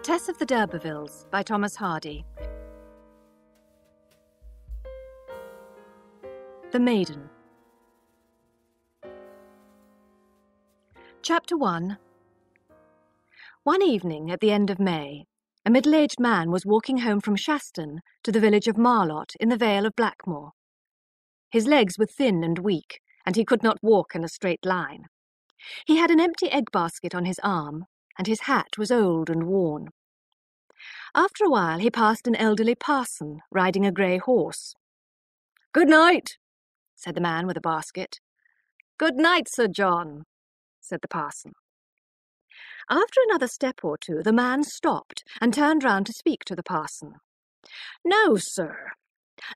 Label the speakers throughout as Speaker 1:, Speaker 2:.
Speaker 1: Tess of the d'Urbervilles by Thomas Hardy. The Maiden. Chapter 1. One evening at the end of May, a middle-aged man was walking home from Shaston to the village of Marlott in the Vale of Blackmoor. His legs were thin and weak, and he could not walk in a straight line. He had an empty egg basket on his arm, and his hat was old and worn. After a while he passed an elderly parson riding a grey horse. "Good night," said the man with the basket. "Good night, Sir John," said the parson. After another step or two, the man stopped and turned round to speak to the parson. "Now, sir,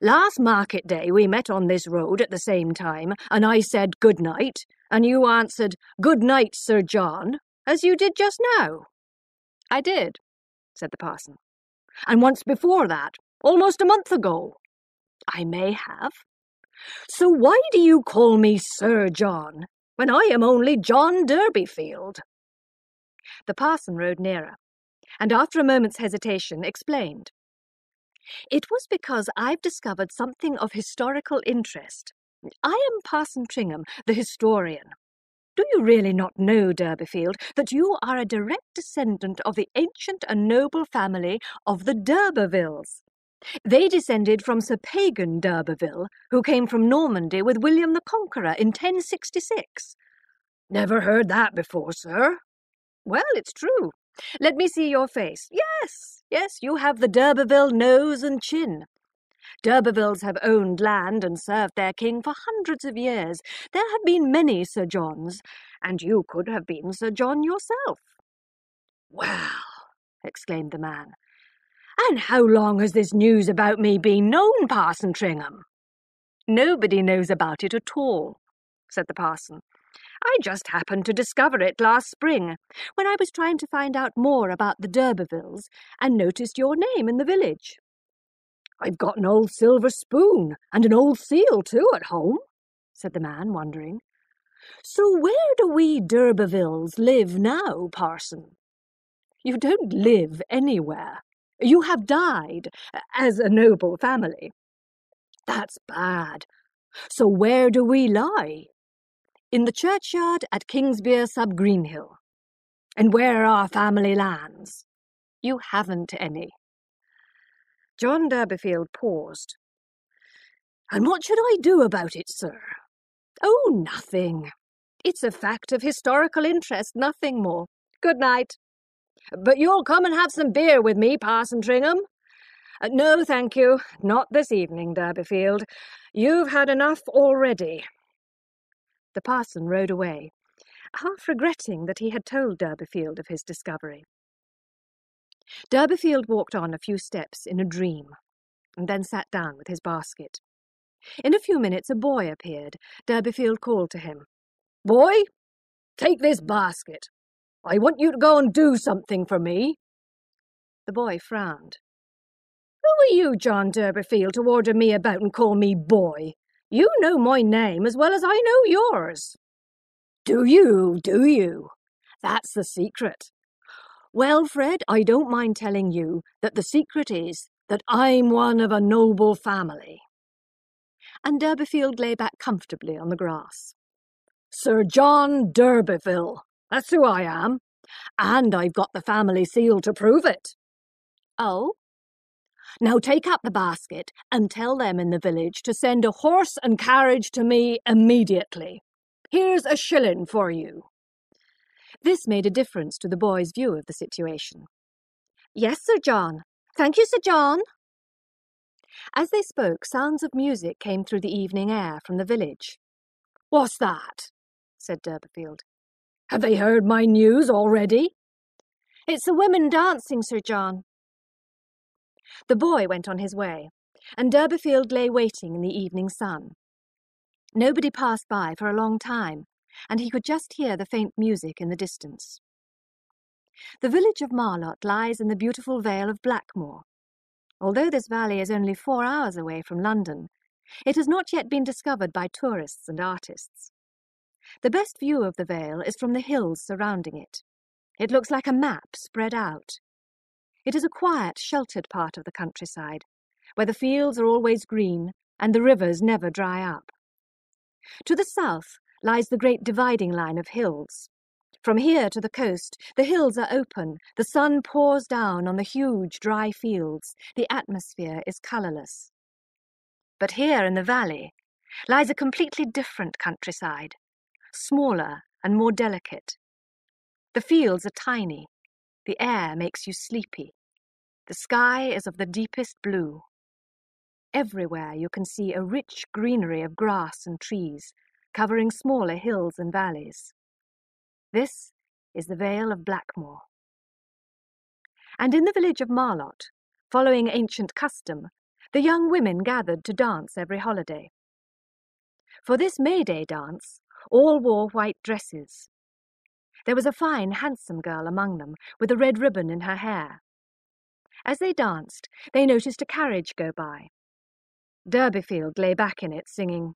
Speaker 1: last market day we met on this road at the same time, and I said good night, and you answered, 'Good night, Sir John,' as you did just now." "I did," said the parson. "And once before that, almost a month ago." "I may have." "So why do you call me Sir John, when I am only Joan Darbeyfilld?" The parson rode nearer, and after a moment's hesitation explained. "It was because I've discovered something of historical interest. I am Parson Tringham, the historian. Do you really not know, d'Urberville, that you are a direct descendant of the ancient and noble family of the d'Urbervilles? They descended from Sir Pagan d'Urberville, who came from Normandy with William the Conqueror in 1066. "Never heard that before, sir." "Well, it's true. Let me see your face. Yes, you have the d'Urberville nose and chin. D'Urbervilles have owned land and served their king for hundreds of years. There have been many Sir Johns, and you could have been Sir John yourself." "Well," exclaimed the man, "and how long has this news about me been known, Parson Tringham?" "Nobody knows about it at all," said the parson. "I just happened to discover it last spring, when I was trying to find out more about the d'Urbervilles, and noticed your name in the village." "I've got an old silver spoon, and an old seal too at home," said the man, wondering. "So where do we d'Urbervilles live now, parson?" "You don't live anywhere. You have died, as a noble family." "That's bad. So where do we lie?" "In the churchyard at Kingsbere sub Greenhill." "And where are our family lands?" "You haven't any." Joan Darbeyfilld paused. "And what should I do about it, sir?" "Oh, nothing. It's a fact of historical interest, nothing more. Good night." "But you'll come and have some beer with me, Parson Tringham?" "No, thank you. Not this evening, Darbeyfilld. You've had enough already." The parson rode away, half regretting that he had told d'Urberville of his discovery. D'Urberville walked on a few steps in a dream, and then sat down with his basket. In a few minutes a boy appeared. d'Urberville called to him. "Boy, take this basket. I want you to go and do something for me." The boy frowned. "Who are you, John d'Urberville, to order me about and call me boy? You know my name as well as I know yours." Do you? That's the secret. Well, Fred, I don't mind telling you that the secret is that I'm one of a noble family." And d'Urberville lay back comfortably on the grass. "Sir John d'Urberville, that's who I am, and I've got the family seal to prove it." "Oh?" "Now take up the basket and tell them in the village to send a horse and carriage to me immediately. Here's a shilling for you." This made a difference to the boy's view of the situation. "Yes, Sir John. Thank you, Sir John." As they spoke, sounds of music came through the evening air from the village. "What's that?" said d'Urberville. "Have they heard my news already?" "It's the women dancing, Sir John." The boy went on his way, and d'Urberville lay waiting in the evening sun. Nobody passed by for a long time, and he could just hear the faint music in the distance. The village of Marlott lies in the beautiful Vale of Blackmoor. Although this valley is only 4 hours away from London, it has not yet been discovered by tourists and artists. The best view of the vale is from the hills surrounding it. It looks like a map spread out. It is a quiet, sheltered part of the countryside, where the fields are always green and the rivers never dry up. To the south lies the great dividing line of hills. From here to the coast, the hills are open, the sun pours down on the huge dry fields, the atmosphere is colourless. But here in the valley lies a completely different countryside, smaller and more delicate. The fields are tiny, the air makes you sleepy, the sky is of the deepest blue. Everywhere you can see a rich greenery of grass and trees, covering smaller hills and valleys. This is the Vale of Blackmoor. And in the village of Marlott, following ancient custom, the young women gathered to dance every holiday. For this May Day dance, all wore white dresses. There was a fine, handsome girl among them, with a red ribbon in her hair. As they danced, they noticed a carriage go by. D'Эрberville lay back in it, singing,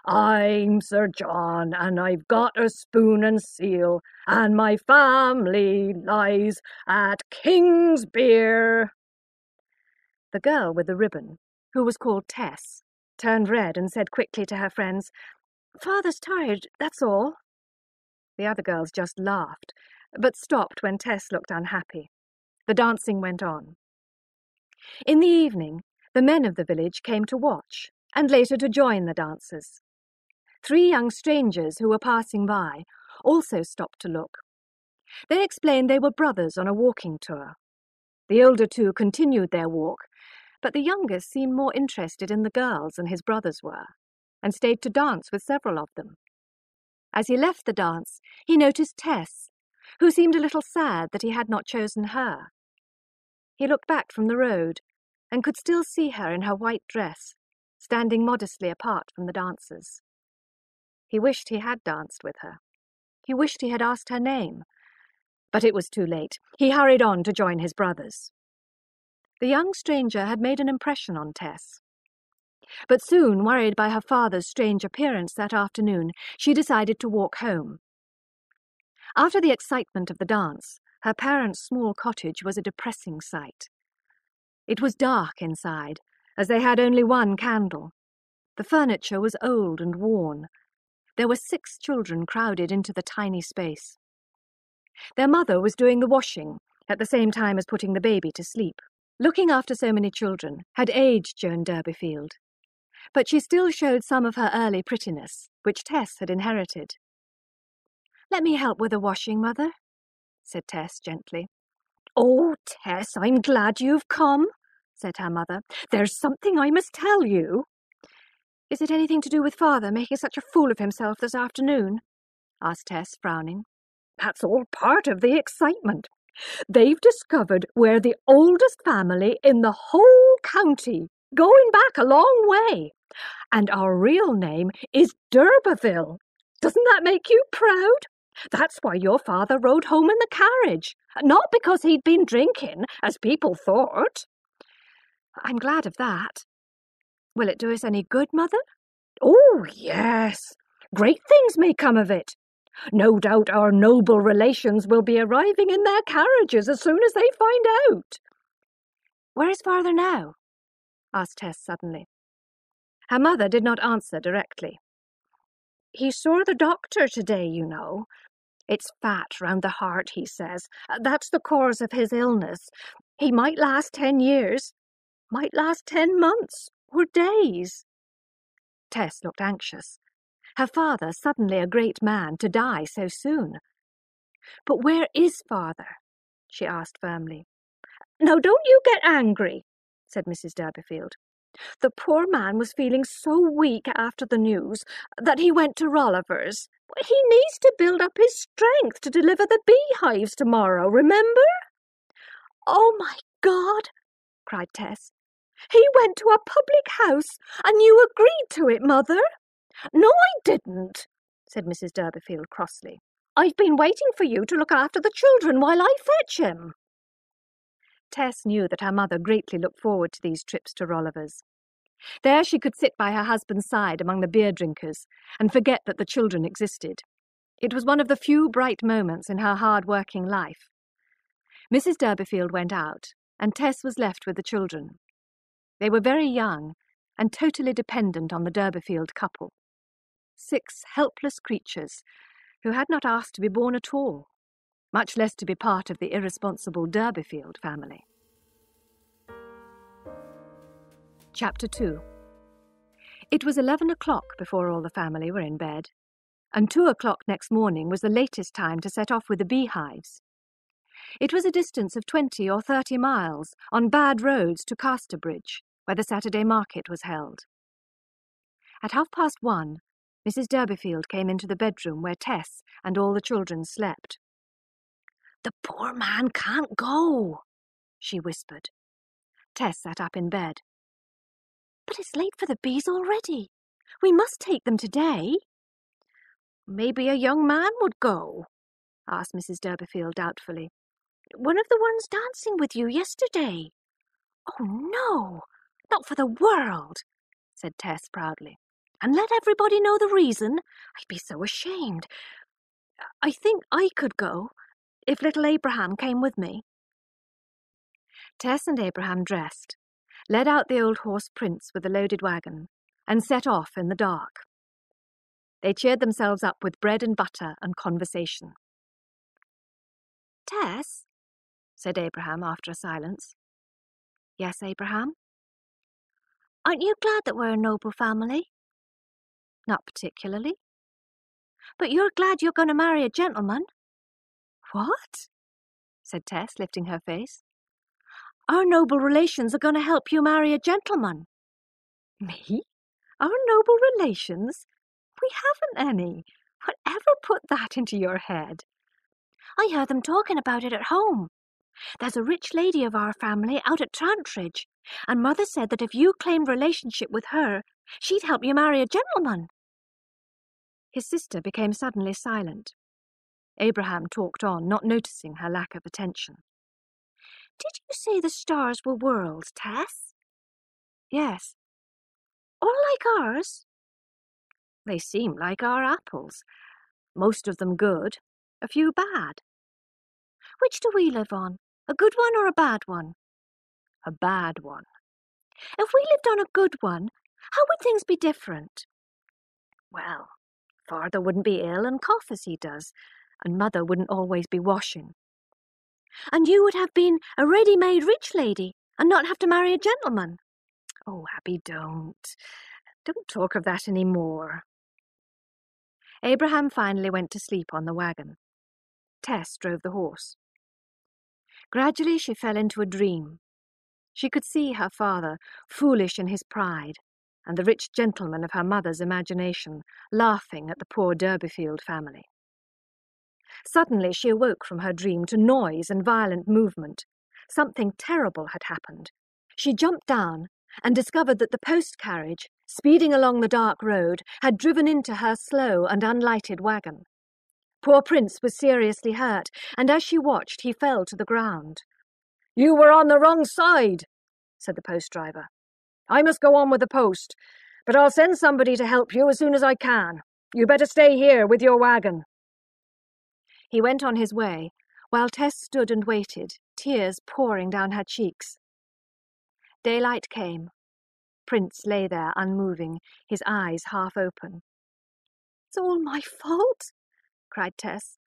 Speaker 1: "I'm Sir John, and I've got a spoon and seal, and my family lies at Kingsbeer." The girl with the ribbon, who was called Tess, turned red and said quickly to her friends, "Father's tired, that's all." The other girls just laughed, but stopped when Tess looked unhappy. The dancing went on. In the evening, the men of the village came to watch, and later to join the dancers. 3 young strangers who were passing by also stopped to look. They explained they were brothers on a walking tour. The older 2 continued their walk, but the youngest seemed more interested in the girls than his brothers were, and stayed to dance with several of them. As he left the dance, he noticed Tess, who seemed a little sad that he had not chosen her. He looked back from the road, and could still see her in her white dress, standing modestly apart from the dancers. He wished he had danced with her. He wished he had asked her name. But it was too late. He hurried on to join his brothers. The young stranger had made an impression on Tess. But soon, worried by her father's strange appearance that afternoon, she decided to walk home. After the excitement of the dance, her parents' small cottage was a depressing sight. It was dark inside, as they had only 1 candle. The furniture was old and worn. There were 6 children crowded into the tiny space. Their mother was doing the washing, at the same time as putting the baby to sleep. Looking after so many children had aged Joan Darbyfield, but she still showed some of her early prettiness, which Tess had inherited. "Let me help with the washing, Mother," said Tess gently. "Oh, Tess, I'm glad you've come," said her mother. "There's something I must tell you." "Is it anything to do with Father making such a fool of himself this afternoon?" asked Tess, frowning. "That's all part of the excitement. They've discovered we're the oldest family in the whole county, going back a long way, and our real name is d'Эрberville. Doesn't that make you proud? That's why your father rode home in the carriage, not because he'd been drinking, as people thought." "I'm glad of that. Will it do us any good, Mother?" "Oh, yes. Great things may come of it. No doubt our noble relations will be arriving in their carriages as soon as they find out." "Where is Father now?" asked Tess suddenly. Her mother did not answer directly. "He saw the doctor today, you know. It's fat round the heart, he says. That's the cause of his illness. He might last 10 years, might last 10 months, or days." Tess looked anxious. Her father, suddenly a great man, to die so soon. "But where is Father?" she asked firmly. "Now, don't you get angry," said Mrs. Darbyfield. "The poor man was feeling so weak after the news that he went to Rolliver's. He needs to build up his strength to deliver the beehives tomorrow, remember?" "Oh, my God!" cried Tess. "He went to a public house, and you agreed to it, Mother?" "No, I didn't," said Mrs. Darbyfield crossly. "I've been waiting for you to look after the children while I fetch him." Tess knew that her mother greatly looked forward to these trips to Rolliver's. There she could sit by her husband's side among the beer drinkers and forget that the children existed. It was one of the few bright moments in her hard-working life. Mrs. Darбейфилд went out, and Tess was left with the children. They were very young and totally dependent on the Darбейфилд couple. 6 helpless creatures who had not asked to be born at all, much less to be part of the irresponsible Darбейфилд family. Chapter 2. It was 11 o'clock before all the family were in bed, and 2 o'clock next morning was the latest time to set off with the beehives. It was a distance of 20 or 30 miles on bad roads to Casterbridge, where the Saturday market was held. At 1:30, Mrs. Darбейфилд came into the bedroom where Tess and all the children slept. "The poor man can't go," she whispered. Tess sat up in bed. "But it's late for the bees already. We must take them today." "Maybe a young man would go?" asked Mrs. Darбейфилд doubtfully. "One of the ones dancing with you yesterday." "Oh, no, not for the world," said Tess proudly. "And let everybody know the reason? I'd be so ashamed. I think I could go, if little Abraham came with me." Tess and Abraham dressed, led out the old horse Prince with the loaded wagon, and set off in the dark. They cheered themselves up with bread and butter and conversation. "Tess," said Abraham after a silence. "Yes, Abraham?" "Aren't you glad that we're a noble family?" "Not particularly." "But you're glad you're going to marry a gentleman?" "What?" said Tess, lifting her face. "Our noble relations are going to help you marry a gentleman." "Me? Our noble relations? We haven't any. Whatever put that into your head?" "I heard them talking about it at home. There's a rich lady of our family out at Trantridge, and Mother said that if you claimed relationship with her, she'd help you marry a gentleman." His sister became suddenly silent. Abraham talked on, not noticing her lack of attention. "Did you say the stars were worlds, Tess?" "Yes." "All like ours?" "They seem like our apples. Most of them good, a few bad." "Which do we live on, a good one or a bad one?" "A bad one." "If we lived on a good one, how would things be different?" "Well, Father wouldn't be ill and cough as he does, and Mother wouldn't always be washing." "And you would have been a ready-made rich lady and not have to marry a gentleman." "Oh, Abby, don't talk of that any more." Abraham finally went to sleep on the wagon. Tess drove the horse. Gradually she fell into a dream. She could see her father, foolish in his pride, and the rich gentleman of her mother's imagination, laughing at the poor Darбейфилд family. Suddenly she awoke from her dream to noise and violent movement. Something terrible had happened. She jumped down and discovered that the post carriage, speeding along the dark road, had driven into her slow and unlighted wagon. Poor Prince was seriously hurt, and as she watched, he fell to the ground. "You were on the wrong side," said the post driver. "I must go on with the post, but I'll send somebody to help you as soon as I can. You better stay here with your wagon." He went on his way, while Tess stood and waited, tears pouring down her cheeks. Daylight came. Prince lay there unmoving, his eyes half open. "It's all my fault," cried Tess.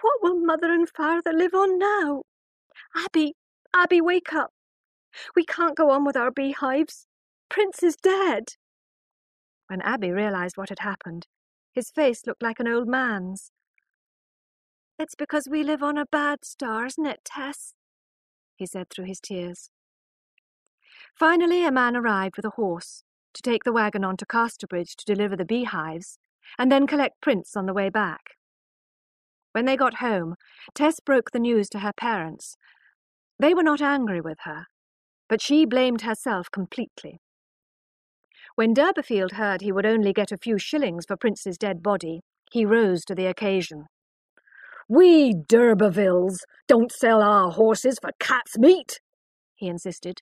Speaker 1: "What will Mother and Father live on now? Abby, wake up. We can't go on with our beehives. Prince is dead." When Abby realized what had happened, his face looked like an old man's. "It's because we live on a bad star, isn't it, Tess?" he said through his tears. Finally, a man arrived with a horse to take the wagon on to Casterbridge to deliver the beehives, and then collect Prince on the way back. When they got home, Tess broke the news to her parents. They were not angry with her, but she blamed herself completely. When Darбейфилд heard he would only get a few shillings for Prince's dead body, he rose to the occasion. "We d'Эрbervilles don't sell our horses for cat's meat," he insisted.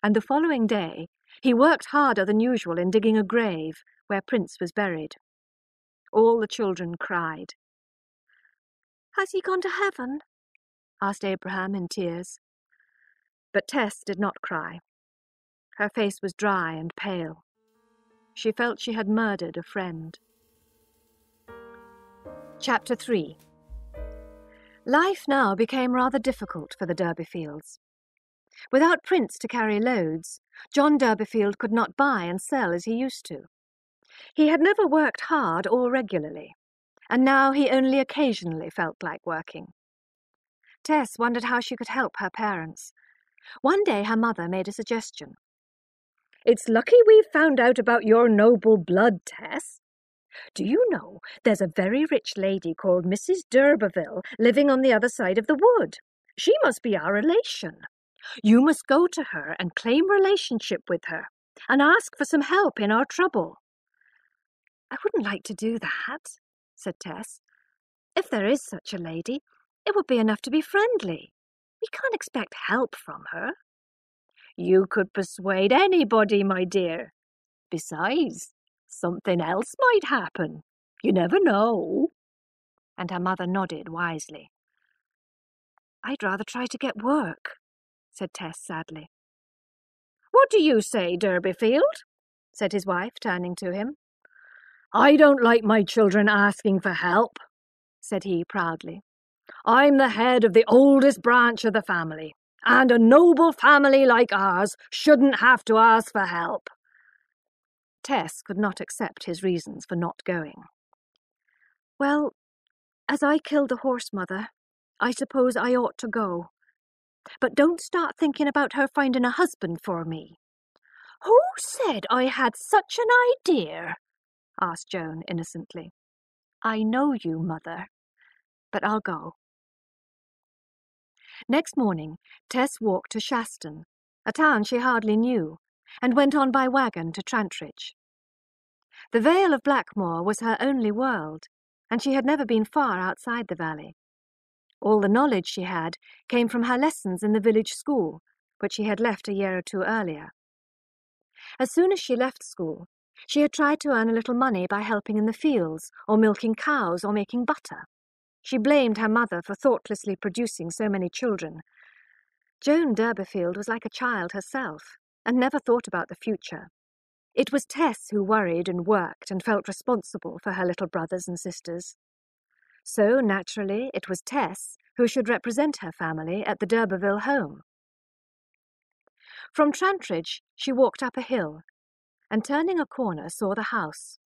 Speaker 1: And the following day, He worked harder than usual in digging a grave where Prince was buried. All the children cried. "Has he gone to heaven?" asked Abraham in tears. But Tess did not cry. Her face was dry and pale. She felt she had murdered a friend. Chapter 3. Life now became rather difficult for the Darbyfields. Without Prince to carry loads, John Darbyfield could not buy and sell as he used to. He had never worked hard or regularly, and now he only occasionally felt like working. Tess wondered how she could help her parents. One day her mother made a suggestion. "It's lucky we found out about your noble blood, Tess. Do you know, there's a very rich lady called Mrs. d'Urberville living on the other side of the wood. She must be our relation. You must go to her and claim relationship with her, and ask for some help in our trouble." "I wouldn't like to do that," said Tess. "If there is such a lady, it would be enough to be friendly. We can't expect help from her." "You could persuade anybody, my dear. Besides, something else might happen. You never know." And her mother nodded wisely. "I'd rather try to get work," said Tess sadly. "What do you say, d'Urberville?" said his wife, turning to him. "I don't like my children asking for help," said he proudly. "I'm the head of the oldest branch of the family, and a noble family like ours shouldn't have to ask for help." Tess could not accept his reasons for not going. "Well, as I killed a horse, Mother, I suppose I ought to go. But don't start thinking about her finding a husband for me." "Who said I had such an idea?" asked Joan innocently. "I know you, Mother, but I'll go." Next morning, Tess walked to Shaston, a town she hardly knew, and went on by wagon to Trantridge. The Vale of Blackmoor was her only world, and she had never been far outside the valley. All the knowledge she had came from her lessons in the village school, which she had left a year or two earlier. As soon as she left school, she had tried to earn a little money by helping in the fields, or milking cows, or making butter. She blamed her mother for thoughtlessly producing so many children. Joan Darbyfield was like a child herself, and never thought about the future. It was Tess who worried and worked and felt responsible for her little brothers and sisters. So, naturally, it was Tess who should represent her family at the d'Urberville home. From Trantridge, she walked up a hill, and turning a corner saw the house.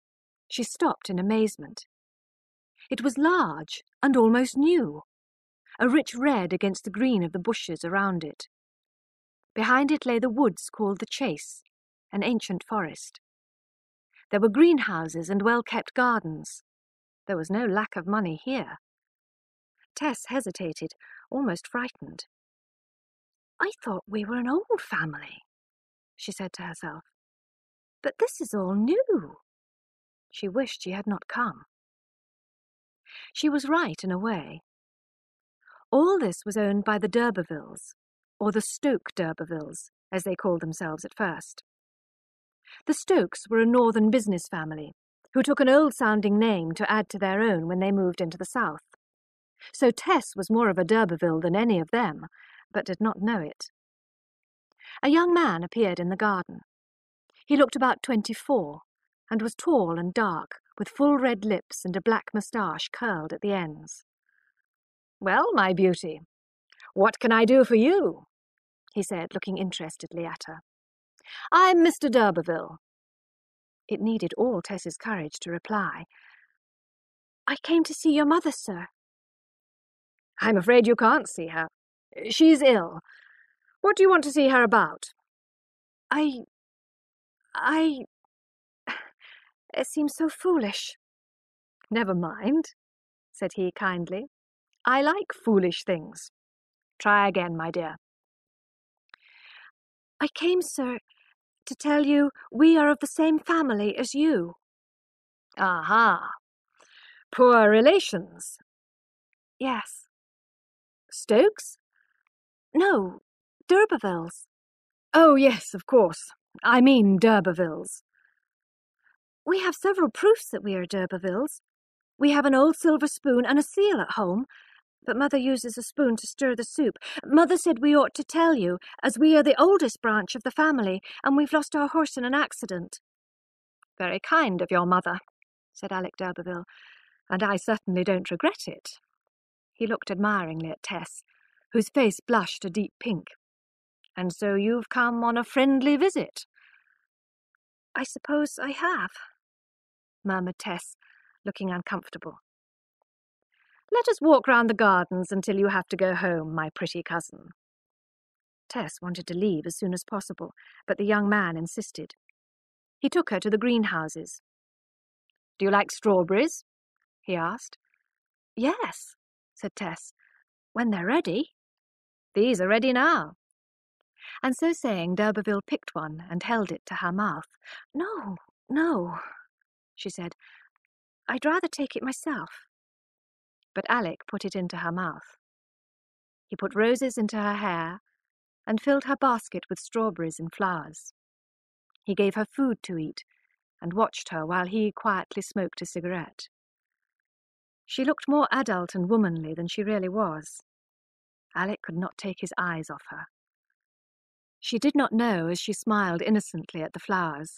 Speaker 1: She stopped in amazement. It was large and almost new, a rich red against the green of the bushes around it. Behind it lay the woods called the Chase, an ancient forest. There were greenhouses and well-kept gardens. There was no lack of money here. Tess hesitated, almost frightened. "I thought we were an old family," she said to herself. "But this is all new." She wished she had not come. She was right in a way. All this was owned by the d'Urbervilles, or the Stoke d'Urbervilles, as they called themselves at first. The Stokes were a northern business family, who took an old-sounding name to add to their own when they moved into the south. So Tess was more of a d'Urberville than any of them, but did not know it. A young man appeared in the garden. He looked about 24, and was tall and dark, with full red lips and a black moustache curled at the ends. "Well, my beauty, what can I do for you?" he said, looking interestedly at her. "I'm Mr. d'Urberville." It needed all Tess's courage to reply. "I came to see your mother, sir." "I'm afraid you can't see her. She's ill. What do you want to see her about?" It seems so foolish." "Never mind," said he kindly. "I like foolish things. Try again, my dear." "I came, sir, to tell you we are of the same family as you." "Aha! Poor relations?" "Yes." "Stokes?" "No, d'Urbervilles." "Oh, yes, of course. I mean d'Urbervilles. We have several proofs that we are d'Urbervilles. We have an old silver spoon and a seal at home, but Mother uses a spoon to stir the soup. Mother said we ought to tell you, as we are the oldest branch of the family, and we've lost our horse in an accident. Very kind of your mother, said Alec d'Urberville, and I certainly don't regret it. He looked admiringly at Tess, whose face blushed a deep pink. And so you've come on a friendly visit? I suppose I have, murmured Tess, looking uncomfortable. Let us walk round the gardens until you have to go home, my pretty cousin. Tess wanted to leave as soon as possible, but the young man insisted. He took her to the greenhouses. Do you like strawberries? He asked. Yes, said Tess, when they're ready. These are ready now. And so saying, d'Urberville picked one and held it to her mouth. No, no, she said. I'd rather take it myself. But Alec put it into her mouth. He put roses into her hair and filled her basket with strawberries and flowers. He gave her food to eat and watched her while he quietly smoked a cigarette. She looked more adult and womanly than she really was. Alec could not take his eyes off her. She did not know, as she smiled innocently at the flowers,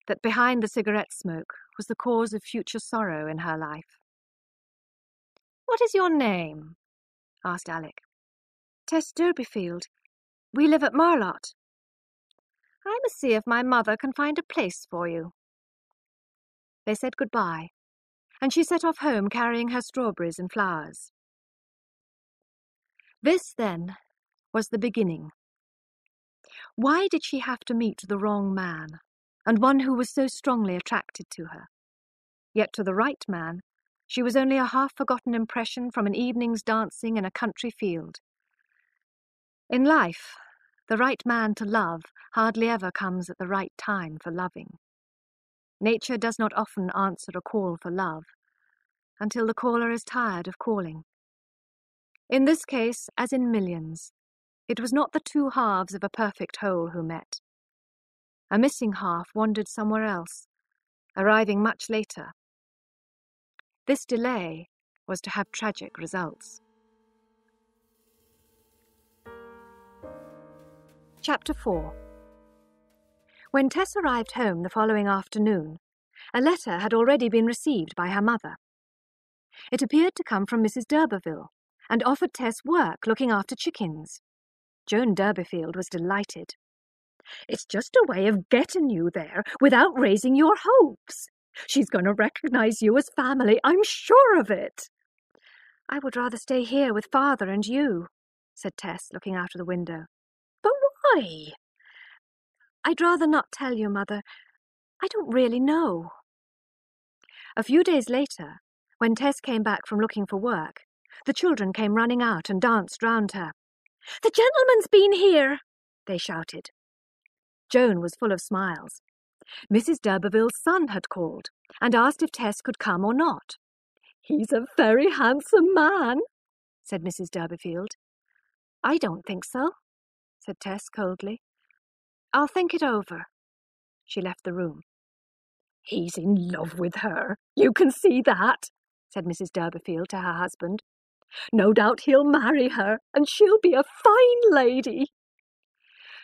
Speaker 1: that behind the cigarette smoke was the cause of future sorrow in her life. What is your name? Asked Alec. Tess Darbeyfilд. We live at Marlott. I must see if my mother can find a place for you. They said goodbye, and she set off home carrying her strawberries and flowers. This, then, was the beginning. Why did she have to meet the wrong man, and one who was so strongly attracted to her? Yet to the right man, she was only a half-forgotten impression from an evening's dancing in a country field. In life, the right man to love hardly ever comes at the right time for loving. Nature does not often answer a call for love until the caller is tired of calling. In this case, as in millions, it was not the two halves of a perfect whole who met. A missing half wandered somewhere else, arriving much later. This delay was to have tragic results. Chapter 4. When Tess arrived home the following afternoon, a letter had already been received by her mother. It appeared to come from Mrs. d'Urberville, and offered Tess work looking after chickens. Joan Darбейфилд was delighted. It's just a way of getting you there without raising your hopes. She's going to recognize you as family, I'm sure of it. I would rather stay here with Father and you, said Tess, looking out of the window. But why? I'd rather not tell you, Mother. I don't really know. A few days later, when Tess came back from looking for work, the children came running out and danced round her. The gentleman's been here, they shouted. Joan was full of smiles. Mrs. d'Urberville's son had called and asked if Tess could come or not. He's a very handsome man, said Mrs. d'Urberville. I don't think so, said Tess coldly. I'll think it over. She left the room. He's in love with her, you can see that, said Mrs. d'Urberville to her husband. No doubt he'll marry her, and she'll be a fine lady.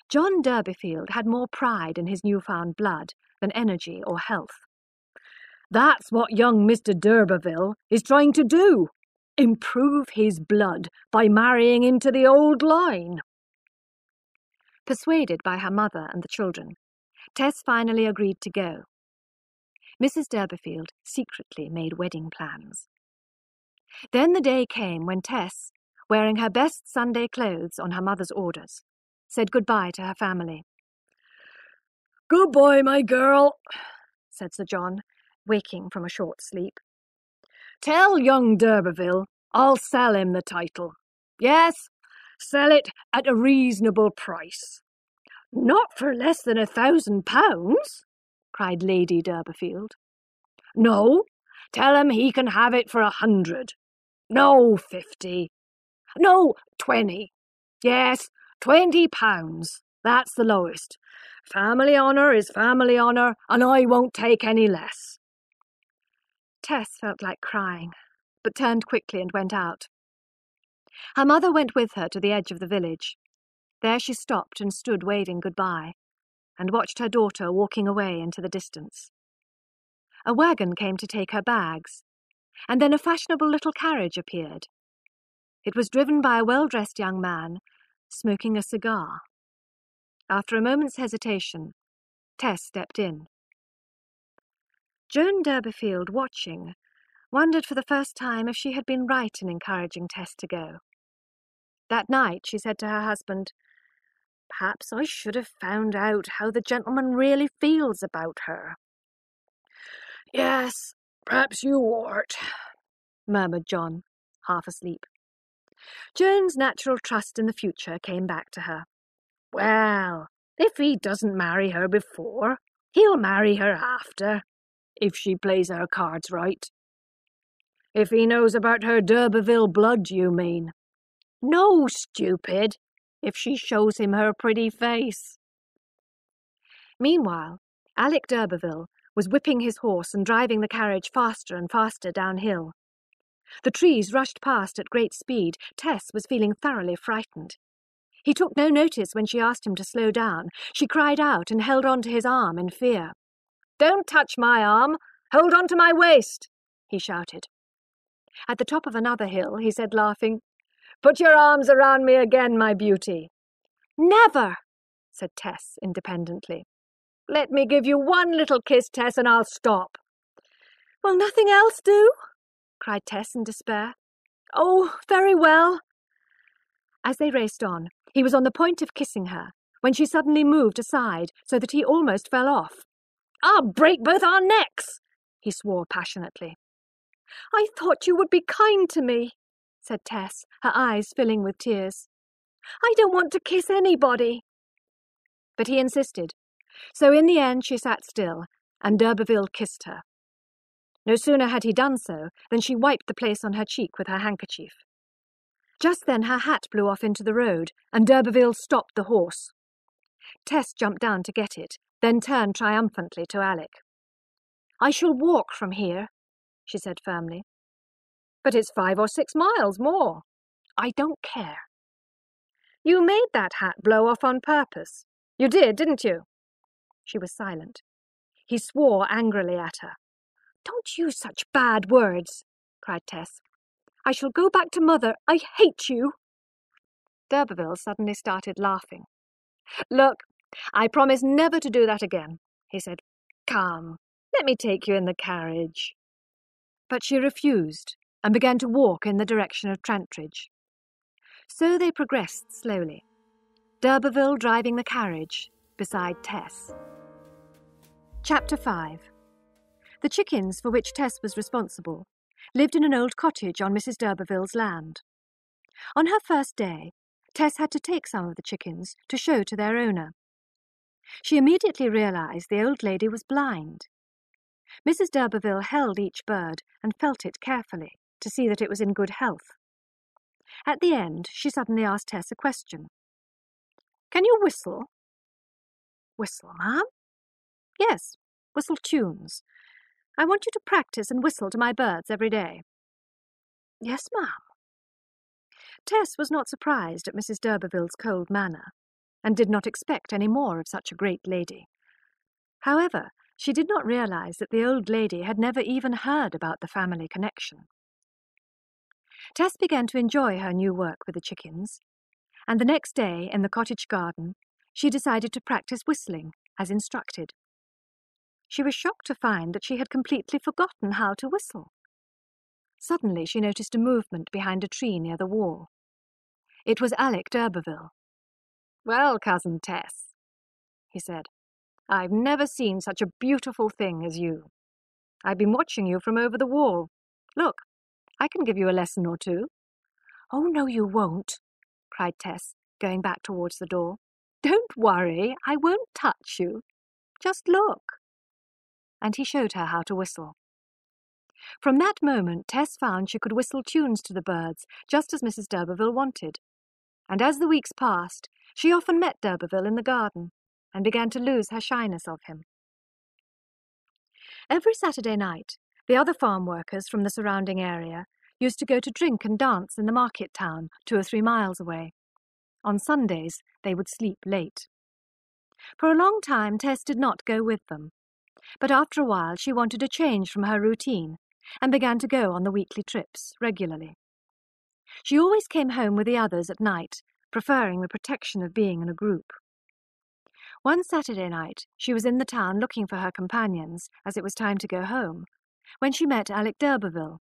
Speaker 1: John Darбейфилд had more pride in his newfound blood than energy or health. That's what young Mr. d'Urberville is trying to do, improve his blood by marrying into the old line. Persuaded by her mother and the children, Tess finally agreed to go. Mrs. d'Urberville secretly made wedding plans. Then the day came when Tess, wearing her best Sunday clothes on her mother's orders, said goodbye to her family. Goodbye, my girl, said Sir John, waking from a short sleep. Tell young d'Urberville I'll sell him the title. Yes, sell it at a reasonable price. Not for less than £1,000, cried Lady d'Urberville. No, tell him he can have it for 100. No, 50. No, 20. Yes, £20. That's the lowest. Family honour is family honour, and I won't take any less." Tess felt like crying, but turned quickly and went out. Her mother went with her to the edge of the village. There she stopped and stood waving goodbye, and watched her daughter walking away into the distance. A wagon came to take her bags, and then a fashionable little carriage appeared. It was driven by a well-dressed young man, smoking a cigar. After a moment's hesitation, Tess stepped in. Joan Darbeyfilld, watching, wondered for the first time if she had been right in encouraging Tess to go. That night she said to her husband, "Perhaps I should have found out how the gentleman really feels about her." "Yes, perhaps you ought," murmured John, half asleep. Joan's natural trust in the future came back to her. "Well, if he doesn't marry her before, he'll marry her after, if she plays her cards right." "If he knows about her d'Urberville blood, you mean?" "No, stupid, if she shows him her pretty face." Meanwhile, Alec d'Urberville was whipping his horse and driving the carriage faster and faster downhill. The trees rushed past at great speed. Tess was feeling thoroughly frightened. He took no notice when she asked him to slow down. She cried out and held on to his arm in fear. "Don't touch my arm! Hold on to my waist!" he shouted. At the top of another hill, he said, laughing, "Put your arms around me again, my beauty." "Never!" said Tess independently. "Let me give you one little kiss, Tess, and I'll stop." "Will nothing else do?" cried Tess in despair. "Oh, very well." As they raced on, he was on the point of kissing her, when she suddenly moved aside so that he almost fell off. "I'll break both our necks!" he swore passionately. "I thought you would be kind to me," said Tess, her eyes filling with tears. "I don't want to kiss anybody." But he insisted, so in the end she sat still, and d'Urberville kissed her. No sooner had he done so than she wiped the place on her cheek with her handkerchief. Just then her hat blew off into the road, and d'Urberville stopped the horse. Tess jumped down to get it, then turned triumphantly to Alec. "I shall walk from here," she said firmly. "But it's 5 or 6 miles more." "I don't care." "You made that hat blow off on purpose. You did, didn't you?" She was silent. He swore angrily at her. "Don't use such bad words," cried Tess. "I shall go back to Mother. I hate you." D'Urberville suddenly started laughing. "Look, I promise never to do that again," he said. "Come, let me take you in the carriage." But she refused and began to walk in the direction of Trantridge. So they progressed slowly, d'Urberville driving the carriage beside Tess. Chapter 5. The chickens for which Tess was responsible lived in an old cottage on Mrs. d'Urberville's land. On her first day, Tess had to take some of the chickens to show to their owner. She immediately realized the old lady was blind. Mrs. d'Urberville held each bird and felt it carefully to see that it was in good health. At the end, she suddenly asked Tess a question. "Can you whistle?" "Whistle, ma'am?" "Yes, whistle tunes. I want you to practice and whistle to my birds every day." "Yes, ma'am." Tess was not surprised at Mrs. d'Urberville's cold manner, and did not expect any more of such a great lady. However, she did not realize that the old lady had never even heard about the family connection. Tess began to enjoy her new work with the chickens, and the next day, in the cottage garden, she decided to practice whistling, as instructed. She was shocked to find that she had completely forgotten how to whistle. Suddenly she noticed a movement behind a tree near the wall. It was Alec d'Urberville. "Well, Cousin Tess," he said, "I've never seen such a beautiful thing as you. I've been watching you from over the wall. Look, I can give you a lesson or two." "Oh, no, you won't," cried Tess, going back towards the door. "Don't worry, I won't touch you. Just look." And he showed her how to whistle. From that moment, Tess found she could whistle tunes to the birds, just as Mrs. d'Urberville wanted. And as the weeks passed, she often met d'Urberville in the garden, and began to lose her shyness of him. Every Saturday night, the other farm workers from the surrounding area used to go to drink and dance in the market town 2 or 3 miles away. On Sundays, they would sleep late. For a long time, Tess did not go with them, but after a while she wanted a change from her routine and began to go on the weekly trips regularly. She always came home with the others at night, preferring the protection of being in a group. One Saturday night, she was in the town looking for her companions as it was time to go home, when she met Alec d'Эрberville.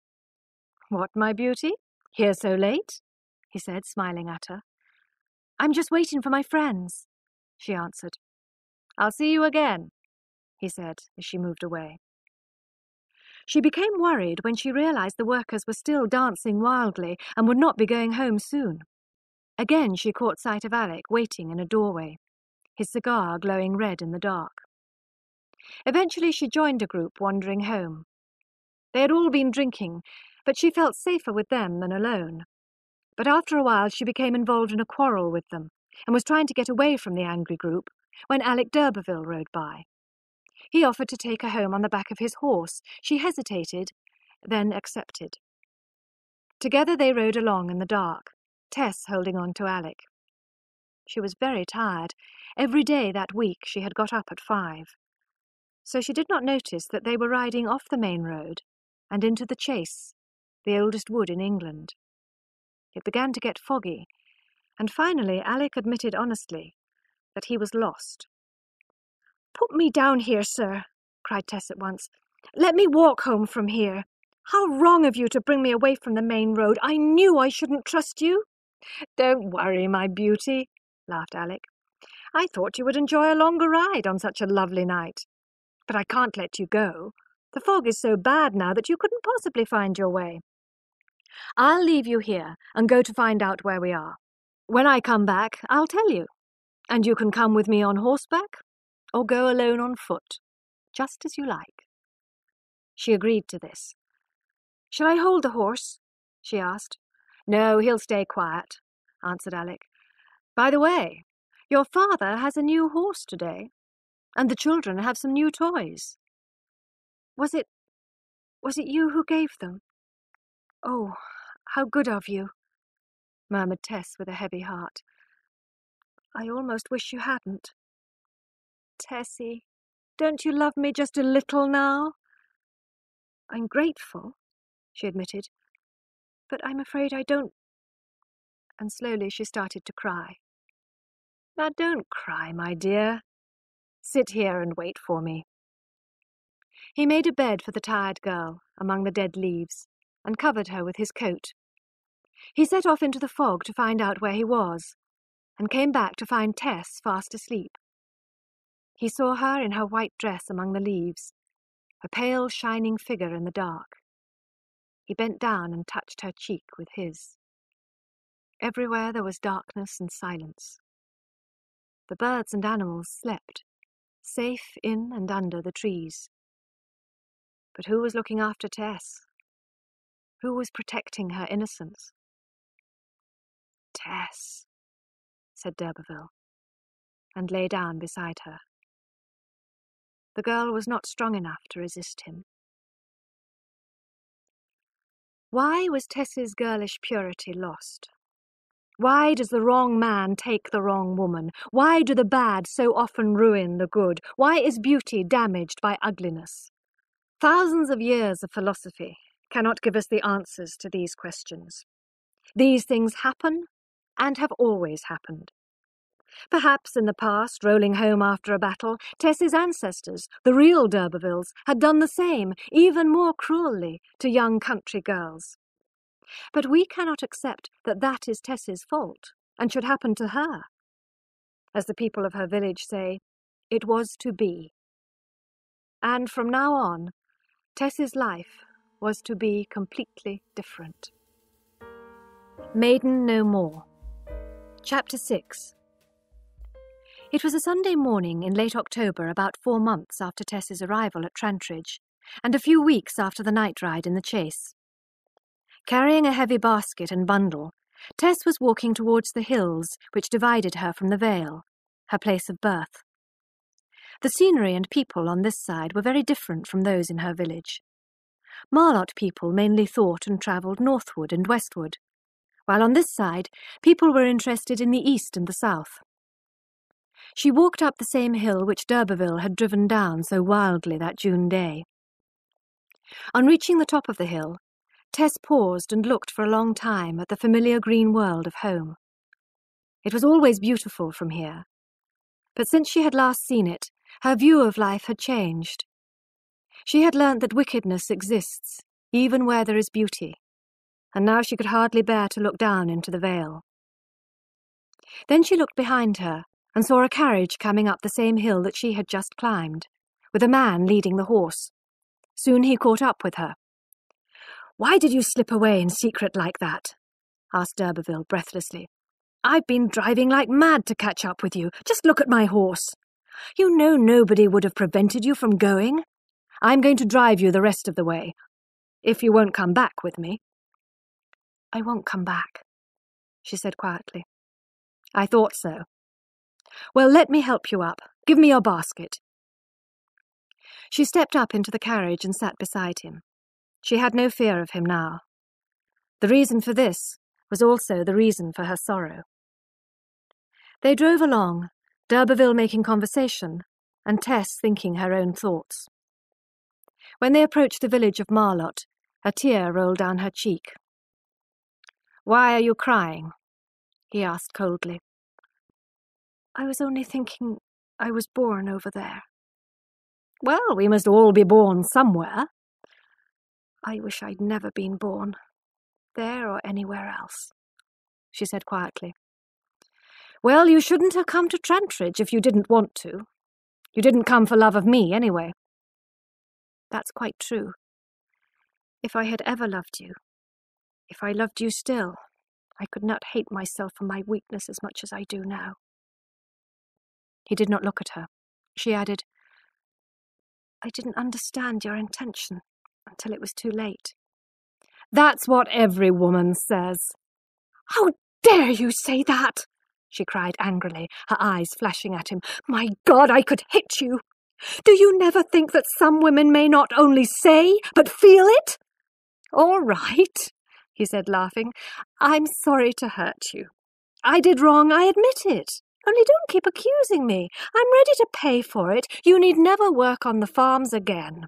Speaker 1: "What, my beauty? Here so late?" he said, smiling at her. "I'm just waiting for my friends," she answered. "I'll see you again," he said as she moved away. She became worried when she realized the workers were still dancing wildly and would not be going home soon. Again she caught sight of Alec waiting in a doorway, his cigar glowing red in the dark. Eventually she joined a group wandering home. They had all been drinking, but she felt safer with them than alone. But after a while she became involved in a quarrel with them and was trying to get away from the angry group when Alec d'Эрberville rode by. He offered to take her home on the back of his horse. She hesitated, then accepted. Together they rode along in the dark, Tess holding on to Alec. She was very tired. Every day that week she had got up at 5. So she did not notice that they were riding off the main road and into the Chase, the oldest wood in England. It began to get foggy, and finally Alec admitted honestly that he was lost. "Put me down here, sir," cried Tess at once. "Let me walk home from here. How wrong of you to bring me away from the main road. I knew I shouldn't trust you." "Don't worry, my beauty," laughed Alec. "I thought you would enjoy a longer ride on such a lovely night. But I can't let you go. The fog is so bad now that you couldn't possibly find your way. I'll leave you here and go to find out where we are. When I come back, I'll tell you, and you can come with me on horseback or go alone on foot, just as you like." She agreed to this. "Shall I hold the horse?" she asked. "No, he'll stay quiet," answered Alec. "By the way, your father has a new horse today, and the children have some new toys." Was it you who gave them?" "Oh, how good of you," murmured Tess with a heavy heart. "I almost wish you hadn't." "Tessie, don't you love me just a little now?" "I'm grateful," she admitted, "but I'm afraid I don't—" And slowly she started to cry. "Now don't cry, my dear. Sit here and wait for me." He made a bed for the tired girl among the dead leaves and covered her with his coat. He set off into the fog to find out where he was, and came back to find Tess fast asleep. He saw her in her white dress among the leaves, a pale, shining figure in the dark. He bent down and touched her cheek with his. Everywhere there was darkness and silence. The birds and animals slept, safe in and under the trees. But who was looking after Tess? Who was protecting her innocence? "Tess," said d'Эрberville, and lay down beside her. The girl was not strong enough to resist him. Why was Tess's girlish purity lost? Why does the wrong man take the wrong woman? Why do the bad so often ruin the good? Why is beauty damaged by ugliness? Thousands of years of philosophy cannot give us the answers to these questions. These things happen and have always happened. Perhaps in the past, rolling home after a battle, Tess's ancestors, the real d'Urbervilles, had done the same, even more cruelly, to young country girls. But we cannot accept that that is Tess's fault and should happen to her. As the people of her village say, it was to be. And from now on, Tess's life was to be completely different. Maiden No More. Chapter 6. It was a Sunday morning in late October, about 4 months after Tess's arrival at Trantridge, and a few weeks after the night ride in the Chase. Carrying a heavy basket and bundle, Tess was walking towards the hills which divided her from the Vale, her place of birth. The scenery and people on this side were very different from those in her village. Marlott people mainly thought and travelled northward and westward, while on this side people were interested in the east and the south. She walked up the same hill which d'Эрberville had driven down so wildly that June day. On reaching the top of the hill, Tess paused and looked for a long time at the familiar green world of home. It was always beautiful from here, but since she had last seen it, her view of life had changed. She had learnt that wickedness exists, even where there is beauty, and now she could hardly bear to look down into the vale. Then she looked behind her and saw a carriage coming up the same hill that she had just climbed, with a man leading the horse. Soon he caught up with her. "Why did you slip away in secret like that?" asked d'Эрberville breathlessly. "I've been driving like mad to catch up with you. Just look at my horse. You know nobody would have prevented you from going. I'm going to drive you the rest of the way, if you won't come back with me." "I won't come back," she said quietly. "I thought so. Well, let me help you up. Give me your basket." She stepped up into the carriage and sat beside him. She had no fear of him now. The reason for this was also the reason for her sorrow. They drove along, d'Эрberville making conversation, and Tess thinking her own thoughts. When they approached the village of Marlott, a tear rolled down her cheek. "Why are you crying?" he asked coldly. "I was only thinking I was born over there." "Well, we must all be born somewhere." "I wish I'd never been born, there or anywhere else," she said quietly. "Well, you shouldn't have come to Trantridge if you didn't want to. You didn't come for love of me, anyway." "That's quite true. If I had ever loved you, if I loved you still, I could not hate myself for my weakness as much as I do now." He did not look at her. She added, "I didn't understand your intention until it was too late." "That's what every woman says." "How dare you say that?" she cried angrily, her eyes flashing at him. "My God, I could hit you. Do you never think that some women may not only say, but feel it?" "All right," he said, laughing. "I'm sorry to hurt you. I did wrong, I admit it. Only don't keep accusing me. I'm ready to pay for it. You need never work on the farms again."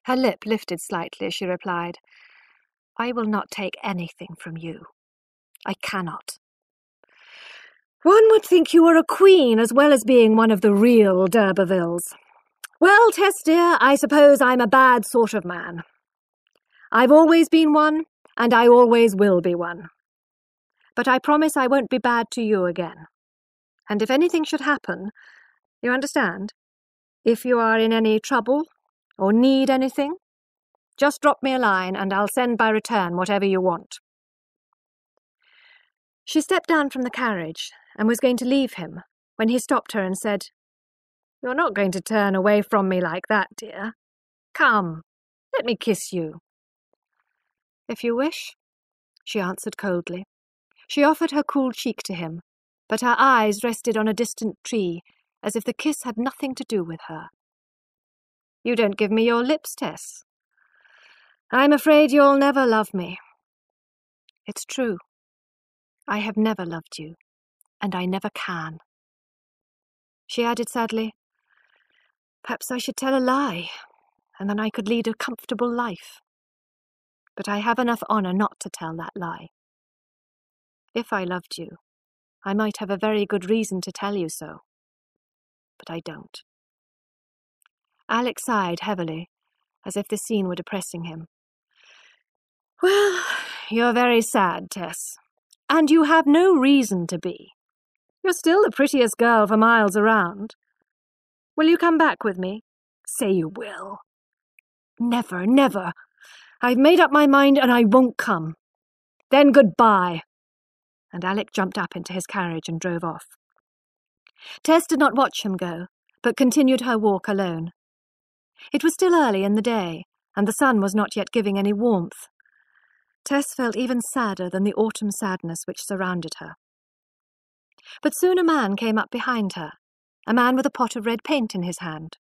Speaker 1: Her lip lifted slightly as she replied, "I will not take anything from you. I cannot." "One would think you were a queen as well as being one of the real d'Urbervilles. Well, Tess dear, I suppose I'm a bad sort of man. I've always been one, and I always will be one. But I promise I won't be bad to you again. And if anything should happen, you understand? If you are in any trouble or need anything, just drop me a line and I'll send by return whatever you want." She stepped down from the carriage and was going to leave him when he stopped her and said, "You're not going to turn away from me like that, dear. Come, let me kiss you." "If you wish," she answered coldly. She offered her cool cheek to him, but her eyes rested on a distant tree, as if the kiss had nothing to do with her. "You don't give me your lips, Tess. I'm afraid you'll never love me." "It's true. I have never loved you, and I never can." She added sadly, "Perhaps I should tell a lie, and then I could lead a comfortable life. But I have enough honour not to tell that lie. If I loved you, I might have a very good reason to tell you so. But I don't." Alec sighed heavily, as if the scene were depressing him. "Well, you're very sad, Tess. And you have no reason to be. You're still the prettiest girl for miles around. Will you come back with me? Say you will." "Never, never. I've made up my mind and I won't come." "Then goodbye." And Alec jumped up into his carriage and drove off. Tess did not watch him go, but continued her walk alone. It was still early in the day, and the sun was not yet giving any warmth. Tess felt even sadder than the autumn sadness which surrounded her. But soon a man came up behind her, a man with a pot of red paint in his hand.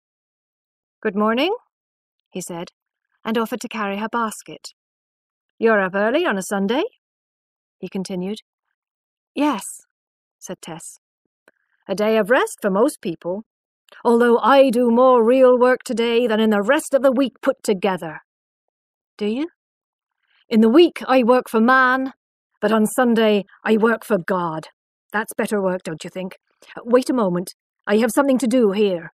Speaker 1: "Good morning," he said, and offered to carry her basket. "You're up early on a Sunday?" he continued. "Yes," said Tess. "A day of rest for most people, although I do more real work today than in the rest of the week put together." "Do you?" "In the week I work for man, but on Sunday I work for God. That's better work, don't you think? Wait a moment. I have something to do here."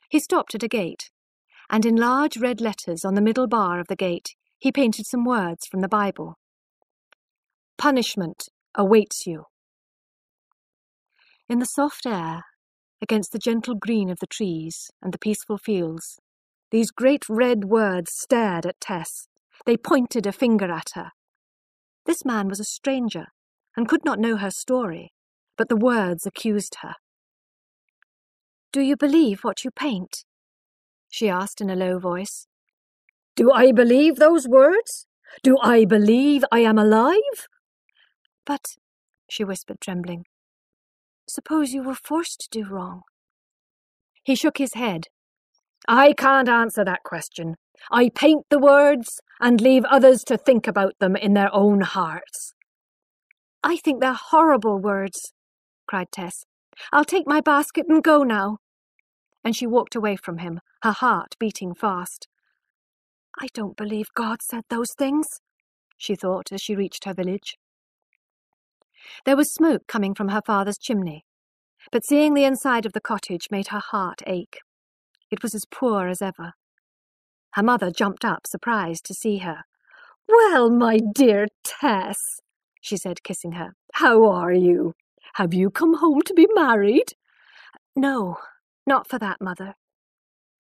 Speaker 1: He stopped at a gate, and in large red letters on the middle bar of the gate he painted some words from the Bible. "Punishment awaits you." In the soft air, against the gentle green of the trees and the peaceful fields, these great red words stared at Tess. They pointed a finger at her. This man was a stranger and could not know her story, but the words accused her. "Do you believe what you paint?" she asked in a low voice. "Do I believe those words? Do I believe I am alive?" "But," she whispered, trembling, "suppose you were forced to do wrong?" He shook his head. "I can't answer that question. I paint the words and leave others to think about them in their own hearts." "I think they're horrible words," cried Tess. "I'll take my basket and go now." And she walked away from him, her heart beating fast. "I don't believe God said those things," she thought as she reached her village. There was smoke coming from her father's chimney, but seeing the inside of the cottage made her heart ache. It was as poor as ever. Her mother jumped up, surprised to see her. "Well, my dear Tess," she said, kissing her, "how are you? Have you come home to be married?" "No, not for that, Mother."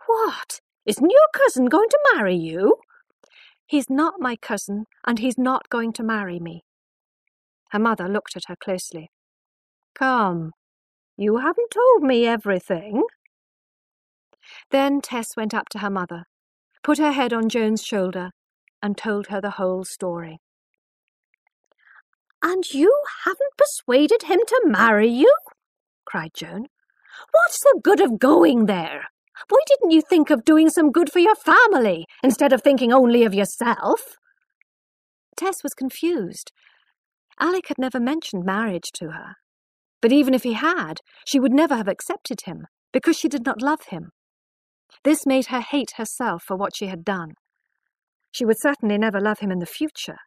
Speaker 1: "What? Isn't your cousin going to marry you?" "He's not my cousin, and he's not going to marry me." Her mother looked at her closely. "Come, you haven't told me everything." Then Tess went up to her mother, put her head on Joan's shoulder, and told her the whole story. "And you haven't persuaded him to marry you?" cried Joan. "What's the good of going there? Why didn't you think of doing some good for your family, instead of thinking only of yourself?" Tess was confused. Alec had never mentioned marriage to her. But even if he had, she would never have accepted him, because she did not love him. This made her hate herself for what she had done. She would certainly never love him in the future.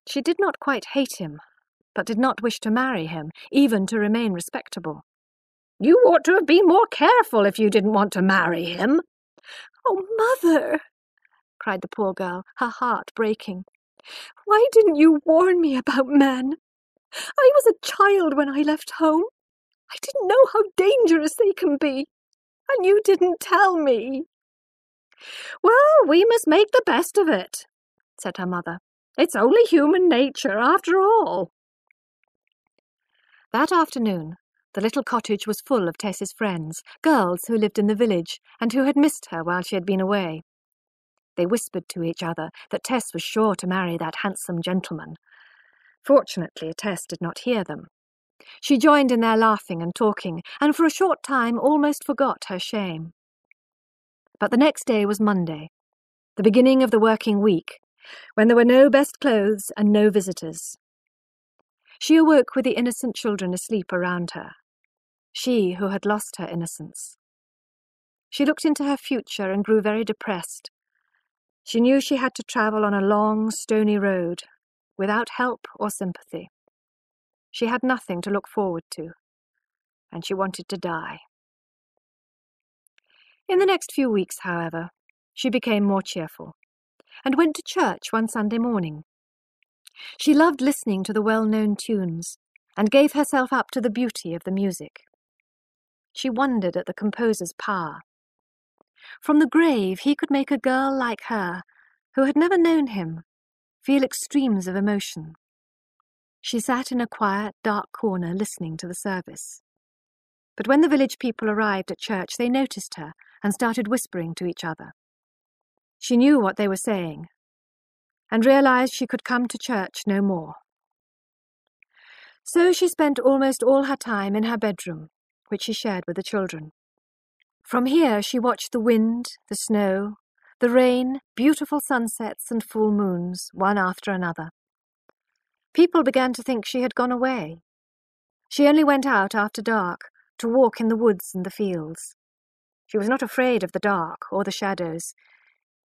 Speaker 1: She did not quite hate him, but did not wish to marry him, even to remain respectable. "You ought to have been more careful if you didn't want to marry him." "Oh, Mother," cried the poor girl, her heart breaking. "Why didn't you warn me about men? I was a child when I left home. I didn't know how dangerous they can be, and you didn't tell me." "Well, we must make the best of it," said her mother. "It's only human nature, after all." That afternoon, the little cottage was full of Tess's friends, girls who lived in the village and who had missed her while she had been away. They whispered to each other that Tess was sure to marry that handsome gentleman. Fortunately, Tess did not hear them. She joined in their laughing and talking, and for a short time almost forgot her shame. But the next day was Monday, the beginning of the working week, when there were no best clothes and no visitors. She awoke with the innocent children asleep around her, she who had lost her innocence. She looked into her future and grew very depressed. She knew she had to travel on a long, stony road, without help or sympathy. She had nothing to look forward to, and she wanted to die. In the next few weeks, however, she became more cheerful, and went to church one Sunday morning. She loved listening to the well-known tunes, and gave herself up to the beauty of the music. She wondered at the composer's power. From the grave he could make a girl like her, who had never known him, feel extremes of emotion. She sat in a quiet, dark corner listening to the service. But when the village people arrived at church, they noticed her and started whispering to each other. She knew what they were saying, and realized she could come to church no more. So she spent almost all her time in her bedroom, which she shared with the children. From here she watched the wind, the snow, the rain, beautiful sunsets and full moons, one after another. People began to think she had gone away. She only went out after dark to walk in the woods and the fields. She was not afraid of the dark or the shadows.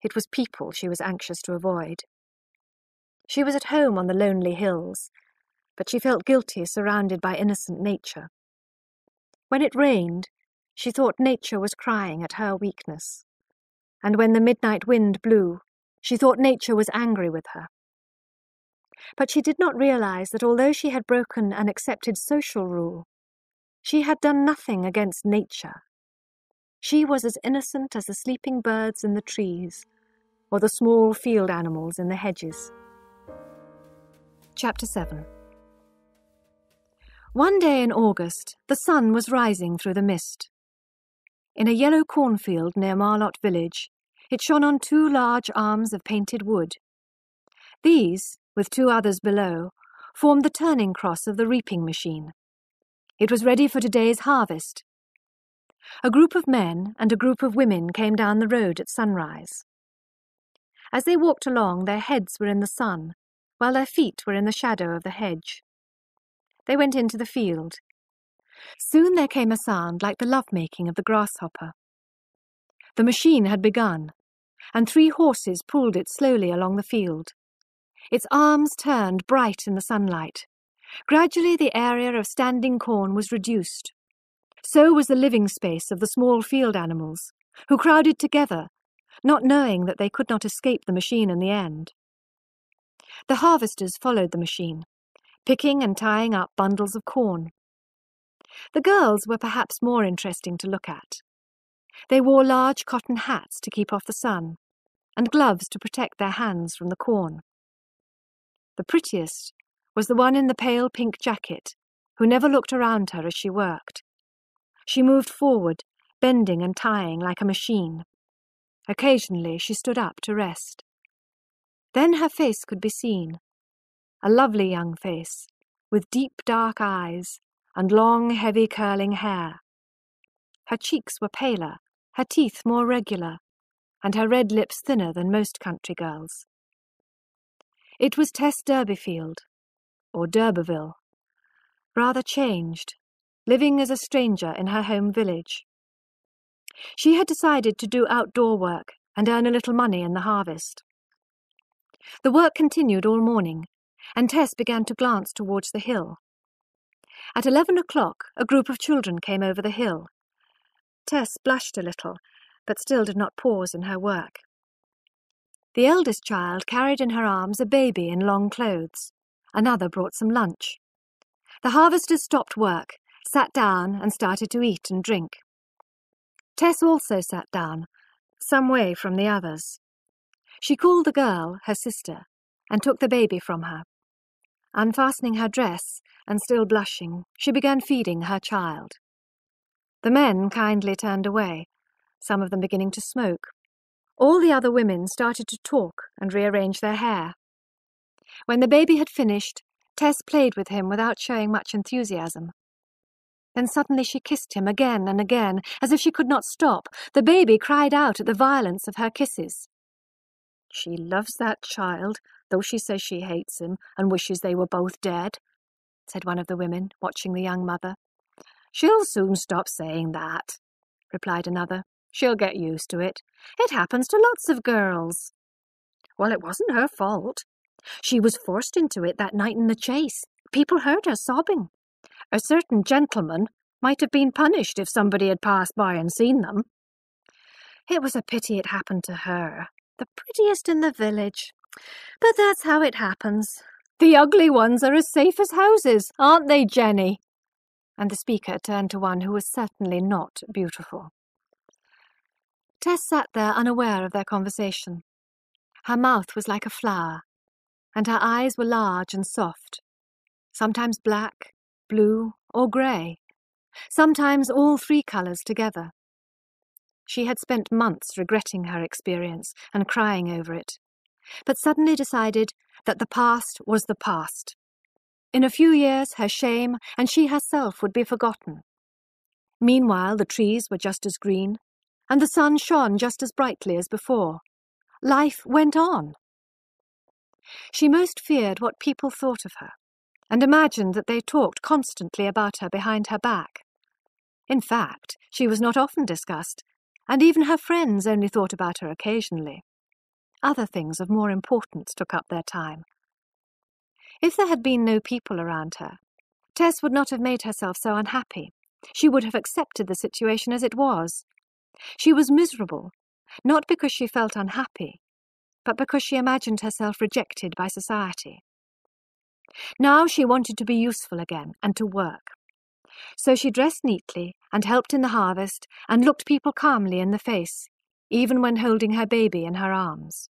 Speaker 1: It was people she was anxious to avoid. She was at home on the lonely hills, but she felt guilty surrounded by innocent nature. When it rained, she thought nature was crying at her weakness. And when the midnight wind blew, she thought nature was angry with her. But she did not realize that although she had broken an accepted social rule, she had done nothing against nature. She was as innocent as the sleeping birds in the trees or the small field animals in the hedges. Chapter 7. One day in August, the sun was rising through the mist. In a yellow cornfield near Marlott village, it shone on 2 large arms of painted wood. These, with 2 others below, formed the turning cross of the reaping machine. It was ready for today's harvest. A group of men and a group of women came down the road at sunrise. As they walked along, their heads were in the sun, while their feet were in the shadow of the hedge. They went into the field. Soon there came a sound like the love-making of the grasshopper. The machine had begun, and 3 horses pulled it slowly along the field. Its arms turned bright in the sunlight. Gradually the area of standing corn was reduced. So was the living space of the small field animals, who crowded together, not knowing that they could not escape the machine in the end. The harvesters followed the machine, picking and tying up bundles of corn. The girls were perhaps more interesting to look at. They wore large cotton hats to keep off the sun, and gloves to protect their hands from the corn. The prettiest was the one in the pale pink jacket, who never looked around her as she worked. She moved forward, bending and tying like a machine. Occasionally she stood up to rest. Then her face could be seen, a lovely young face, with deep dark eyes and long, heavy curling hair. Her cheeks were paler, her teeth more regular, and her red lips thinner than most country girls. It was Tess Darbeyfiled, or d'Эрberville, rather changed, living as a stranger in her home village. She had decided to do outdoor work and earn a little money in the harvest. The work continued all morning, and Tess began to glance towards the hill. At 11 o'clock, a group of children came over the hill. Tess blushed a little, but still did not pause in her work. The eldest child carried in her arms a baby in long clothes. Another brought some lunch. The harvesters stopped work, sat down and started to eat and drink. Tess also sat down, some way from the others. She called the girl, her sister, and took the baby from her. Unfastening her dress and still blushing, she began feeding her child. The men kindly turned away, some of them beginning to smoke. All the other women started to talk and rearrange their hair. When the baby had finished, Tess played with him without showing much enthusiasm. Then suddenly she kissed him again and again, as if she could not stop. The baby cried out at the violence of her kisses. "She loves that child, though she says she hates him and wishes they were both dead," said one of the women, watching the young mother. "She'll soon stop saying that," replied another. "She'll get used to it. It happens to lots of girls." "Well, it wasn't her fault. She was forced into it that night in the chase. People heard her sobbing. A certain gentleman might have been punished if somebody had passed by and seen them. It was a pity it happened to her, the prettiest in the village. But that's how it happens. The ugly ones are as safe as houses, aren't they, Jenny?" And the speaker turned to one who was certainly not beautiful. Tess sat there unaware of their conversation. Her mouth was like a flower, and her eyes were large and soft, sometimes black, blue, or grey, sometimes all 3 colours together. She had spent months regretting her experience and crying over it, but suddenly decided that the past was the past. In a few years her shame and she herself would be forgotten. Meanwhile, the trees were just as green, and the sun shone just as brightly as before. Life went on. She most feared what people thought of her, and imagined that they talked constantly about her behind her back. In fact, she was not often discussed, and even her friends only thought about her occasionally. Other things of more importance took up their time. If there had been no people around her, Tess would not have made herself so unhappy. She would have accepted the situation as it was. She was miserable, not because she felt unhappy, but because she imagined herself rejected by society. Now she wanted to be useful again and to work. So she dressed neatly and helped in the harvest and looked people calmly in the face, even when holding her baby in her arms.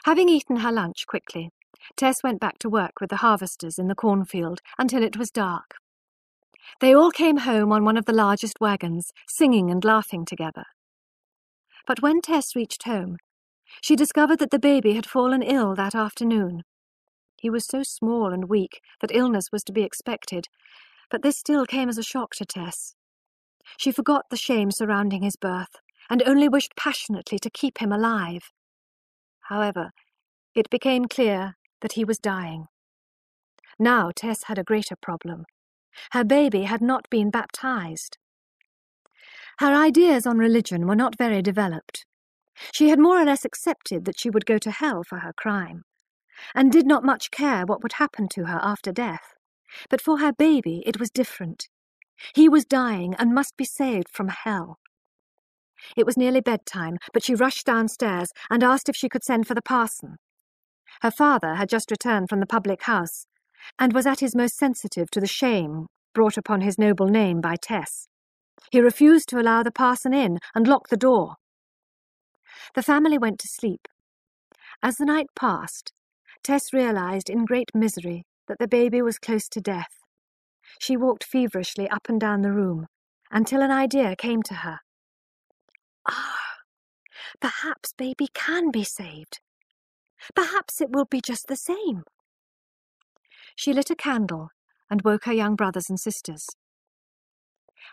Speaker 1: Having eaten her lunch quickly, Tess went back to work with the harvesters in the cornfield until it was dark. They all came home on one of the largest wagons, singing and laughing together. But when Tess reached home, she discovered that the baby had fallen ill that afternoon. He was so small and weak that illness was to be expected, but this still came as a shock to Tess. She forgot the shame surrounding his birth and only wished passionately to keep him alive. However, it became clear that he was dying. Now Tess had a greater problem. Her baby had not been baptized. Her ideas on religion were not very developed. She had more or less accepted that she would go to hell for her crime, and did not much care what would happen to her after death. But for her baby it was different. He was dying and must be saved from hell. It was nearly bedtime, but she rushed downstairs and asked if she could send for the parson. Her father had just returned from the public house, and was at his most sensitive to the shame brought upon his noble name by Tess. He refused to allow the parson in and locked the door. The family went to sleep. As the night passed, Tess realized in great misery that the baby was close to death. She walked feverishly up and down the room, until an idea came to her. Perhaps baby can be saved. Perhaps it will be just the same. She lit a candle and woke her young brothers and sisters.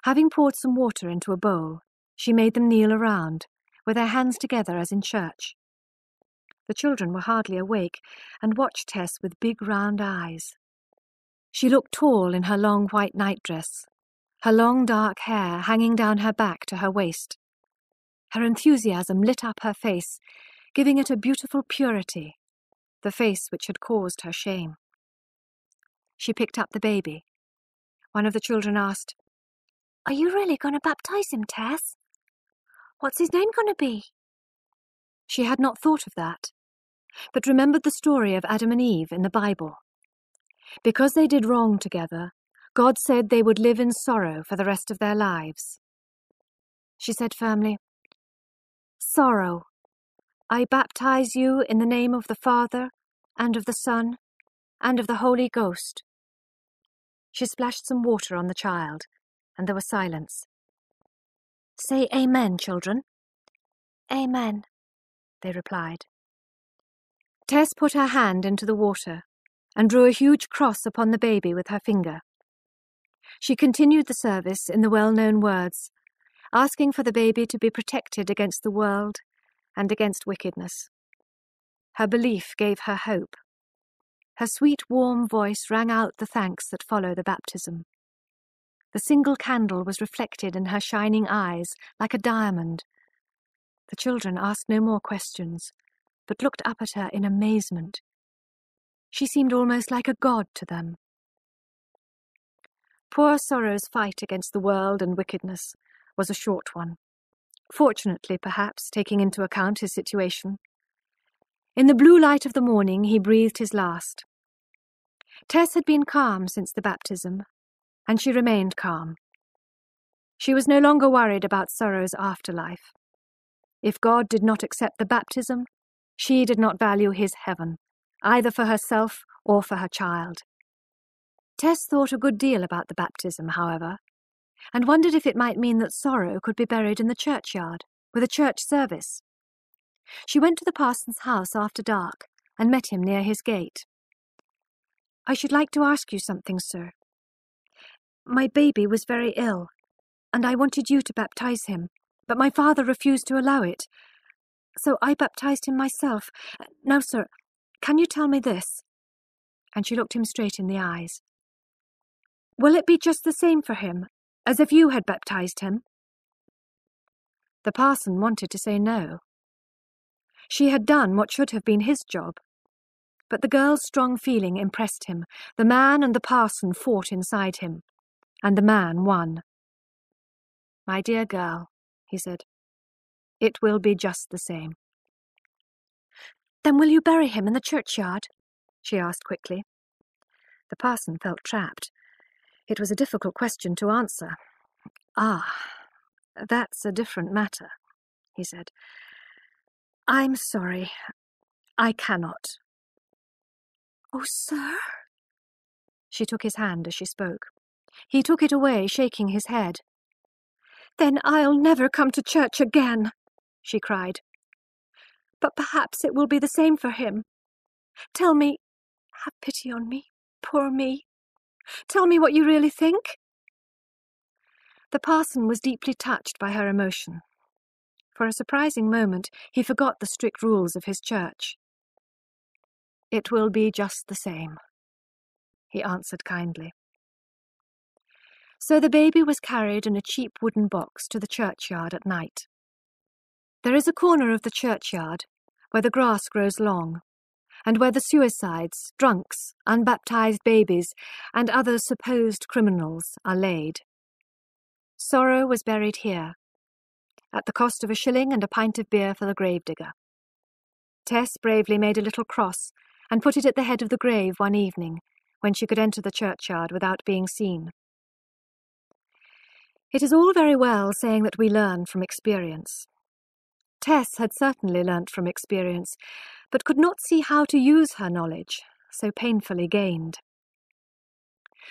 Speaker 1: Having poured some water into a bowl, she made them kneel around, with their hands together as in church. The children were hardly awake, and watched Tess with big round eyes. She looked tall in her long white nightdress, her long dark hair hanging down her back to her waist. Her enthusiasm lit up her face, giving it a beautiful purity, the face which had caused her shame. She picked up the baby. One of the children asked, "Are you really going to baptize him, Tess? What's his name going to be?" She had not thought of that, but remembered the story of Adam and Eve in the Bible. Because they did wrong together, God said they would live in sorrow for the rest of their lives. She said firmly, "Sorrow, I baptize you in the name of the Father, and of the Son, and of the Holy Ghost." She splashed some water on the child, and there was silence. "Say amen, children." "Amen," they replied. Tess put her hand into the water and drew a huge cross upon the baby with her finger. She continued the service in the well-known words, asking for the baby to be protected against the world and against wickedness. Her belief gave her hope. Her sweet, warm voice rang out the thanks that follow the baptism. The single candle was reflected in her shining eyes like a diamond. The children asked no more questions, but looked up at her in amazement. She seemed almost like a god to them. Poor Sorrow's fight against the world and wickedness was a short one, fortunately, perhaps, taking into account his situation. In the blue light of the morning he breathed his last. Tess had been calm since the baptism, and she remained calm. She was no longer worried about Sorrow's afterlife. If God did not accept the baptism, she did not value his heaven, either for herself or for her child. Tess thought a good deal about the baptism, however, and wondered if it might mean that Sorrow could be buried in the churchyard, with a church service. She went to the parson's house after dark, and met him near his gate. "I should like to ask you something, sir. My baby was very ill, and I wanted you to baptize him, but my father refused to allow it. So I baptized him myself. Now, sir, can you tell me this?" And she looked him straight in the eyes. "Will it be just the same for him, as if you had baptized him?" The parson wanted to say no. She had done what should have been his job. But the girl's strong feeling impressed him. The man and the parson fought inside him, and the man won. "My dear girl," he said, "it will be just the same." "Then will you bury him in the churchyard?" she asked quickly. The parson felt trapped. It was a difficult question to answer. "Ah, that's a different matter," he said. "I'm sorry. I cannot." "Oh, sir?" She took his hand as she spoke. He took it away, shaking his head. "Then I'll never come to church again," she cried. "But perhaps it will be the same for him. Tell me, have pity on me, poor me. Tell me what you really think." The parson was deeply touched by her emotion. For a surprising moment, he forgot the strict rules of his church. "It will be just the same," he answered kindly. So the baby was carried in a cheap wooden box to the churchyard at night. There is a corner of the churchyard where the grass grows long, and where the suicides, drunks, unbaptized babies, and other supposed criminals are laid. Sorrow was buried here, at the cost of a shilling and a pint of beer for the gravedigger. Tess bravely made a little cross and put it at the head of the grave one evening, when she could enter the churchyard without being seen. It is all very well saying that we learn from experience. Tess had certainly learnt from experience, but could not see how to use her knowledge, so painfully gained.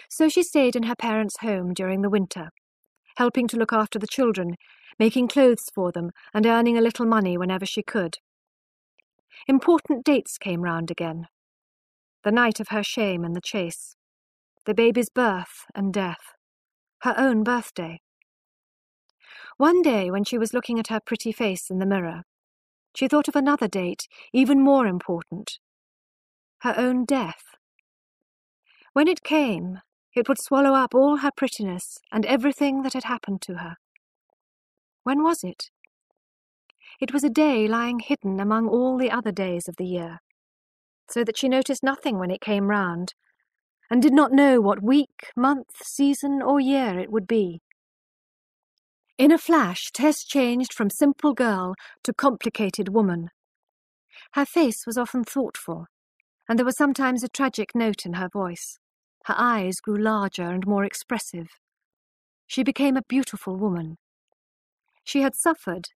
Speaker 1: So she stayed in her parents' home during the winter, helping to look after the children, making clothes for them, and earning a little money whenever she could. Important dates came round again. The night of her shame and the chase, the baby's birth and death, her own birthday. One day, when she was looking at her pretty face in the mirror, she thought of another date, even more important, her own death. When it came, it would swallow up all her prettiness and everything that had happened to her. When was it? It was a day lying hidden among all the other days of the year, so that she noticed nothing when it came round, and did not know what week, month, season, or year it would be. In a flash, Tess changed from simple girl to complicated woman. Her face was often thoughtful, and there was sometimes a tragic note in her voice. Her eyes grew larger and more expressive. She became a beautiful woman. She had suffered,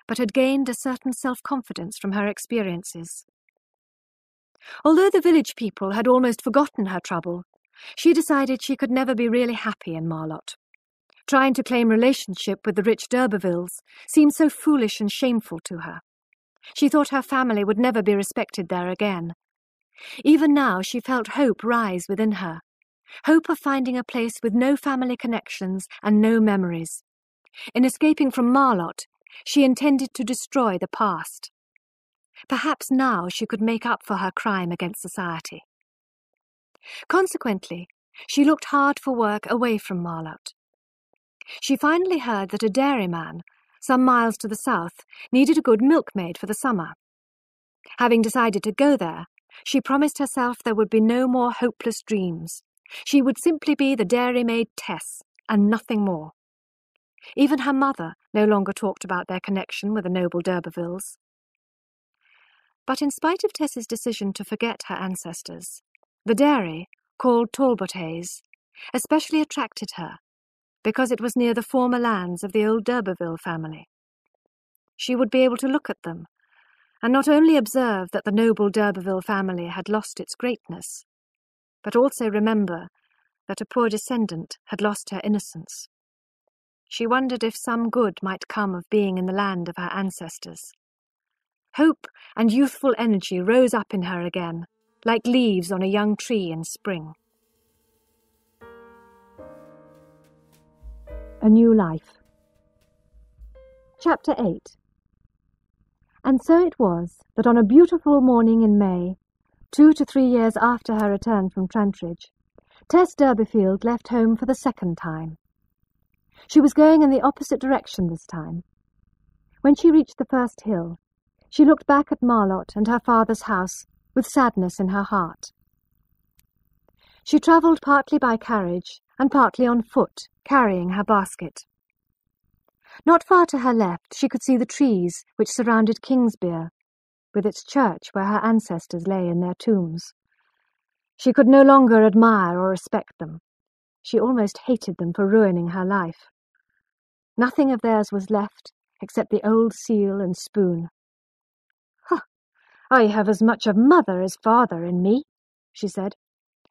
Speaker 1: but had gained a certain self-confidence from her experiences. Although the village people had almost forgotten her trouble, she decided she could never be really happy in Marlott. Trying to claim relationship with the rich d'Urbervilles seemed so foolish and shameful to her. She thought her family would never be respected there again. Even now she felt hope rise within her, hope of finding a place with no family connections and no memories. In escaping from Marlott, she intended to destroy the past. Perhaps now she could make up for her crime against society. Consequently, she looked hard for work away from Marlott. She finally heard that a dairyman, some miles to the south, needed a good milkmaid for the summer. Having decided to go there, she promised herself there would be no more hopeless dreams. She would simply be the dairymaid Tess, and nothing more. Even her mother no longer talked about their connection with the noble d'Urbervilles. But in spite of Tess's decision to forget her ancestors, the dairy, called Talbothays, especially attracted her, because it was near the former lands of the old d'Urberville family. She would be able to look at them, and not only observe that the noble d'Urberville family had lost its greatness, but also remember that a poor descendant had lost her innocence. She wondered if some good might come of being in the land of her ancestors. Hope and youthful energy rose up in her again, like leaves on a young tree in spring. a new life. Chapter 8. And so it was that on a beautiful morning in May, 2 to 3 years after her return from Trantridge, Тэsss Darbeyfilld left home for the second time. She was going in the opposite direction this time. When she reached the first hill, she looked back at Marlott and her father's house with sadness in her heart. She travelled partly by carriage and partly on foot, carrying her basket. Not far to her left she could see the trees which surrounded Kingsbere, with its church where her ancestors lay in their tombs. She could no longer admire or respect them. She almost hated them for ruining her life. Nothing of theirs was left except the old seal and spoon. "Huh, I have as much of mother as father in me," she said.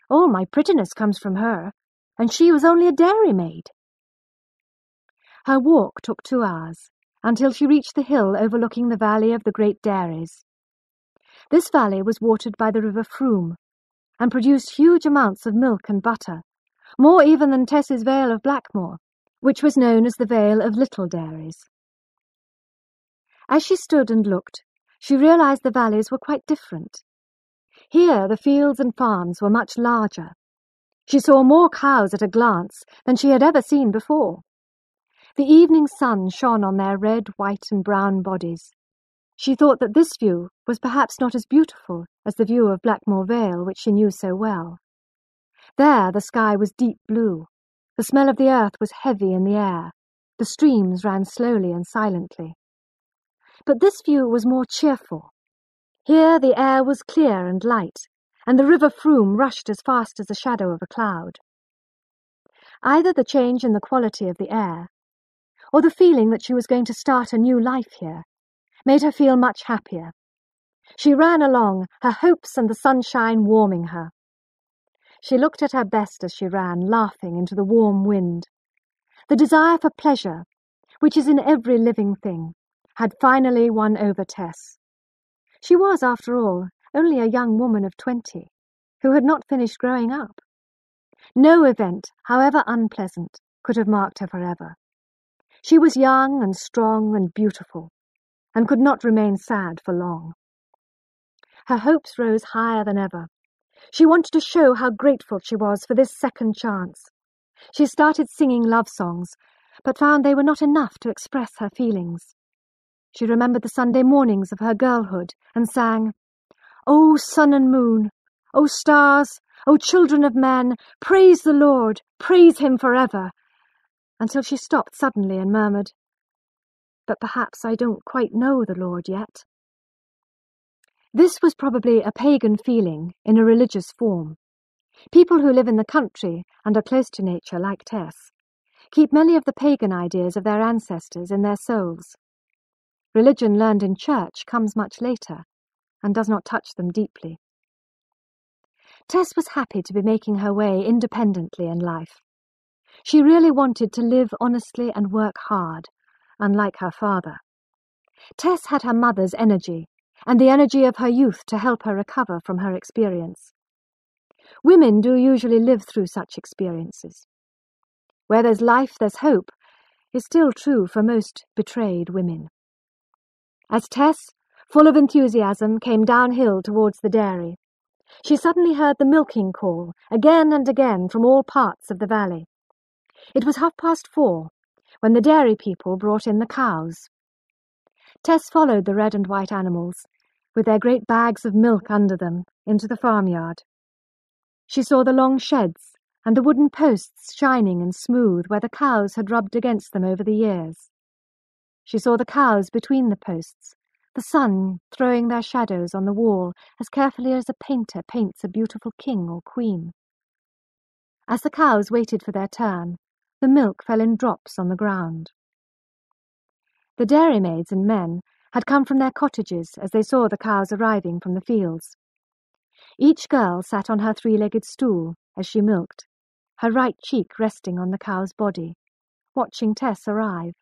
Speaker 1: "All my prettiness comes from her, and she was only a dairymaid." Her walk took 2 hours, until she reached the hill overlooking the valley of the great dairies. This valley was watered by the river Froom, and produced huge amounts of milk and butter, more even than Tess's Vale of Blackmoor, which was known as the Vale of Little Dairies. As she stood and looked, she realized the valleys were quite different. Here the fields and farms were much larger. She saw more cows at a glance than she had ever seen before. The evening sun shone on their red, white and brown bodies. She thought that this view was perhaps not as beautiful as the view of Blackmoor Vale, which she knew so well. There the sky was deep blue. The smell of the earth was heavy in the air. The streams ran slowly and silently. But this view was more cheerful. Here the air was clear and light, and the river Froom rushed as fast as the shadow of a cloud. Either the change in the quality of the air, or the feeling that she was going to start a new life here, made her feel much happier. She ran along, her hopes and the sunshine warming her. She looked at her best as she ran, laughing into the warm wind. The desire for pleasure, which is in every living thing, had finally won over Tess. She was, after all, only a young woman of 20, who had not finished growing up. No event, however unpleasant, could have marked her forever. She was young and strong and beautiful, and could not remain sad for long. Her hopes rose higher than ever. She wanted to show how grateful she was for this second chance. She started singing love songs, but found they were not enough to express her feelings. She remembered the Sunday mornings of her girlhood and sang, "O sun and moon, O stars, O children of men, praise the Lord, praise him forever," until she stopped suddenly and murmured, "But perhaps I don't quite know the Lord yet." This was probably a pagan feeling in a religious form. People who live in the country and are close to nature, like Tess, keep many of the pagan ideas of their ancestors in their souls. Religion learned in church comes much later and does not touch them deeply. Tess was happy to be making her way independently in life. She really wanted to live honestly and work hard, unlike her father. Tess had her mother's energy, and the energy of her youth to help her recover from her experience. Women do usually live through such experiences. Where there's life, there's hope, is still true for most betrayed women. As Tess, full of enthusiasm, came downhill towards the dairy, she suddenly heard the milking call, again and again from all parts of the valley. It was 4:30, when the dairy people brought in the cows. Tess followed the red and white animals, with their great bags of milk under them, into the farmyard. She saw the long sheds and the wooden posts shining and smooth where the cows had rubbed against them over the years. She saw the cows between the posts, the sun throwing their shadows on the wall as carefully as a painter paints a beautiful king or queen. As the cows waited for their turn, the milk fell in drops on the ground. The dairymaids and men had come from their cottages as they saw the cows arriving from the fields. Each girl sat on her 3-legged stool as she milked, her right cheek resting on the cow's body, watching Tess arrive.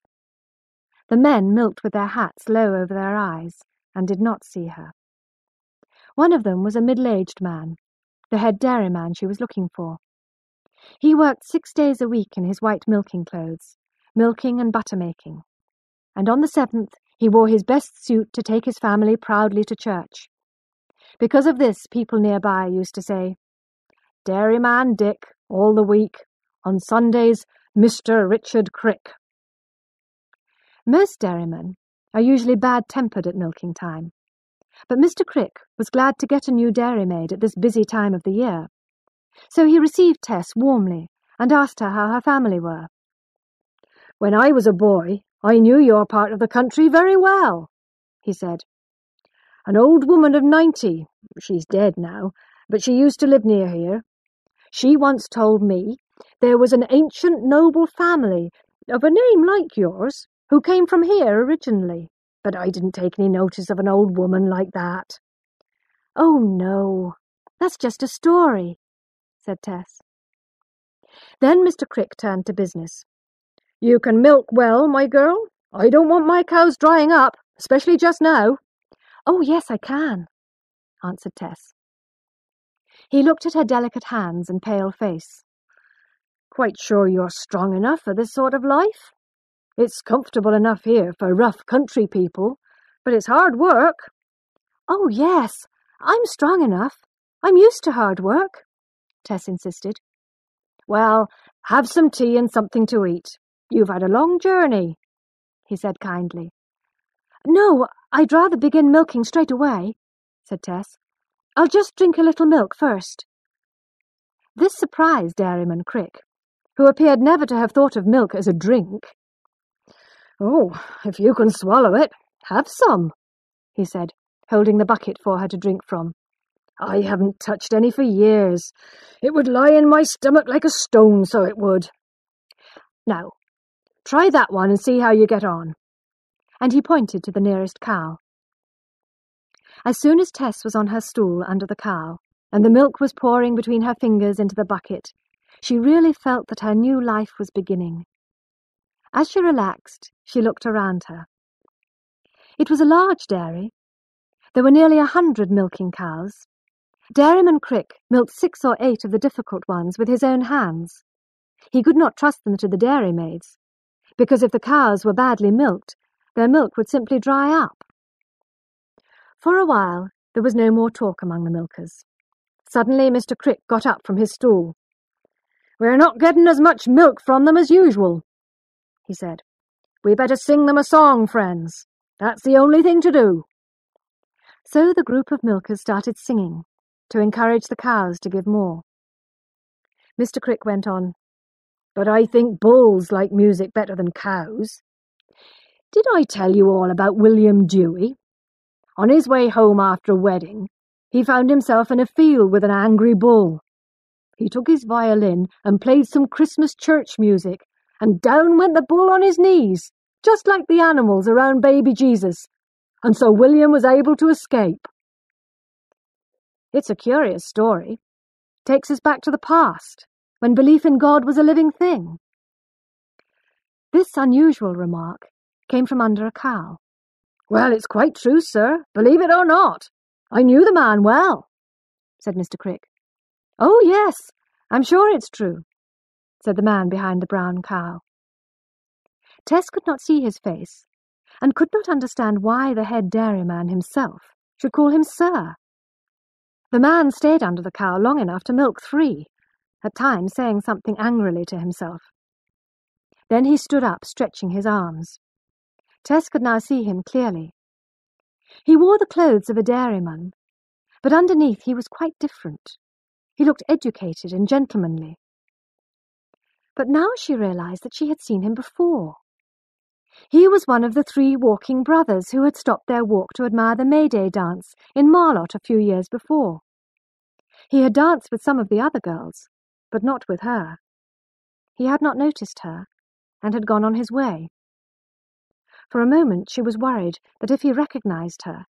Speaker 1: The men milked with their hats low over their eyes and did not see her. One of them was a middle-aged man, the head dairyman she was looking for. He worked 6 days a week in his white milking clothes, milking and butter-making, and on the 7th he wore his best suit to take his family proudly to church. Because of this, people nearby used to say, "Dairyman Dick, all the week. On Sundays, Mr. Richard Crick." Most dairymen are usually bad-tempered at milking time, but Mr. Crick was glad to get a new dairymaid at this busy time of the year. So he received Tess warmly and asked her how her family were. "When I was a boy, I knew your part of the country very well," he said. "An old woman of 90, she's dead now, but she used to live near here. She once told me there was an ancient noble family of a name like yours who came from here originally, but I didn't take any notice of an old woman like that." "Oh, no, that's just a story," said Tess. Then Mr. Crick turned to business. "You can milk well, my girl. I don't want my cows drying up, especially just now." "Oh, yes, I can," answered Tess. He looked at her delicate hands and pale face. "Quite sure you're strong enough for this sort of life? It's comfortable enough here for rough country people, but it's hard work." "Oh, yes, I'm strong enough. I'm used to hard work," Tess insisted. "Well, have some tea and something to eat. You've had a long journey," he said kindly. "No, I'd rather begin milking straight away," said Tess. "I'll just drink a little milk first." This surprised Dairyman Crick, who appeared never to have thought of milk as a drink. "Oh, if you can swallow it, have some," he said, holding the bucket for her to drink from. "I haven't touched any for years. It would lie in my stomach like a stone, so it would. Now, try that one and see how you get on." And he pointed to the nearest cow. As soon as Tess was on her stool under the cow, and the milk was pouring between her fingers into the bucket, she really felt that her new life was beginning. As she relaxed, she looked around her. It was a large dairy. There were nearly 100 milking cows. Dairyman Crick milked 6 or 8 of the difficult ones with his own hands. He could not trust them to the dairymaids, because if the cows were badly milked, their milk would simply dry up. For a while, there was no more talk among the milkers. Suddenly, Mr. Crick got up from his stool. "We're not getting as much milk from them as usual," he said. "We better sing them a song, friends. That's the only thing to do." So the group of milkers started singing to encourage the cows to give more. Mr. Crick went on, "But I think bulls like music better than cows. Did I tell you all about William Dewey? On his way home after a wedding, he found himself in a field with an angry bull. He took his violin and played some Christmas church music, and down went the bull on his knees, just like the animals around baby Jesus, and so William was able to escape." It's a curious story. Takes us back to the past, when belief in God was a living thing. This unusual remark came from under a cow. "Well, it's quite true, sir, believe it or not. I knew the man well," said Mr. Crick. "Oh, yes, I'm sure it's true," said the man behind the brown cow. Tess could not see his face, and could not understand why the head dairyman himself should call him sir. The man stayed under the cow long enough to milk 3, at times saying something angrily to himself. Then he stood up, stretching his arms. Tess could now see him clearly. He wore the clothes of a dairyman, but underneath he was quite different. He looked educated and gentlemanly. But now she realized that she had seen him before. He was one of the 3 walking brothers who had stopped their walk to admire the May Day dance in Marlott a few years before. He had danced with some of the other girls, but not with her. He had not noticed her, and had gone on his way. For a moment she was worried that if he recognized her,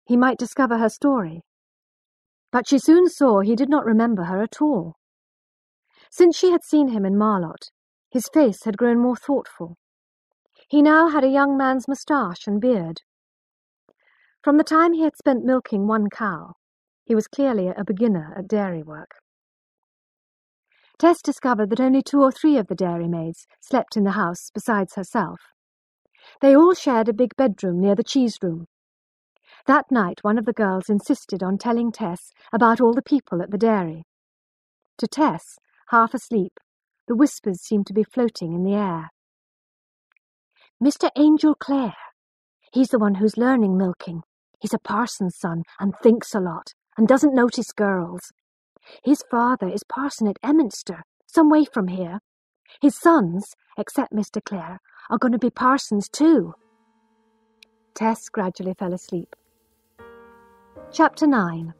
Speaker 1: he might discover her story. But she soon saw he did not remember her at all. Since she had seen him in Marlott, his face had grown more thoughtful. He now had a young man's moustache and beard. From the time he had spent milking 1 cow, he was clearly a beginner at dairy work. Tess discovered that only 2 or 3 of the dairymaids slept in the house besides herself. They all shared a big bedroom near the cheese room. That night one of the girls insisted on telling Tess about all the people at the dairy. To Tess, half asleep, the whispers seemed to be floating in the air. "Mr. Angel Clare. He's the one who's learning milking. He's a parson's son and thinks a lot and doesn't notice girls. His father is parson at Emminster, some way from here. His sons, except Mr. Clare, are going to be parsons too." Tess gradually fell asleep. Chapter 9.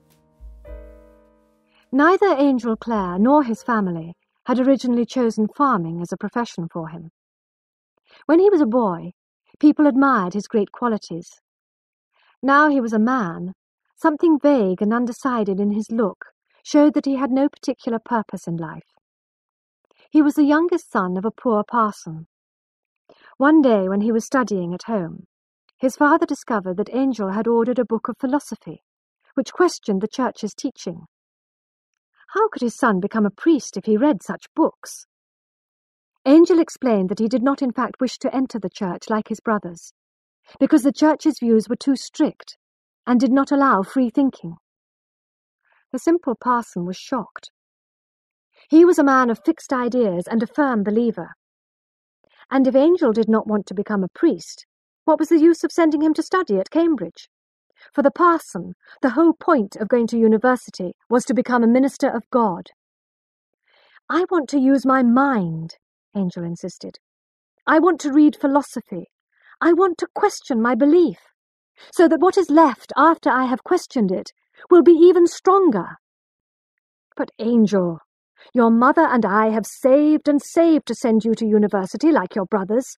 Speaker 1: Neither Angel Clare nor his family had originally chosen farming as a profession for him. When he was a boy, people admired his great qualities. Now he was a man, something vague and undecided in his look showed that he had no particular purpose in life. He was the youngest son of a poor parson. One day when he was studying at home, his father discovered that Angel had ordered a book of philosophy, which questioned the church's teaching. How could his son become a priest if he read such books? Angel explained that he did not in fact wish to enter the church like his brothers, because the church's views were too strict and did not allow free thinking. The simple parson was shocked. He was a man of fixed ideas and a firm believer. And if Angel did not want to become a priest, what was the use of sending him to study at Cambridge? For the parson, the whole point of going to university was to become a minister of God. "I want to use my mind," Angel insisted. "I want to read philosophy. I want to question my belief, so that what is left after I have questioned it will be even stronger." "But Angel, your mother and I have saved and saved to send you to university like your brothers.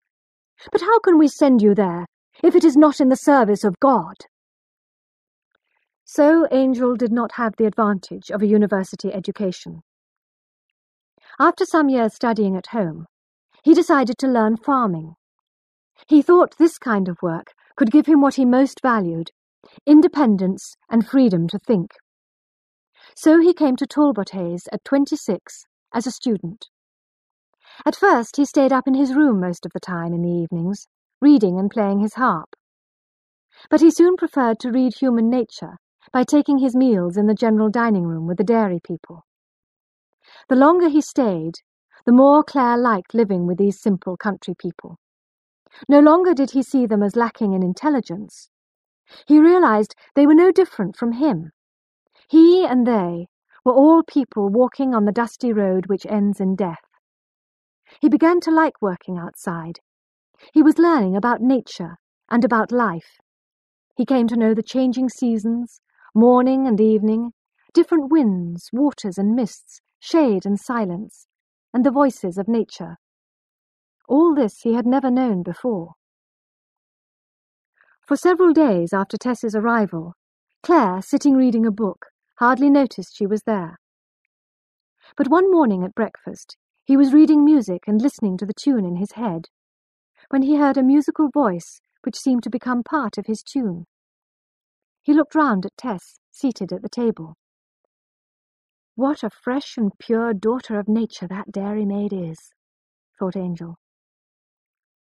Speaker 1: But how can we send you there if it is not in the service of God?" So Angel did not have the advantage of a university education. After some years studying at home, he decided to learn farming. He thought this kind of work could give him what he most valued, independence and freedom to think. So he came to Talbot-Hayes at 26 as a student. At first he stayed up in his room most of the time in the evenings, reading and playing his harp. But he soon preferred to read human nature by taking his meals in the general dining room with the dairy people. The longer he stayed, the more Clare liked living with these simple country people. No longer did he see them as lacking in intelligence. He realized they were no different from him. He and they were all people walking on the dusty road which ends in death. He began to like working outside. He was learning about nature and about life. He came to know the changing seasons, morning and evening, different winds, waters and mists, shade and silence, and the voices of nature. All this he had never known before. For several days after Tess's arrival, Clare, sitting reading a book, hardly noticed she was there. But one morning at breakfast, he was reading music and listening to the tune in his head, when he heard a musical voice which seemed to become part of his tune. He looked round at Tess, seated at the table. "What a fresh and pure daughter of nature that dairymaid is," thought Angel.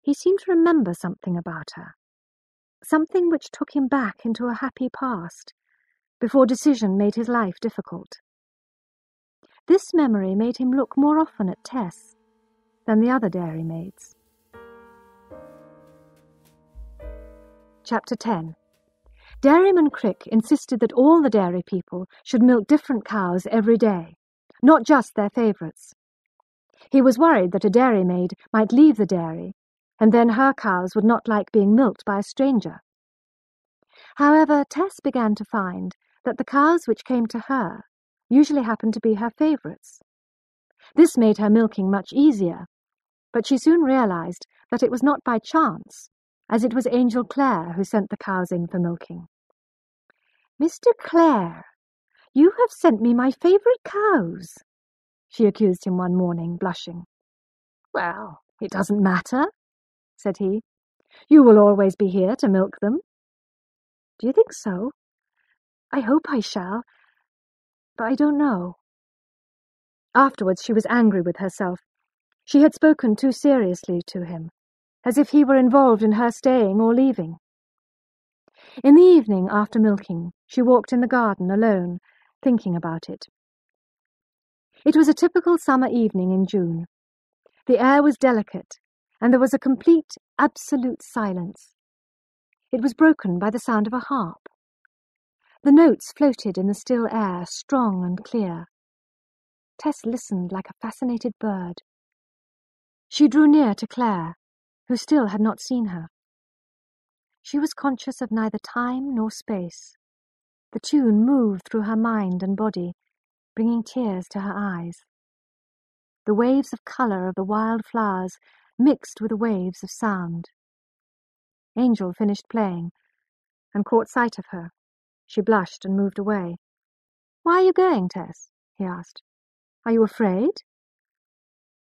Speaker 1: He seemed to remember something about her, something which took him back into a happy past, before decision made his life difficult. This memory made him look more often at Tess than the other dairymaids. Chapter 10. Dairyman Crick insisted that all the dairy people should milk different cows every day, not just their favourites. He was worried that a dairymaid might leave the dairy, and then her cows would not like being milked by a stranger. However, Tess began to find that the cows which came to her usually happened to be her favourites. This made her milking much easier, but she soon realised that it was not by chance, as it was Angel Clare who sent the cows in for milking. "Mr. Clare, you have sent me my favourite cows," she accused him one morning, blushing. "Well, it doesn't matter," said he. "You will always be here to milk them." "Do you think so? I hope I shall, but I don't know." Afterwards she was angry with herself. She had spoken too seriously to him, as if he were involved in her staying or leaving. In the evening, after milking, she walked in the garden alone, thinking about it. It was a typical summer evening in June. The air was delicate, and there was a complete, absolute silence. It was broken by the sound of a harp. The notes floated in the still air, strong and clear. Tess listened like a fascinated bird. She drew near to Claire, who still had not seen her. She was conscious of neither time nor space. The tune moved through her mind and body, bringing tears to her eyes. The waves of colour of the wild flowers mixed with the waves of sound. Angel finished playing and caught sight of her. She blushed and moved away. "Why are you going, Tess?" he asked. "Are you afraid?"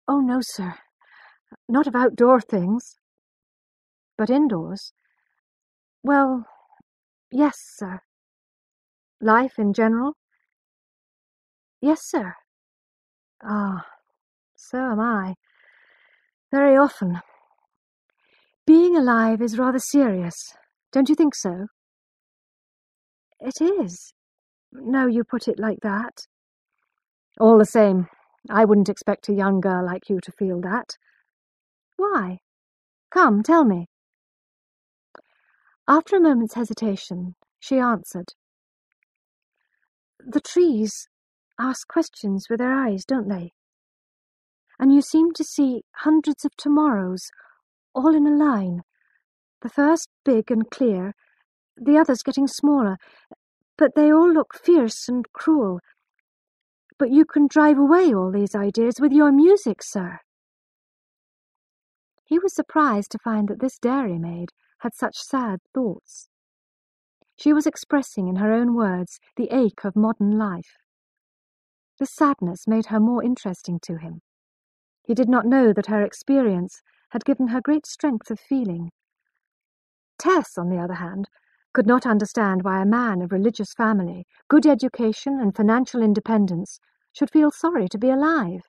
Speaker 1: "Oh, no, sir. Not of outdoor things." "But indoors?" "Well, yes, sir." "Life in general?" "Yes, sir." "Ah, so am I. Very often. Being alive is rather serious. Don't you think so?" "It is, now you put it like that." "All the same, I wouldn't expect a young girl like you to feel that." "Why? Come, tell me." After a moment's hesitation, she answered. "The trees ask questions with their eyes, don't they? And you seem to see hundreds of tomorrows, all in a line. The first big and clear, the others getting smaller, but they all look fierce and cruel. But you can drive away all these ideas with your music, sir." He was surprised to find that this dairymaid had such sad thoughts. She was expressing in her own words the ache of modern life. This sadness made her more interesting to him. He did not know that her experience had given her great strength of feeling. Tess, on the other hand, could not understand why a man of religious family, good education and financial independence should feel sorry to be alive.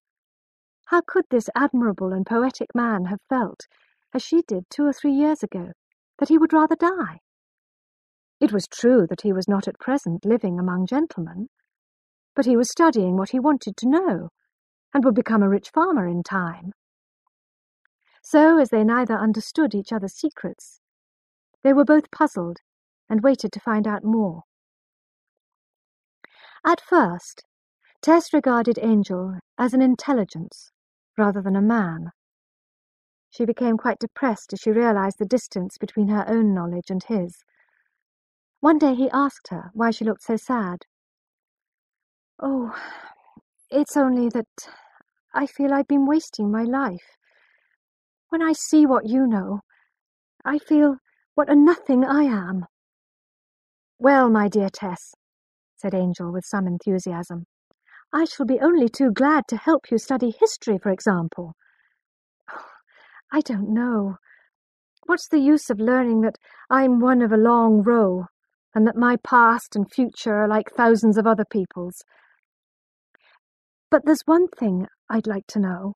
Speaker 1: How could this admirable and poetic man have felt, as she did 2 or 3 years ago, that he would rather die? It was true that he was not at present living among gentlemen, but he was studying what he wanted to know, and would become a rich farmer in time. So, as they neither understood each other's secrets, they were both puzzled and waited to find out more. At first, Tess regarded Angel as an intelligence rather than a man. She became quite depressed as she realized the distance between her own knowledge and his. One day he asked her why she looked so sad. "Oh, it's only that I feel I've been wasting my life. When I see what you know, I feel what a nothing I am." "Well, my dear Tess," said Angel with some enthusiasm, "I shall be only too glad to help you study history, for example." "I don't know. What's the use of learning that I'm one of a long row, and that my past and future are like thousands of other people's? But there's one thing I'd like to know.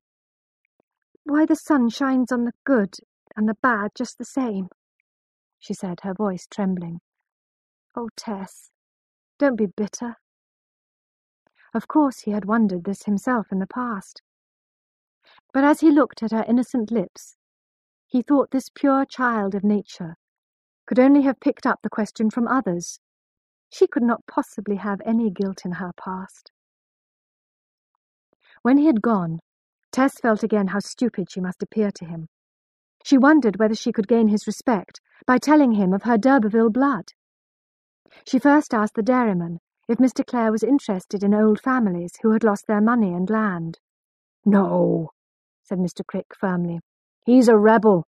Speaker 1: Why the sun shines on the good and the bad just the same," she said, her voice trembling. "Oh, Tess, don't be bitter." Of course he had wondered this himself in the past. But as he looked at her innocent lips, he thought this pure child of nature could only have picked up the question from others. She could not possibly have any guilt in her past. When he had gone, Tess felt again how stupid she must appear to him. She wondered whether she could gain his respect by telling him of her d'Urberville blood. She first asked the dairyman if Mr. Clare was interested in old families who had lost their money and land. "No," said Mr. Crick firmly. "He's a rebel,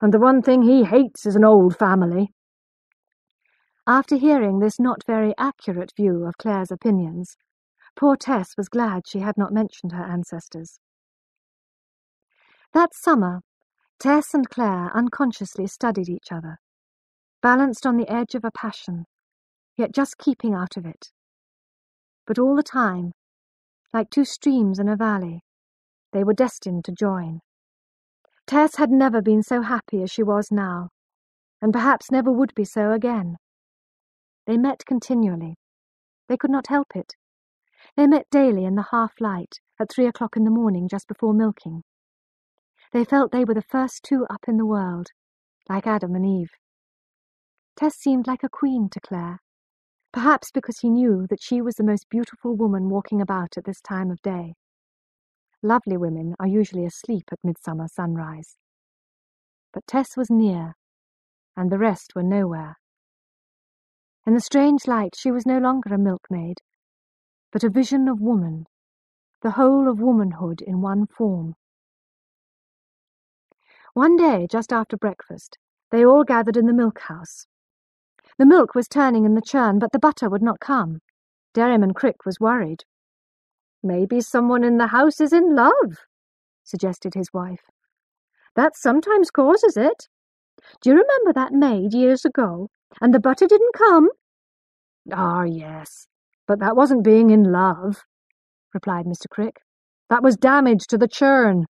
Speaker 1: and the one thing he hates is an old family." After hearing this not very accurate view of Clare's opinions, poor Tess was glad she had not mentioned her ancestors. That summer, Tess and Clare unconsciously studied each other, balanced on the edge of a passion, yet just keeping out of it. But all the time, like two streams in a valley. They were destined to join. Tess had never been so happy as she was now, and perhaps never would be so again. They met continually. They could not help it. They met daily in the half-light at 3 o'clock in the morning just before milking. They felt they were the first two up in the world, like Adam and Eve. Tess seemed like a queen to Claire, perhaps because he knew that she was the most beautiful woman walking about at this time of day. Lovely women are usually asleep at midsummer sunrise. But Tess was near, and the rest were nowhere. In the strange light she was no longer a milkmaid, but a vision of woman, the whole of womanhood in one form. One day, just after breakfast, they all gathered in the milk-house. The milk was turning in the churn, but the butter would not come. Dairyman Crick was worried. "Maybe someone in the house is in love," suggested his wife. "That sometimes causes it. Do you remember that maid years ago, and the butter didn't come?" "Ah, yes, but that wasn't being in love," replied Mr. Crick. "That was damage to the churn."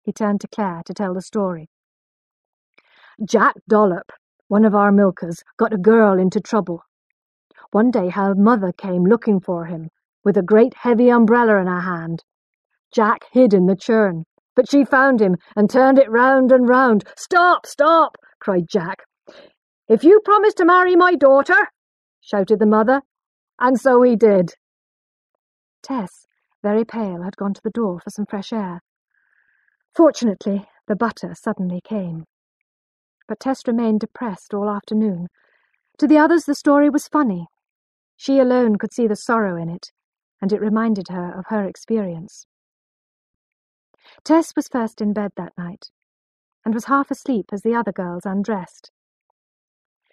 Speaker 1: He turned to Claire to tell the story. "Jack Dollop, one of our milkers, got a girl into trouble. One day her mother came looking for him, with a great heavy umbrella in her hand. Jack hid in the churn, but she found him and turned it round and round. "Stop, stop!" cried Jack. "If you promise to marry my daughter," shouted the mother, and so he did. Tess, very pale, had gone to the door for some fresh air. Fortunately, the butter suddenly came. But Tess remained depressed all afternoon. To the others the story was funny. She alone could see the sorrow in it, and it reminded her of her experience. Tess was first in bed that night, and was half asleep as the other girls undressed.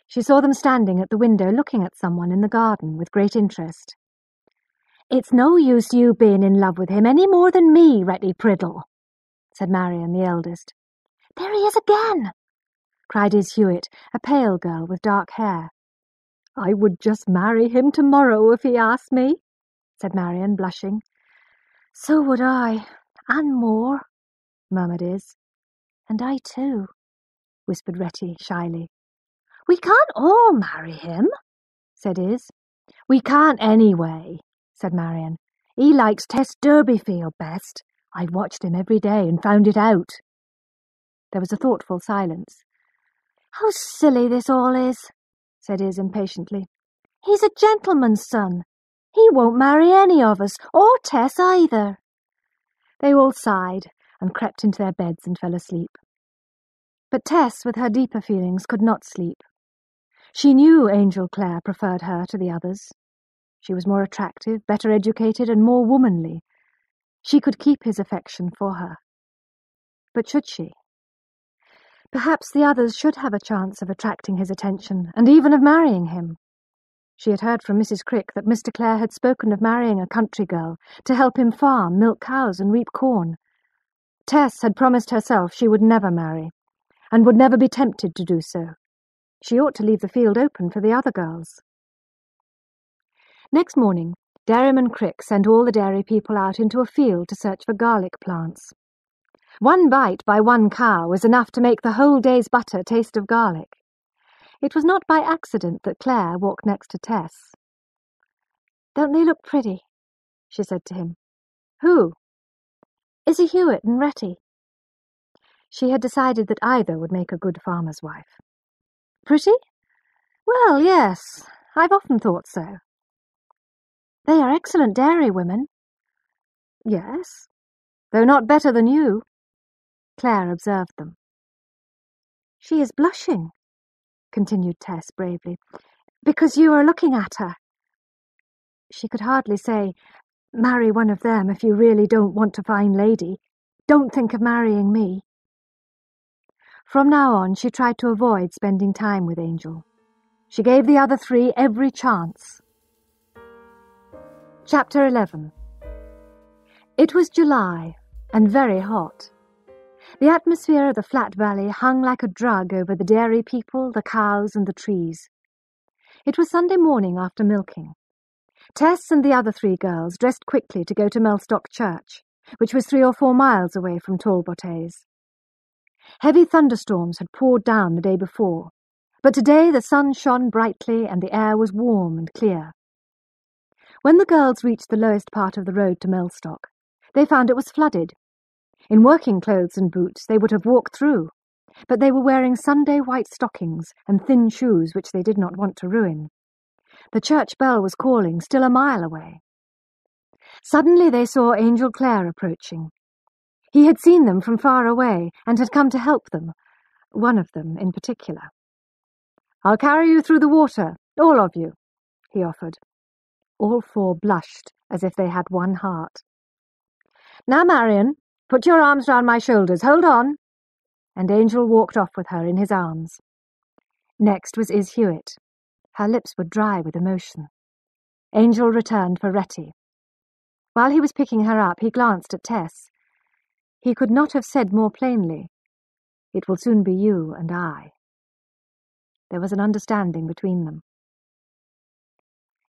Speaker 1: She saw them standing at the window looking at someone in the garden with great interest. "It's no use you being in love with him any more than me, Retty Priddle," said Marion, the eldest. "There he is again!" cried Is Hewitt, a pale girl with dark hair. "I would just marry him tomorrow if he asked me," said Marion, blushing. "So would I, and more," murmured Is. "And I too," whispered Retty shyly. "We can't all marry him," said Is. "We can't anyway," said Marion. "He likes Tess Darbeyfild best. I've watched him every day and found it out." There was a thoughtful silence. "How silly this all is," said Is impatiently. "He's a gentleman's son. He won't marry any of us, or Tess either." They all sighed and crept into their beds and fell asleep. But Tess, with her deeper feelings, could not sleep. She knew Angel Clare preferred her to the others. She was more attractive, better educated, and more womanly. She could keep his affection for her. But should she? Perhaps the others should have a chance of attracting his attention, and even of marrying him. She had heard from Mrs. Crick that Mr. Clare had spoken of marrying a country girl to help him farm, milk cows, and reap corn. Tess had promised herself she would never marry, and would never be tempted to do so. She ought to leave the field open for the other girls. Next morning, Dairyman Crick sent all the dairy people out into a field to search for garlic plants. One bite by one cow was enough to make the whole day's butter taste of garlic. It was not by accident that Claire walked next to Tess. "Don't they look pretty?" she said to him. "Who?" "Izzy Hewitt and Retty." She had decided that either would make a good farmer's wife. "Pretty? Well, yes, I've often thought so." "They are excellent dairy women." "Yes, though not better than you." Claire observed them. "She is blushing," continued Tess bravely, "because you are looking at her." She could hardly say, "Marry one of them if you really don't want a fine lady. Don't think of marrying me." From now on, she tried to avoid spending time with Angel. She gave the other three every chance. Chapter 11. It was July, and very hot. The atmosphere of the flat valley hung like a drug over the dairy people, the cows, and the trees. It was Sunday morning after milking. Tess and the other 3 girls dressed quickly to go to Mellstock Church, which was 3 or 4 miles away from Talbothays. Heavy thunderstorms had poured down the day before, but today the sun shone brightly and the air was warm and clear. When the girls reached the lowest part of the road to Mellstock, they found it was flooded. In working clothes and boots they would have walked through, but they were wearing Sunday white stockings and thin shoes which they did not want to ruin. The church bell was calling, still a mile away. Suddenly they saw Angel Clare approaching. He had seen them from far away and had come to help them, one of them in particular. "I'll carry you through the water, all of you," he offered. All 4 blushed as if they had one heart. "Now, Marion, put your arms round my shoulders. Hold on." And Angel walked off with her in his arms. Next was Is Hewitt. Her lips were dry with emotion. Angel returned for Retty. While he was picking her up, he glanced at Tess. He could not have said more plainly, "It will soon be you and I." There was an understanding between them.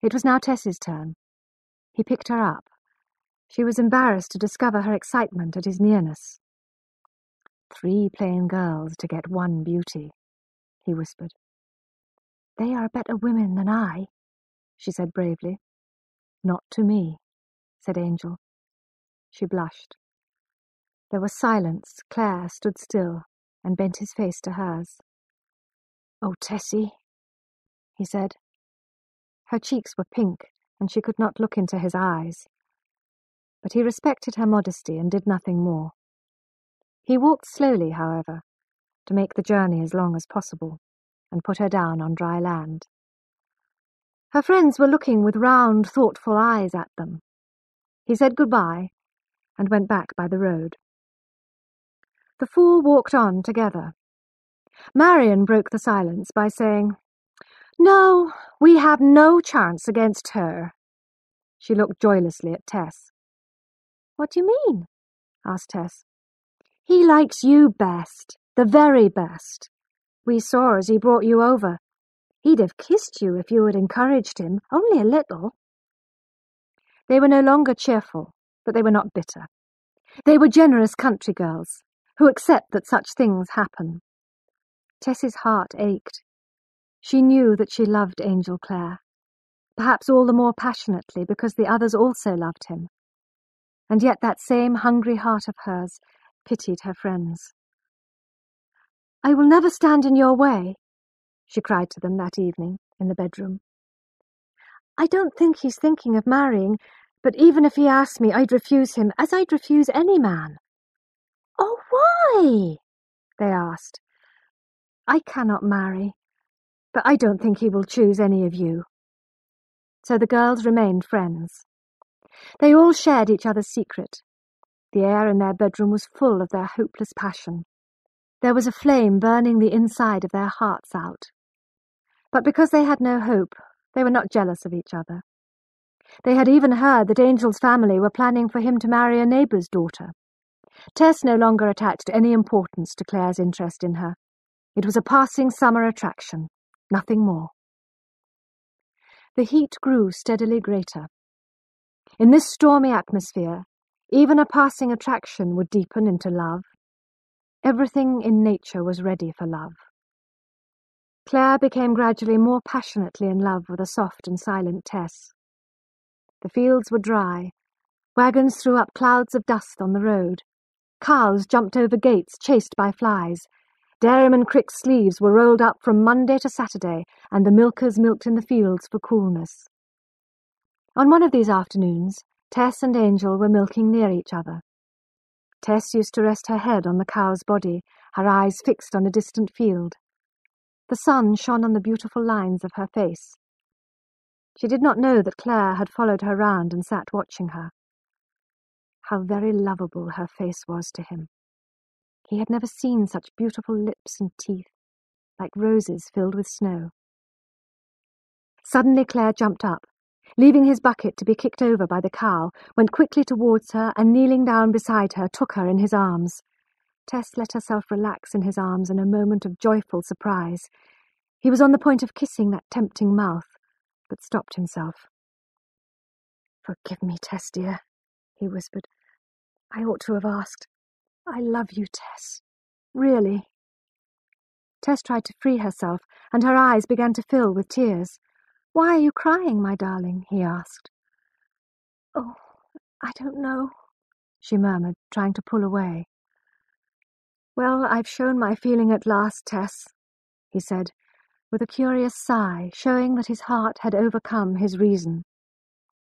Speaker 1: It was now Tess's turn. He picked her up. She was embarrassed to discover her excitement at his nearness. 3 plain girls to get 1 beauty, he whispered. "They are better women than I," she said bravely. "Not to me," said Angel. She blushed. There was silence. Clare stood still and bent his face to hers. "Oh, Tessie," he said. Her cheeks were pink, and she could not look into his eyes. But he respected her modesty and did nothing more. He walked slowly, however, to make the journey as long as possible, and put her down on dry land. Her friends were looking with round, thoughtful eyes at them. He said goodbye and went back by the road. The 4 walked on together. Marion broke the silence by saying, "No, we have no chance against her." She looked joylessly at Tess. "What do you mean?" asked Tess. "He likes you best, the very best. We saw as he brought you over. He'd have kissed you if you had encouraged him, only a little." They were no longer cheerful, but they were not bitter. They were generous country girls, who accept that such things happen. Tess's heart ached. She knew that she loved Angel Clare, perhaps all the more passionately because the others also loved him. And yet that same hungry heart of hers pitied her friends. "I will never stand in your way," she cried to them that evening in the bedroom. "I don't think he's thinking of marrying, but even if he asked me, I'd refuse him, as I'd refuse any man." "Oh, why?" they asked. "I cannot marry, but I don't think he will choose any of you." So the girls remained friends. They all shared each other's secret. The air in their bedroom was full of their hopeless passion. There was a flame burning the inside of their hearts out. But because they had no hope, they were not jealous of each other. They had even heard that Angel's family were planning for him to marry a neighbour's daughter. Tess no longer attached any importance to Clare's interest in her. It was a passing summer attraction, nothing more. The heat grew steadily greater. In this stormy atmosphere, even a passing attraction would deepen into love. Everything in nature was ready for love. Clare became gradually more passionately in love with a soft and silent Tess. The fields were dry. Wagons threw up clouds of dust on the road. Cows jumped over gates, chased by flies. Dairyman Crick's sleeves were rolled up from Monday to Saturday, and the milkers milked in the fields for coolness. On one of these afternoons, Tess and Angel were milking near each other. Tess used to rest her head on the cow's body, her eyes fixed on a distant field. The sun shone on the beautiful lines of her face. She did not know that Clare had followed her round and sat watching her. How very lovable her face was to him. He had never seen such beautiful lips and teeth, like roses filled with snow. Suddenly Clare jumped up, leaving his bucket to be kicked over by the cow, went quickly towards her and, kneeling down beside her, took her in his arms. Tess let herself relax in his arms in a moment of joyful surprise. He was on the point of kissing that tempting mouth, but stopped himself. "Forgive me, Tess, dear," he whispered. "I ought to have asked. I love you, Tess. Really." Tess tried to free herself, and her eyes began to fill with tears. "Why are you crying, my darling?" he asked. "Oh, I don't know," she murmured, trying to pull away. "Well, I've shown my feeling at last, Tess," he said, with a curious sigh, showing that his heart had overcome his reason.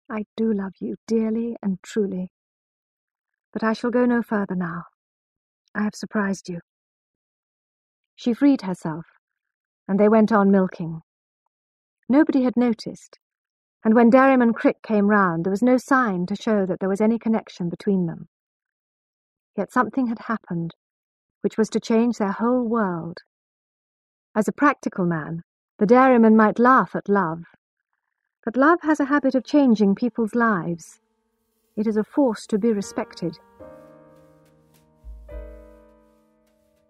Speaker 1: "I do love you dearly and truly. But I shall go no further now. I have surprised you." She freed herself, and they went on milking. Nobody had noticed, and when Dairyman Crick came round, there was no sign to show that there was any connection between them. Yet something had happened, which was to change their whole world. As a practical man, the dairyman might laugh at love, but love has a habit of changing people's lives. It is a force to be respected.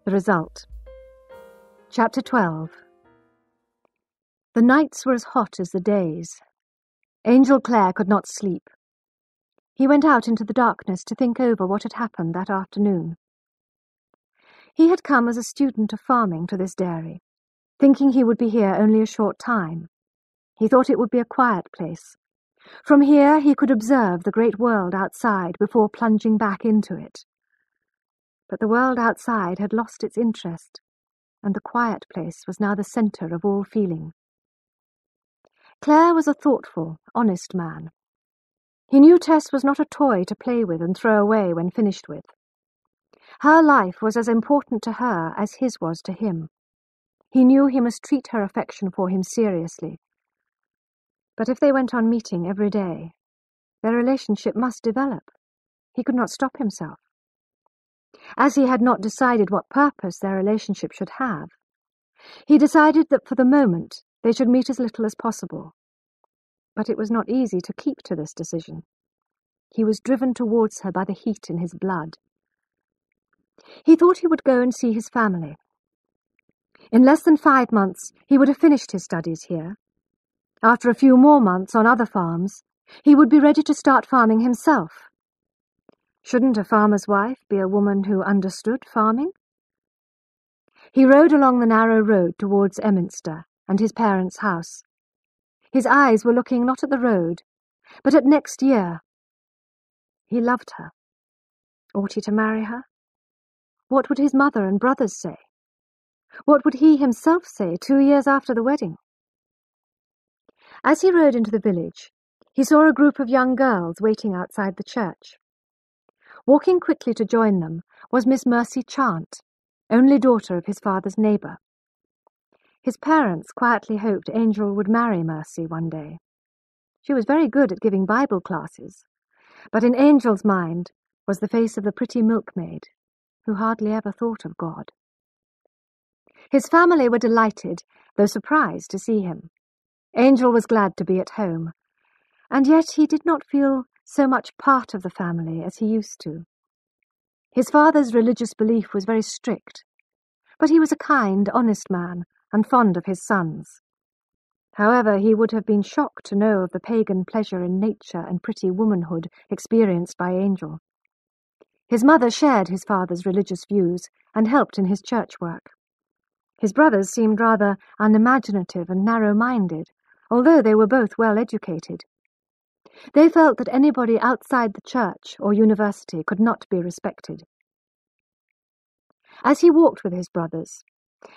Speaker 1: The result. Chapter 12. The nights were as hot as the days. Angel Clare could not sleep. He went out into the darkness to think over what had happened that afternoon. He had come as a student of farming to this dairy, thinking he would be here only a short time. He thought it would be a quiet place. From here he could observe the great world outside before plunging back into it. But the world outside had lost its interest, and the quiet place was now the centre of all feeling. Clare was a thoughtful, honest man. He knew Tess was not a toy to play with and throw away when finished with. Her life was as important to her as his was to him. He knew he must treat her affection for him seriously. But if they went on meeting every day, their relationship must develop. He could not stop himself. As he had not decided what purpose their relationship should have, he decided that for the moment they should meet as little as possible. But it was not easy to keep to this decision. He was driven towards her by the heat in his blood. He thought he would go and see his family. In less than 5 months, he would have finished his studies here. After a few more months on other farms, he would be ready to start farming himself. Shouldn't a farmer's wife be a woman who understood farming? He rode along the narrow road towards Emminster and his parents' house. His eyes were looking not at the road, but at next year. He loved her. Ought he to marry her? What would his mother and brothers say? What would he himself say 2 years after the wedding? As he rode into the village, he saw a group of young girls waiting outside the church. Walking quickly to join them was Miss Mercy Chant, only daughter of his father's neighbour. His parents quietly hoped Angel would marry Mercy one day. She was very good at giving Bible classes, but in Angel's mind was the face of the pretty milkmaid, who hardly ever thought of God. His family were delighted, though surprised, to see him. Angel was glad to be at home, and yet he did not feel so much part of the family as he used to. His father's religious belief was very strict, but he was a kind, honest man and fond of his sons. However, he would have been shocked to know of the pagan pleasure in nature and pretty womanhood experienced by Angel. His mother shared his father's religious views and helped in his church work. His brothers seemed rather unimaginative and narrow-minded, although they were both well educated. They felt that anybody outside the church or university could not be respected. As he walked with his brothers,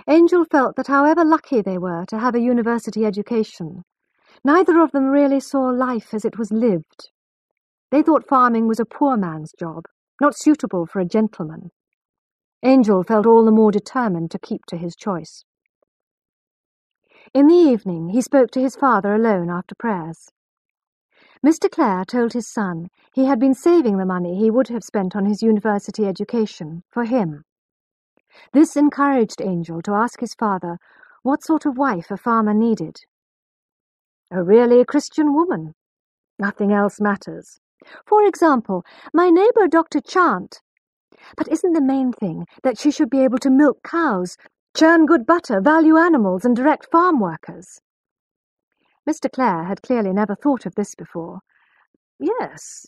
Speaker 1: Angel felt that however lucky they were to have a university education, neither of them really saw life as it was lived. They thought farming was a poor man's job, not suitable for a gentleman. Angel felt all the more determined to keep to his choice. In the evening, he spoke to his father alone after prayers. Mr. Clare told his son he had been saving the money he would have spent on his university education for him. This encouraged Angel to ask his father what sort of wife a farmer needed. A really Christian woman. Nothing else matters. For example, my neighbour Dr. Chant. But isn't the main thing that she should be able to milk cows, churn good butter, value animals, and direct farm workers? Mr. Clare had clearly never thought of this before, Yes,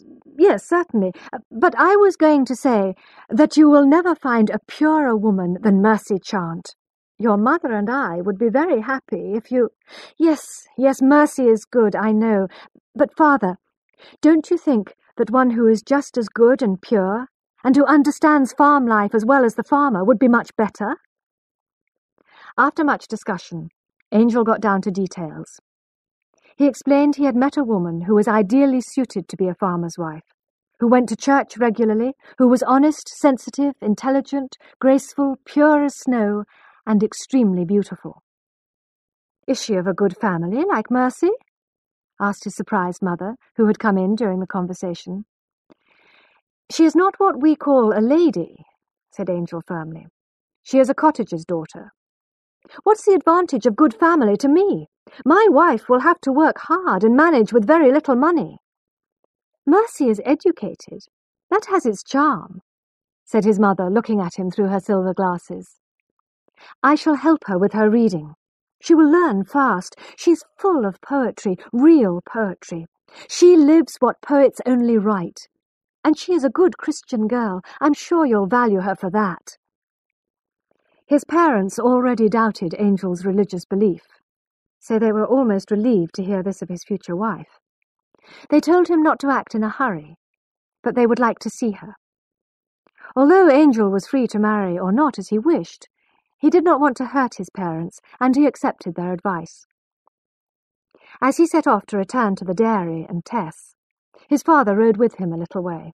Speaker 1: certainly. But I was going to say that you will never find a purer woman than Mercy Chant. Your mother and I would be very happy if you... Yes, Mercy is good, I know. But, Father, don't you think that one who is just as good and pure, and who understands farm life as well as the farmer, would be much better? After much discussion, Angel got down to details. He explained he had met a woman who was ideally suited to be a farmer's wife, who went to church regularly, who was honest, sensitive, intelligent, graceful, pure as snow, and extremely beautiful. "Is she of a good family, like Mercy?" asked his surprised mother, who had come in during the conversation. "She is not what we call a lady," said Angel firmly. "She is a cottager's daughter. What's the advantage of good family to me? My wife will have to work hard and manage with very little money." "Mercy is educated. That has its charm," said his mother, looking at him through her silver glasses. "I shall help her with her reading. She will learn fast. She's full of poetry, real poetry. She lives what poets only write. And she is a good Christian girl. I'm sure you'll value her for that." His parents already doubted Angel's religious belief, so they were almost relieved to hear this of his future wife. They told him not to act in a hurry, but they would like to see her. Although Angel was free to marry or not as he wished, he did not want to hurt his parents, and he accepted their advice. As he set off to return to the dairy and Tess, his father rode with him a little way.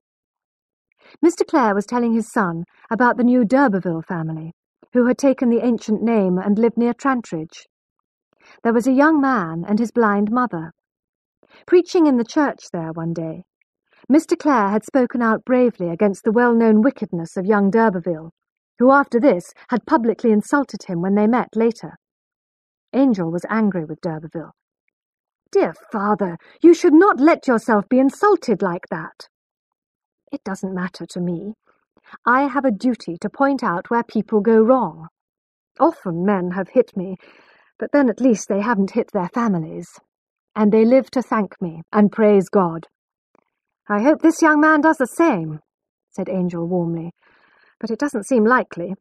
Speaker 1: Mr. Clare was telling his son about the new d'Urberville family, who had taken the ancient name and lived near Trantridge. There was a young man and his blind mother. Preaching in the church there one day, Mr. Clare had spoken out bravely against the well-known wickedness of young d'Urberville, who after this had publicly insulted him when they met later. Angel was angry with d'Urberville. "Dear father, you should not let yourself be insulted like that." "It doesn't matter to me. I have a duty to point out where people go wrong. Often men have hit me, but then at least they haven't hit their families. And they live to thank me and praise God. I hope this young man does the same," said Angel warmly, "but it doesn't seem likely."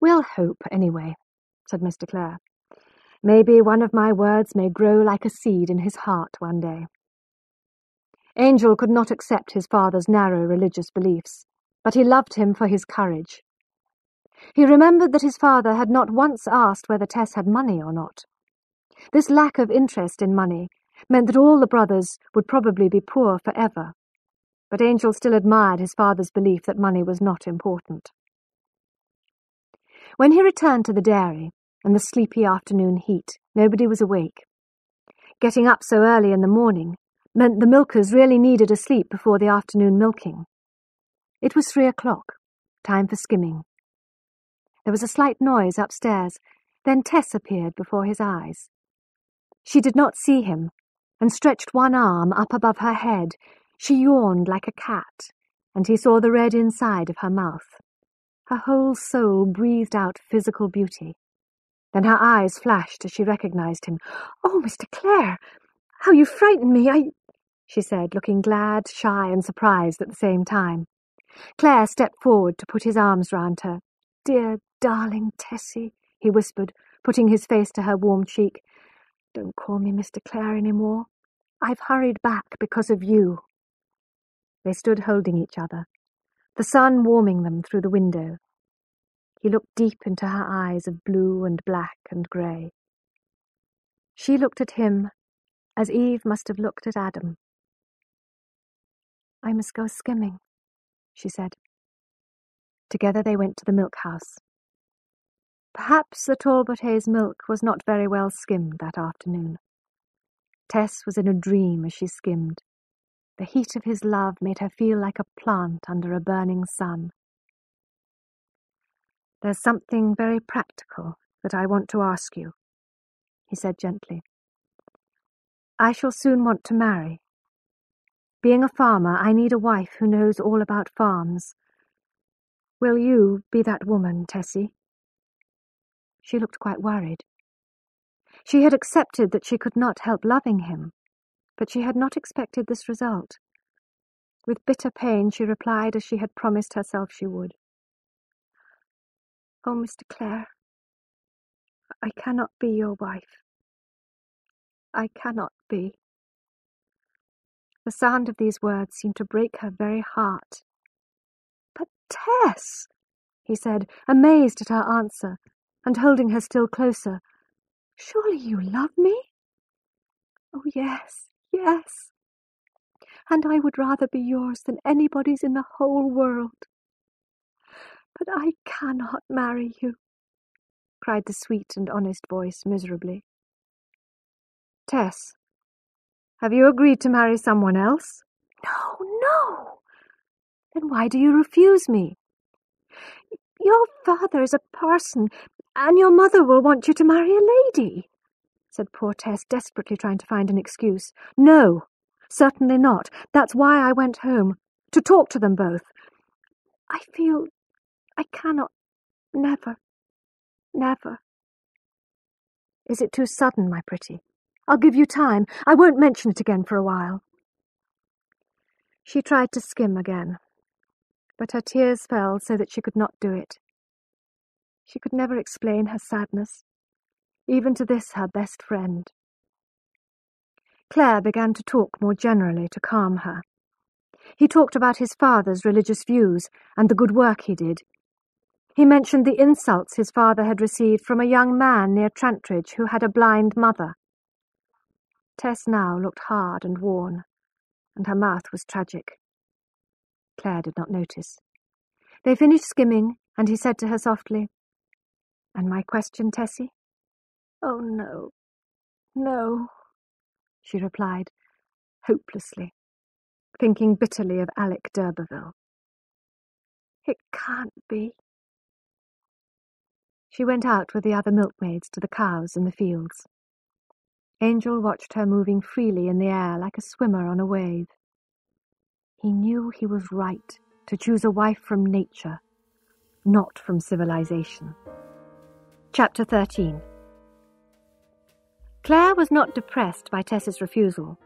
Speaker 1: "We'll hope, anyway," said Mr. Clare. "Maybe one of my words may grow like a seed in his heart one day." Angel could not accept his father's narrow religious beliefs, but he loved him for his courage. He remembered that his father had not once asked whether Tess had money or not. This lack of interest in money meant that all the brothers would probably be poor forever, but Angel still admired his father's belief that money was not important. When he returned to the dairy, in the sleepy afternoon heat, nobody was awake. Getting up so early in the morning meant the milkers really needed a sleep before the afternoon milking. It was 3 o'clock, time for skimming. There was a slight noise upstairs, then Tess appeared before his eyes. She did not see him, and stretched one arm up above her head. She yawned like a cat, and he saw the red inside of her mouth. Her whole soul breathed out physical beauty. Then her eyes flashed as she recognized him. "Oh, Mr. Clare, how you frightened me, she said, looking glad, shy, and surprised at the same time. Clare stepped forward to put his arms round her. "Dear, darling Tessie," he whispered, putting his face to her warm cheek. "Don't call me Mr. Clare any more. I've hurried back because of you." They stood holding each other, the sun warming them through the window. He looked deep into her eyes of blue and black and grey. She looked at him as Eve must have looked at Adam. "I must go skimming," she said. Together they went to the milk house. Perhaps the Talbothays' milk was not very well skimmed that afternoon. Tess was in a dream as she skimmed. The heat of his love made her feel like a plant under a burning sun. "There's something very practical that I want to ask you," he said gently. "I shall soon want to marry. Being a farmer, I need a wife who knows all about farms. Will you be that woman, Tessie?" She looked quite worried. She had accepted that she could not help loving him, But she had not expected this result. With bitter pain she replied as she had promised herself she would. "Oh, Mr. Clare, I cannot be your wife. I cannot be." The sound of these words seemed to break her very heart. "But Tess," he said, amazed at her answer, and holding her still closer, "surely you love me?" "Oh, yes, yes, and I would rather be yours than anybody's in the whole world. But I cannot marry you," cried the sweet and honest voice miserably. "Tess, have you agreed to marry someone else?" "No, no." "Then why do you refuse me?" "Your father is a parson, and your mother will want you to marry a lady," said poor Tess, desperately trying to find an excuse. "No, certainly not. That's why I went home, to talk to them both. I feel I cannot, never, never." "Is it too sudden, my pretty? I'll give you time. I won't mention it again for a while." She tried to skim again, but her tears fell so that she could not do it. She could never explain her sadness, even to this her best friend. Clare began to talk more generally to calm her. He talked about his father's religious views and the good work he did. He mentioned the insults his father had received from a young man near Trantridge who had a blind mother. Tess now looked hard and worn, and her mouth was tragic. Clare did not notice. They finished skimming, and he said to her softly, "And my question, Tessie?" "Oh, no, no," she replied, hopelessly, thinking bitterly of Alec d'Urberville. "It can't be." She went out with the other milkmaids to the cows in the fields. Angel watched her moving freely in the air like a swimmer on a wave. He knew he was right to choose a wife from nature, not from civilization. Chapter 13. Clare was not depressed by Tess's refusal,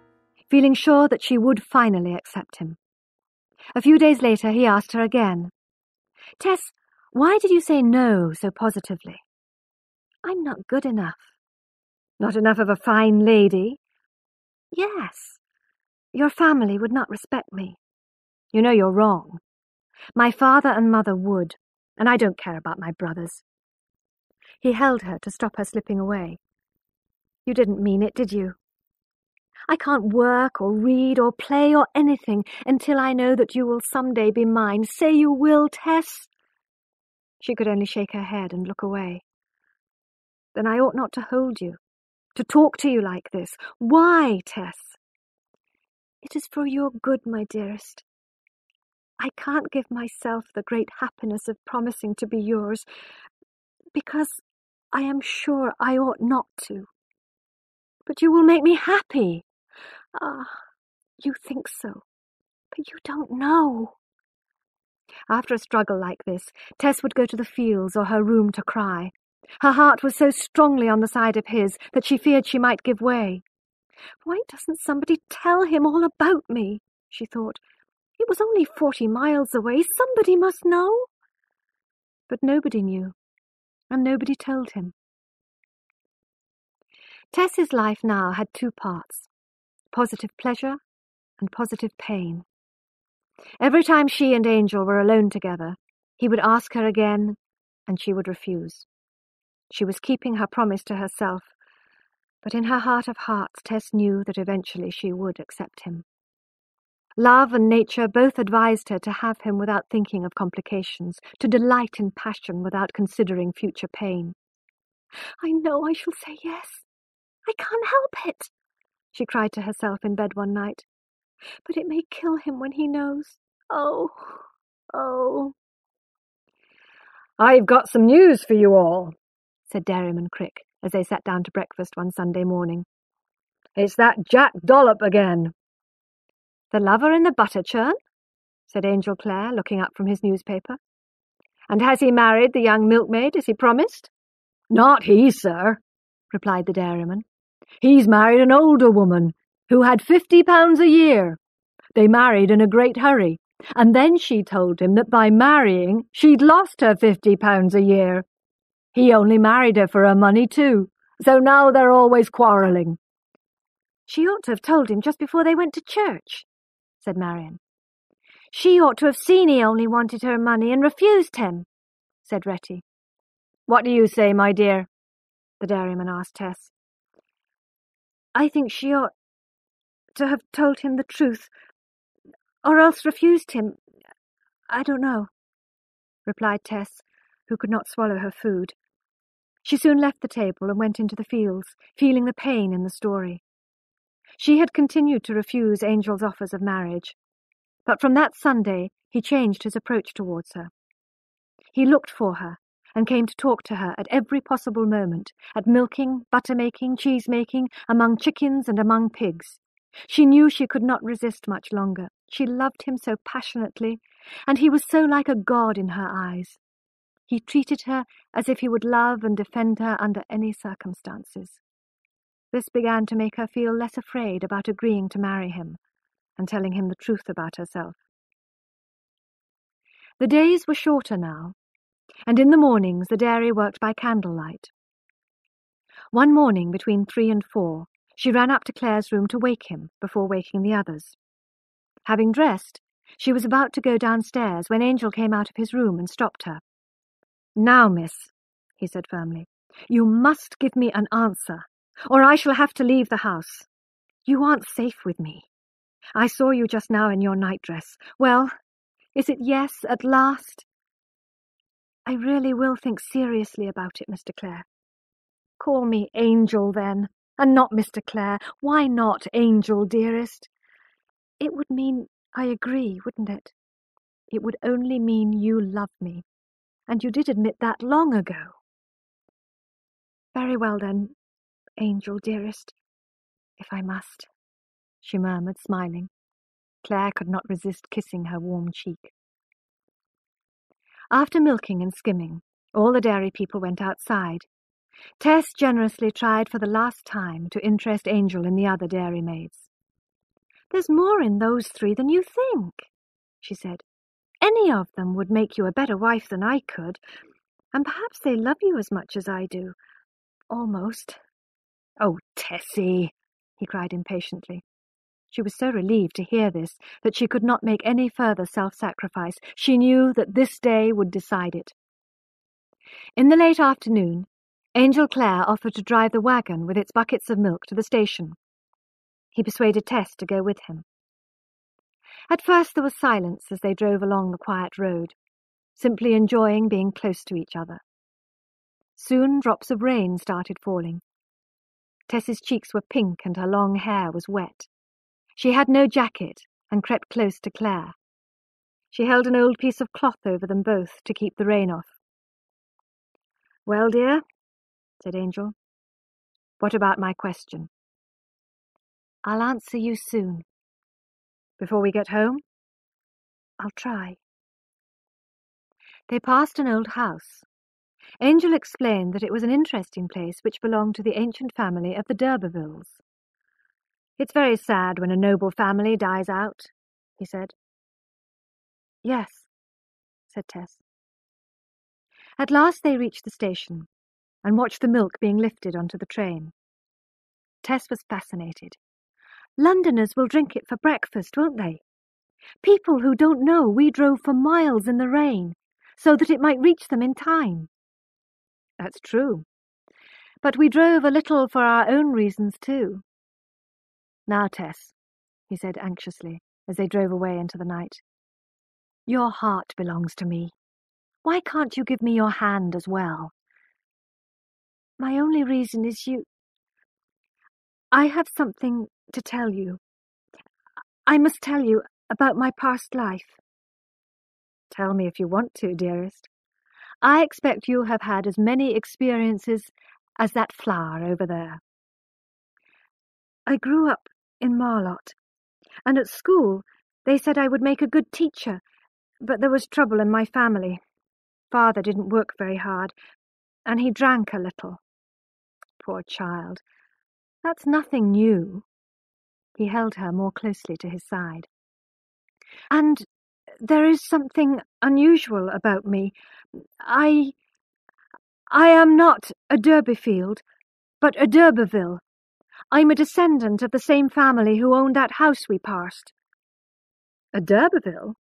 Speaker 1: feeling sure that she would finally accept him. A few days later he asked her again, "Tess, why did you say no so positively?" "I'm not good enough." "Not enough of a fine lady?" "Yes. Your family would not respect me." "You know you're wrong. My father and mother would, and I don't care about my brothers." He held her to stop her slipping away. "You didn't mean it, did you? I can't work or read or play or anything until I know that you will someday be mine. Say you will, Tess." She could only shake her head and look away. "Then I ought not to hold you, to talk to you like this. Why, Tess?" "It is for your good, my dearest. I can't give myself the great happiness of promising to be yours, because I am sure I ought not to." "But you will make me happy." "Ah, you think so, but you don't know." After a struggle like this, Tess would go to the fields or her room to cry. Her heart was so strongly on the side of his that she feared she might give way. "Why doesn't somebody tell him all about me?" she thought. "It was only 40 miles away. Somebody must know." But nobody knew, and nobody told him. Tess's life now had two parts, positive pleasure and positive pain. Every time she and Angel were alone together, he would ask her again, and she would refuse. She was keeping her promise to herself, but in her heart of hearts Tess knew that eventually she would accept him. Love and nature both advised her to have him without thinking of complications, to delight in passion without considering future pain. "I know I shall say yes. I can't help it," she cried to herself in bed one night. "But it may kill him when he knows. Oh, oh." "I've got some news for you all," said Dairyman Crick, as they sat down to breakfast one Sunday morning. "It's that Jack Dollop again." "The lover in the butter churn?" said Angel Clare, looking up from his newspaper. "And has he married the young milkmaid as he promised?" "Not he, sir," replied the dairyman. "He's married an older woman, who had £50 a year. They married in a great hurry, and then she told him that by marrying she'd lost her £50 a year. He only married her for her money too, so now they're always quarrelling." "She ought to have told him just before they went to church," said Marion. "She ought to have seen he only wanted her money and refused him," said Retty. "What do you say, my dear?" the dairyman asked Tess. "I think she ought to have told him the truth, or else refused him. I don't know," replied Tess, who could not swallow her food. She soon left the table and went into the fields, feeling the pain in the story. She had continued to refuse Angel's offers of marriage, but from that Sunday he changed his approach towards her. He looked for her and came to talk to her at every possible moment, at milking, butter-making, cheese-making, among chickens and among pigs. She knew she could not resist much longer. She loved him so passionately, and he was so like a god in her eyes. He treated her as if he would love and defend her under any circumstances. This began to make her feel less afraid about agreeing to marry him and telling him the truth about herself. The days were shorter now, and in the mornings the dairy worked by candlelight. One morning between 3 and 4, she ran up to Claire's room to wake him before waking the others. Having dressed, she was about to go downstairs when Angel came out of his room and stopped her. "Now, miss," he said firmly, "you must give me an answer, or I shall have to leave the house. You aren't safe with me. I saw you just now in your nightdress. Well, is it yes at last?" "I really will think seriously about it, Mr. Clare." "Call me Angel, then, and not Mr. Clare. Why not Angel, dearest?" "It would mean I agree, wouldn't it?" "It would only mean you love me, and you did admit that long ago." "Very well, then, Angel, dearest, if I must," she murmured, smiling. Claire could not resist kissing her warm cheek. After milking and skimming, all the dairy people went outside. Tess generously tried for the last time to interest Angel in the other dairymaids. "There's more in those 3 than you think," she said. "Any of them would make you a better wife than I could, and perhaps they love you as much as I do. Almost." "Oh, Tessie!" he cried impatiently. She was so relieved to hear this that she could not make any further self-sacrifice. She knew that this day would decide it. In the late afternoon, Angel Clare offered to drive the wagon with its buckets of milk to the station. He persuaded Tess to go with him. At first there was silence as they drove along the quiet road, simply enjoying being close to each other. Soon drops of rain started falling. Tess's cheeks were pink and her long hair was wet. She had no jacket and crept close to Claire. She held an old piece of cloth over them both to keep the rain off. "Well, dear," said Angel, "what about my question?" "I'll answer you soon." "Before we get home?" "I'll try." They passed an old house. Angel explained that it was an interesting place which belonged to the ancient family of the d'Эрbervilles. "It's very sad when a noble family dies out," he said. "Yes," said Tess. At last they reached the station and watched the milk being lifted onto the train. Tess was fascinated. "Londoners will drink it for breakfast, won't they? People who don't know we drove for miles in the rain so that it might reach them in time." "That's true. But we drove a little for our own reasons too." "Now, Tess," he said anxiously as they drove away into the night, "your heart belongs to me. Why can't you give me your hand as well?" "My only reason is you. I have something to tell you. I must tell you about my past life." "Tell me if you want to, dearest. I expect you have had as many experiences as that flower over there." "I grew up in Marlott, and at school they said I would make a good teacher, but there was trouble in my family. Father didn't work very hard, and he drank a little." "Poor child. That's nothing new." He held her more closely to his side. "And there is something unusual about me. I am not a D'Эрberville, but a d'Эрberville. I'm a descendant of the same family who owned that house we passed." "A d'Эрberville?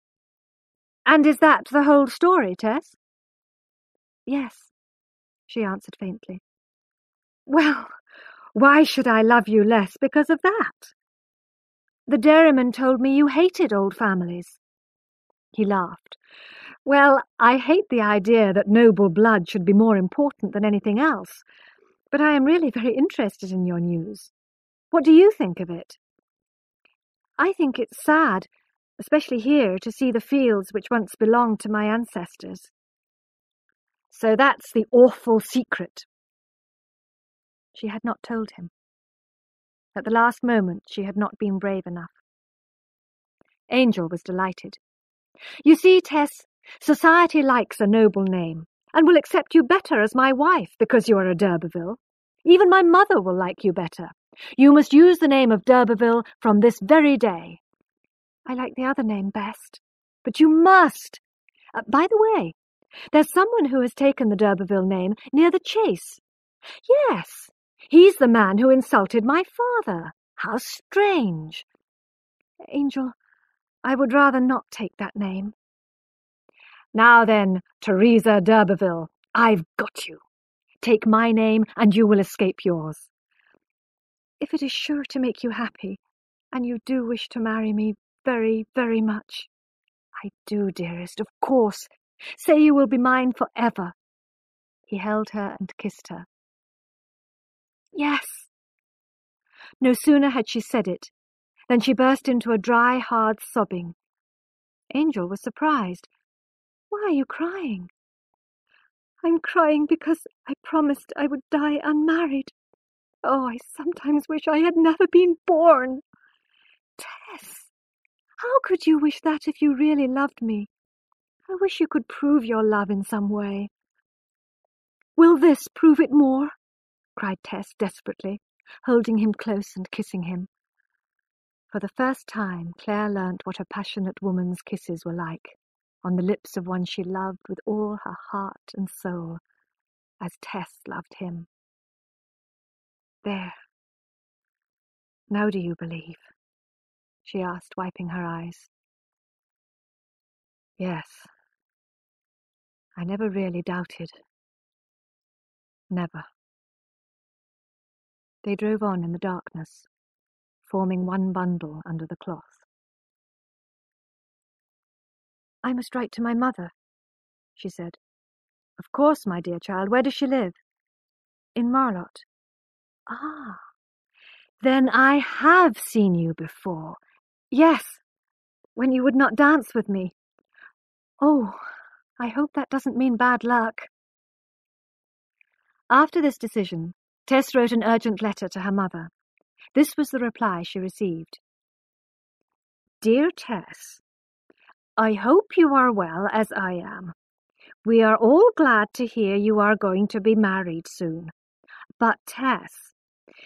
Speaker 1: And is that the whole story, Tess?" "Yes," she answered faintly. "Well, why should I love you less because of that? The dairyman told me you hated old families." He laughed. "Well, I hate the idea that noble blood should be more important than anything else, but I am really very interested in your news. What do you think of it?" "I think it's sad, especially here, to see the fields which once belonged to my ancestors." "So that's the awful secret." She had not told him. At the last moment she had not been brave enough. Angel was delighted. "You see, Tess, society likes a noble name, and will accept you better as my wife because you are a d'Эрberville. Even my mother will like you better. You must use the name of d'Эрberville from this very day." "I like the other name best." "But you must. By the way, there's someone who has taken the d'Эрberville name near the chase." "Yes, he's the man who insulted my father. How strange." "Angel, I would rather not take that name." "Now then, Teresa d'Эрberville, I've got you. Take my name and you will escape yours." "If it is sure to make you happy, and you do wish to marry me very, very much." "I do, dearest, of course. Say you will be mine forever." He held her and kissed her. "Yes." No sooner had she said it than she burst into a dry, hard sobbing. Angel was surprised. "Why are you crying?" "I'm crying because I promised I would die unmarried. Oh, I sometimes wish I had never been born." "Tess, how could you wish that if you really loved me? I wish you could prove your love in some way." "Will this prove it more?" cried Tess desperately, holding him close and kissing him. For the first time, Claire learnt what a passionate woman's kisses were like, on the lips of one she loved with all her heart and soul, as Tess loved him. "There. Now do you believe?" she asked, wiping her eyes. "Yes. I never really doubted. Never." They drove on in the darkness, forming one bundle under the cloth. "I must write to my mother," she said. "Of course, my dear child. Where does she live?" "In Marlott." "Ah, then I have seen you before. Yes, when you would not dance with me. Oh, I hope that doesn't mean bad luck." After this decision, Tess wrote an urgent letter to her mother. This was the reply she received. "Dear Tess, I hope you are well as I am. We are all glad to hear you are going to be married soon. But Tess,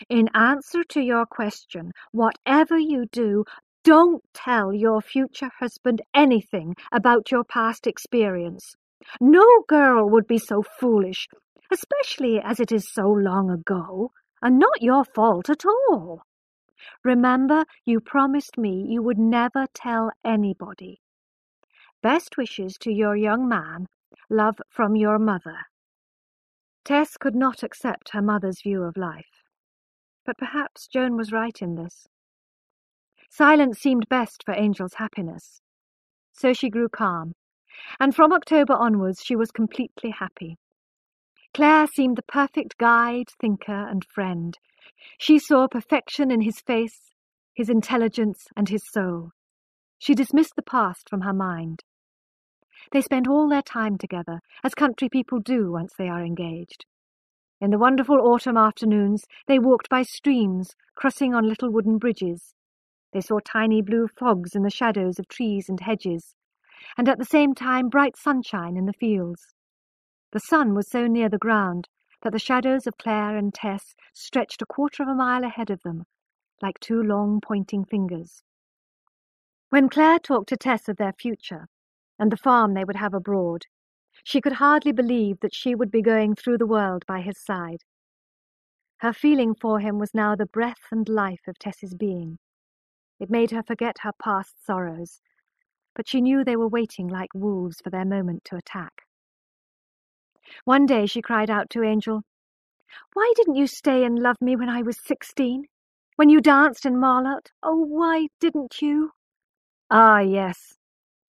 Speaker 1: in answer to your question, whatever you do, don't tell your future husband anything about your past experience. No girl would be so foolish, especially as it is so long ago, and not your fault at all. Remember, you promised me you would never tell anybody. Best wishes to your young man. Love from your mother." Tess could not accept her mother's view of life, but perhaps Joan was right in this. Silence seemed best for Angel's happiness. So she grew calm, and from October onwards she was completely happy. Claire seemed the perfect guide, thinker, and friend. She saw perfection in his face, his intelligence, and his soul. She dismissed the past from her mind. They spent all their time together, as country people do once they are engaged. In the wonderful autumn afternoons, they walked by streams, crossing on little wooden bridges. They saw tiny blue fogs in the shadows of trees and hedges, and at the same time bright sunshine in the fields. The sun was so near the ground that the shadows of Claire and Tess stretched a quarter of a mile ahead of them, like two long pointing fingers. When Claire talked to Tess of their future and the farm they would have abroad, she could hardly believe that she would be going through the world by his side. Her feeling for him was now the breath and life of Tess's being. It made her forget her past sorrows, but she knew they were waiting like wolves for their moment to attack. One day she cried out to Angel, "Why didn't you stay and love me when I was 16? When you danced in Marlott? Oh, why didn't you?" "Ah, yes,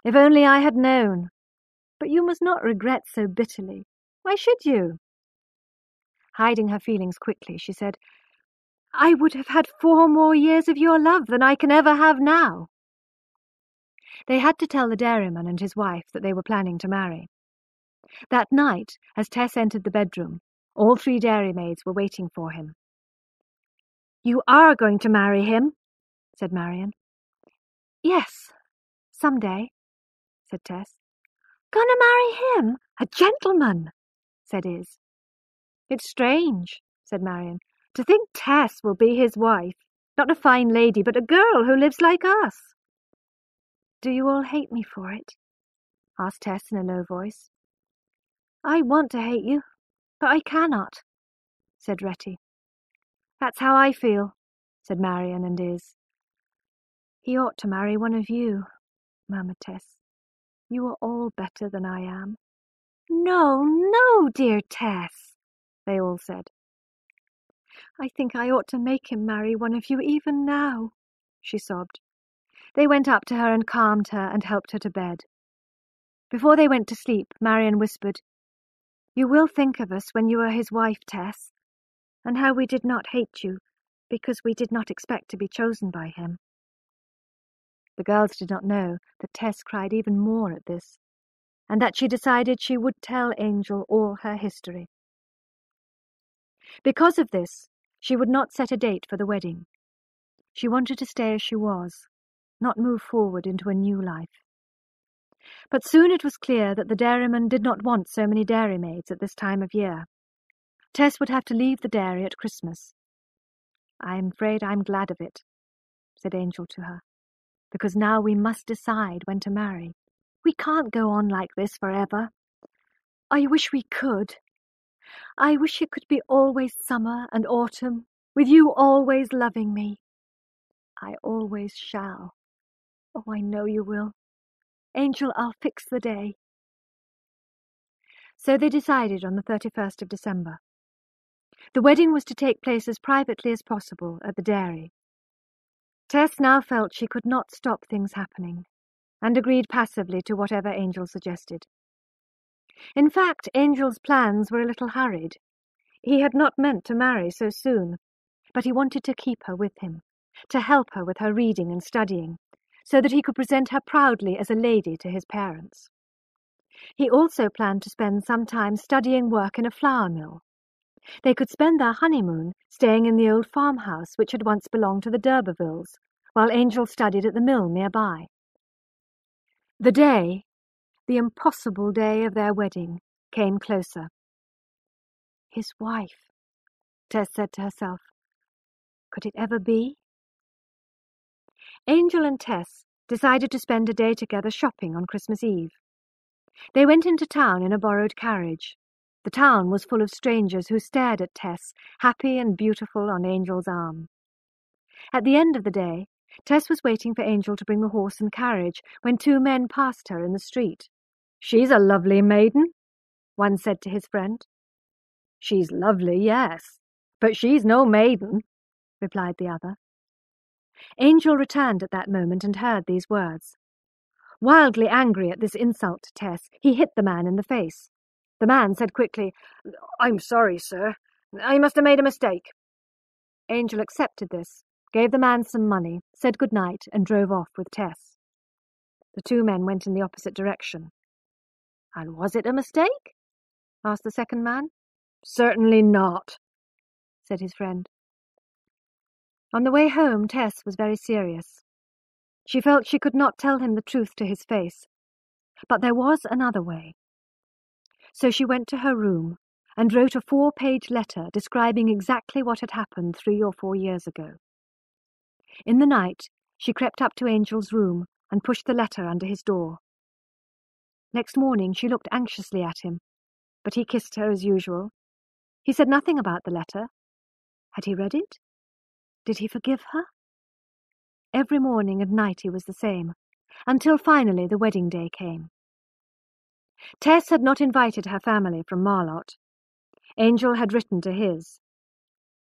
Speaker 1: if only I had known. But you must not regret so bitterly. Why should you?" Hiding her feelings quickly, she said, "I would have had 4 more years of your love than I can ever have now." They had to tell the dairyman and his wife that they were planning to marry. That night, as Tess entered the bedroom, all 3 dairymaids were waiting for him. "You are going to marry him?" said Marion. "Yes, some day," said Tess. "Gonna marry him? A gentleman?" said Iz. "It's strange," said Marion, "to think Tess will be his wife. Not a fine lady, but a girl who lives like us." "Do you all hate me for it?" asked Tess in a low voice. "I want to hate you, but I cannot," said Retty. "That's how I feel," said Marion and Iz. "He ought to marry one of you," murmured Tess. "You are all better than I am." "No, no, dear Tess," they all said. "I think I ought to make him marry one of you even now," she sobbed. They went up to her and calmed her and helped her to bed. Before they went to sleep, Marion whispered, "You will think of us when you are his wife, Tess, and how we did not hate you because we did not expect to be chosen by him." The girls did not know that Tess cried even more at this, and that she decided she would tell Angel all her history. Because of this, she would not set a date for the wedding. She wanted to stay as she was, not move forward into a new life. But soon it was clear that the dairyman did not want so many dairymaids at this time of year. Tess would have to leave the dairy at Christmas. "I'm afraid I'm glad of it," said Angel to her, "because now we must decide when to marry. We can't go on like this forever. I wish we could. I wish it could be always summer and autumn, with you always loving me. I always shall. Oh, I know you will. Angel, I'll fix the day." So they decided on the 31st of December. The wedding was to take place as privately as possible at the dairy. Tess now felt she could not stop things happening, and agreed passively to whatever Angel suggested. In fact, Angel's plans were a little hurried. He had not meant to marry so soon, but he wanted to keep her with him, to help her with her reading and studying, so that he could present her proudly as a lady to his parents. He also planned to spend some time studying work in a flour mill. They could spend their honeymoon staying in the old farmhouse which had once belonged to the d'Urbervilles, while Angel studied at the mill nearby. The day, the impossible day of their wedding, came closer. His wife, Tess said to herself. Could it ever be? Angel and Tess decided to spend a day together shopping on Christmas Eve. They went into town in a borrowed carriage. The town was full of strangers who stared at Tess, happy and beautiful on Angel's arm. At the end of the day, Tess was waiting for Angel to bring the horse and carriage when 2 men passed her in the street. "She's a lovely maiden," one said to his friend. "She's lovely, yes, but she's no maiden," replied the other. Angel returned at that moment and heard these words. Wildly angry at this insult to Tess, he hit the man in the face. The man said quickly, "I'm sorry, sir. I must have made a mistake." Angel accepted this, gave the man some money, said good night, and drove off with Tess. The 2 men went in the opposite direction. "And was it a mistake?" asked the second man. "Certainly not," said his friend. On the way home, Tess was very serious. She felt she could not tell him the truth to his face, but there was another way. So she went to her room and wrote a 4-page letter describing exactly what had happened 3 or 4 years ago. In the night, she crept up to Angel's room and pushed the letter under his door. Next morning, she looked anxiously at him, but he kissed her as usual. He said nothing about the letter. Had he read it? Did he forgive her? Every morning and night he was the same, until finally the wedding day came. Tess had not invited her family from Marlott. Angel had written to his.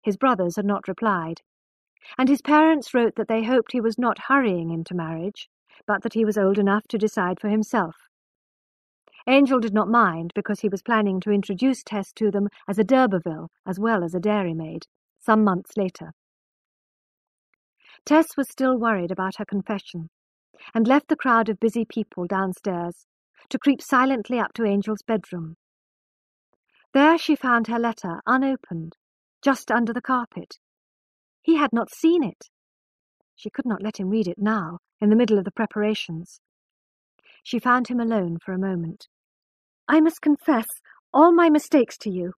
Speaker 1: His brothers had not replied, and his parents wrote that they hoped he was not hurrying into marriage, but that he was old enough to decide for himself. Angel did not mind, because he was planning to introduce Tess to them as a d'Urberville as well as a dairymaid, some months later. Tess was still worried about her confession, and left the crowd of busy people downstairs to creep silently up to Angel's bedroom. There she found her letter unopened, just under the carpet. He had not seen it. She could not let him read it now, in the middle of the preparations. She found him alone for a moment. "I must confess all my mistakes to you,"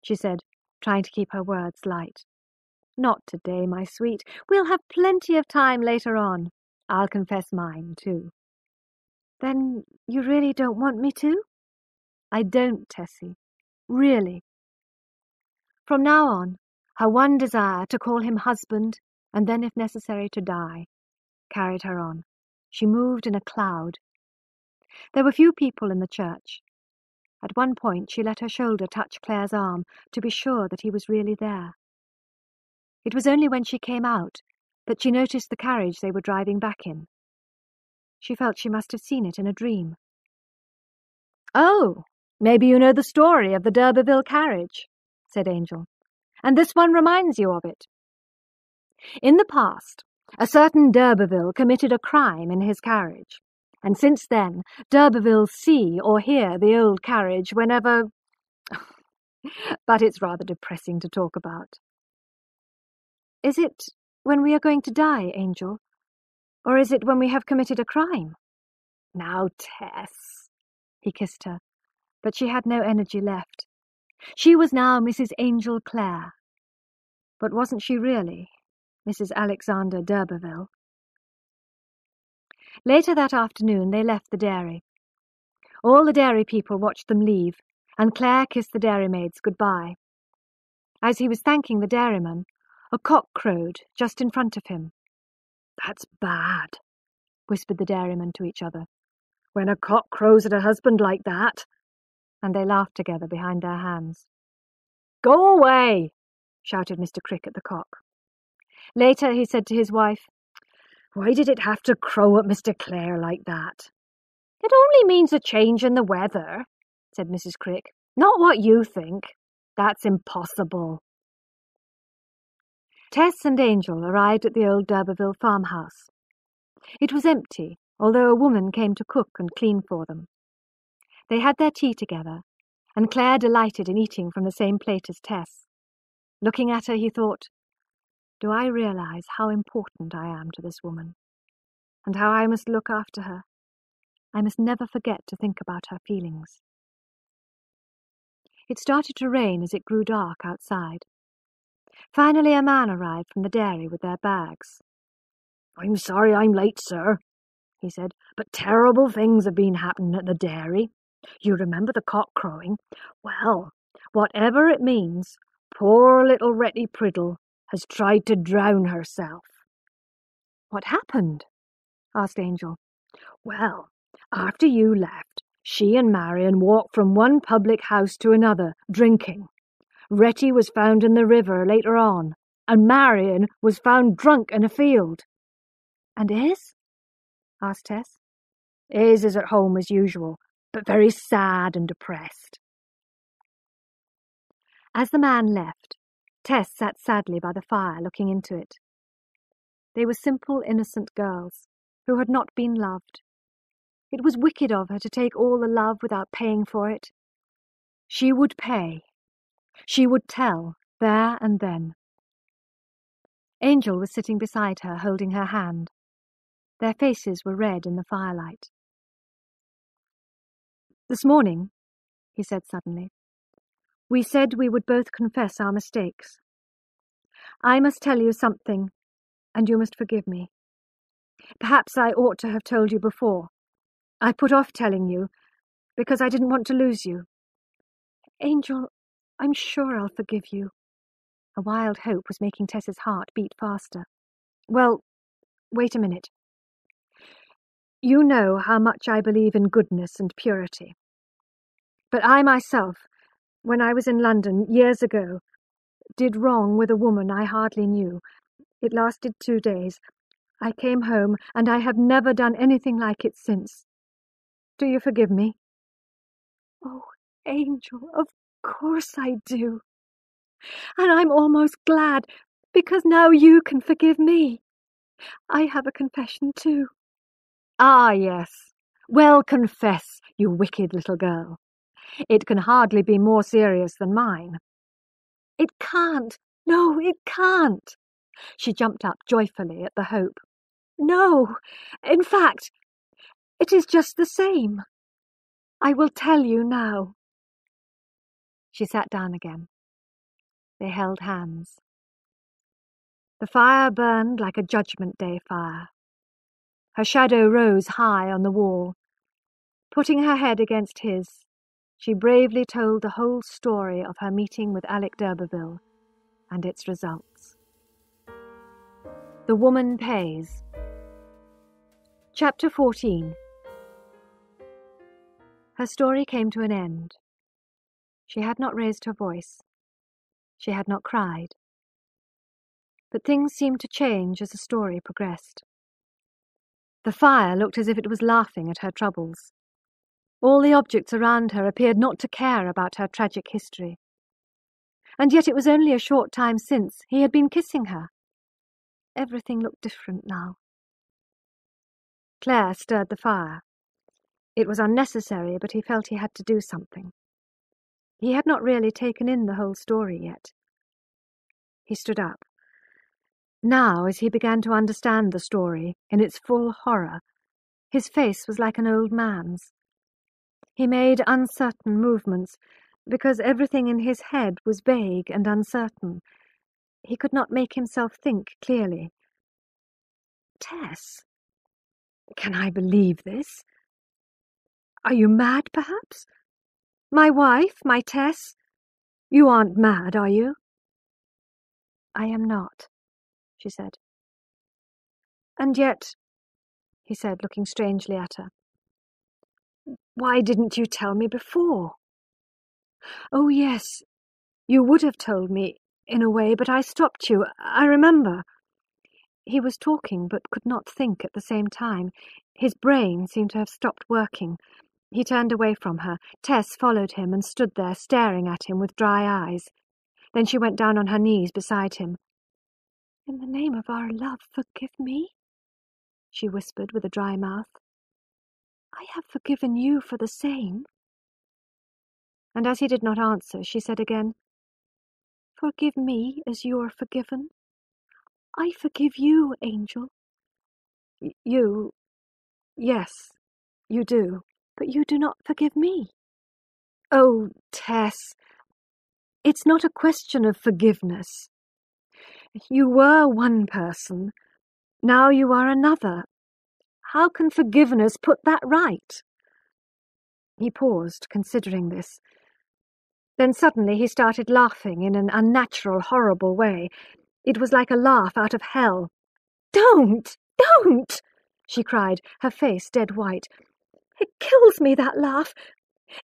Speaker 1: she said, trying to keep her words light. "Not today, my sweet. We'll have plenty of time later on. I'll confess mine, too." "Then you really don't want me to?" "I don't, Tessie. Really." From now on, her one desire to call him husband, and then, if necessary, to die, carried her on. She moved in a cloud. There were few people in the church. At one point she let her shoulder touch Claire's arm to be sure that he was really there. It was only when she came out that she noticed the carriage they were driving back in. She felt she must have seen it in a dream. "Oh, maybe you know the story of the d'Urberville carriage," said Angel, "and this one reminds you of it. In the past, a certain d'Urberville committed a crime in his carriage, and since then d'Urbervilles see or hear the old carriage whenever... but it's rather depressing to talk about." "Is it when we are going to die, Angel? Or is it when we have committed a crime?" "Now, Tess." He kissed her, but she had no energy left. She was now Mrs. Angel Clare. But wasn't she really Mrs. Alexander d'Urberville? Later that afternoon they left the dairy. All the dairy people watched them leave, and Clare kissed the dairymaids goodbye. As he was thanking the dairyman, a cock crowed just in front of him. "That's bad," whispered the dairymen to each other, "when a cock crows at a husband like that." And they laughed together behind their hands. "Go away!" shouted Mr. Crick at the cock. Later he said to his wife, "Why did it have to crow at Mr. Clare like that?" "It only means a change in the weather," said Mrs. Crick. "Not what you think. That's impossible." Tess and Angel arrived at the old d'Urberville farmhouse. It was empty, although a woman came to cook and clean for them. They had their tea together, and Clare delighted in eating from the same plate as Tess. Looking at her, he thought, "Do I realize how important I am to this woman, and how I must look after her? I must never forget to think about her feelings." It started to rain as it grew dark outside. Finally a man arrived from the dairy with their bags. "I'm sorry I'm late, sir," he said, "but terrible things have been happening at the dairy. You remember the cock crowing? Well, whatever it means, poor little Retty Priddle has tried to drown herself." "What happened?" asked Angel. "Well, after you left, she and Marion walked from one public house to another, drinking. Retty was found in the river later on, and Marion was found drunk in a field." "And Iz?" asked Tess. "Iz is at home as usual, but very sad and depressed." As the man left, Tess sat sadly by the fire looking into it. They were simple, innocent girls who had not been loved. It was wicked of her to take all the love without paying for it. She would pay. She would tell, there and then. Angel was sitting beside her, holding her hand. Their faces were red in the firelight. "This morning," he said suddenly, "we said we would both confess our mistakes. I must tell you something and you must forgive me. Perhaps I ought to have told you before. I put off telling you, because I didn't want to lose you. Angel, I'm sure I'll forgive you." A wild hope was making Tess's heart beat faster. "Well, wait a minute. You know how much I believe in goodness and purity. But I myself, when I was in London years ago, did wrong with a woman I hardly knew. It lasted 2 days. I came home, and I have never done anything like it since. Do you forgive me?" "Oh, Angel, of course I do. And I'm almost glad, because now you can forgive me. I have a confession too." "Ah, yes. Well, confess, you wicked little girl. It can hardly be more serious than mine." "It can't. No, it can't." She jumped up joyfully at the hope. "No, in fact, it is just the same. I will tell you now." She sat down again. They held hands. The fire burned like a Judgment Day fire. Her shadow rose high on the wall. Putting her head against his, she bravely told the whole story of her meeting with Alec d'Ërberville and its results. The Woman Pays. Chapter 14. Her story came to an end. She had not raised her voice. She had not cried. But things seemed to change as the story progressed. The fire looked as if it was laughing at her troubles. All the objects around her appeared not to care about her tragic history. And yet it was only a short time since he had been kissing her. Everything looked different now. Claire stirred the fire. It was unnecessary, but he felt he had to do something. He had not really taken in the whole story yet. He stood up. Now, as he began to understand the story in its full horror, his face was like an old man's. He made uncertain movements, because everything in his head was vague and uncertain. He could not make himself think clearly. "Tess, can I believe this? Are you mad, perhaps? My wife, my Tess? You aren't mad, are you?" "I am not," she said. "And yet," he said, looking strangely at her, "why didn't you tell me before?" "Oh, yes, you would have told me, in a way, but I stopped you. I remember." He was talking, but could not think at the same time. His brain seemed to have stopped working. He turned away from her. Tess followed him and stood there, staring at him with dry eyes. Then she went down on her knees beside him. "In the name of our love, forgive me," she whispered with a dry mouth. "I have forgiven you for the same." And as he did not answer, she said again, "Forgive me as you are forgiven. I forgive you, Angel." You, yes, you do. But you do not forgive me." "Oh, Tess, it's not a question of forgiveness. You were one person. Now you are another. How can forgiveness put that right?" He paused, considering this. Then suddenly he started laughing in an unnatural, horrible way. It was like a laugh out of hell. "Don't! Don't!" she cried, her face dead white. "It kills me, that laugh.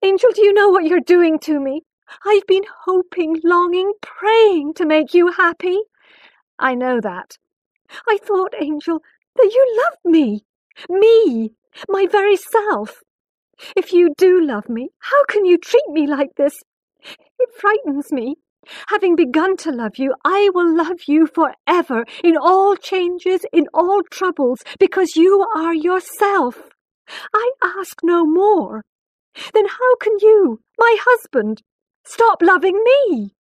Speaker 1: Angel, do you know what you're doing to me? I've been hoping, longing, praying to make you happy." "I know that." "I thought, Angel, that you loved me. Me, my very self. If you do love me, how can you treat me like this? It frightens me. Having begun to love you, I will love you forever, in all changes, in all troubles, because you are yourself. I ask no more. Then how can you, my husband, stop loving me?"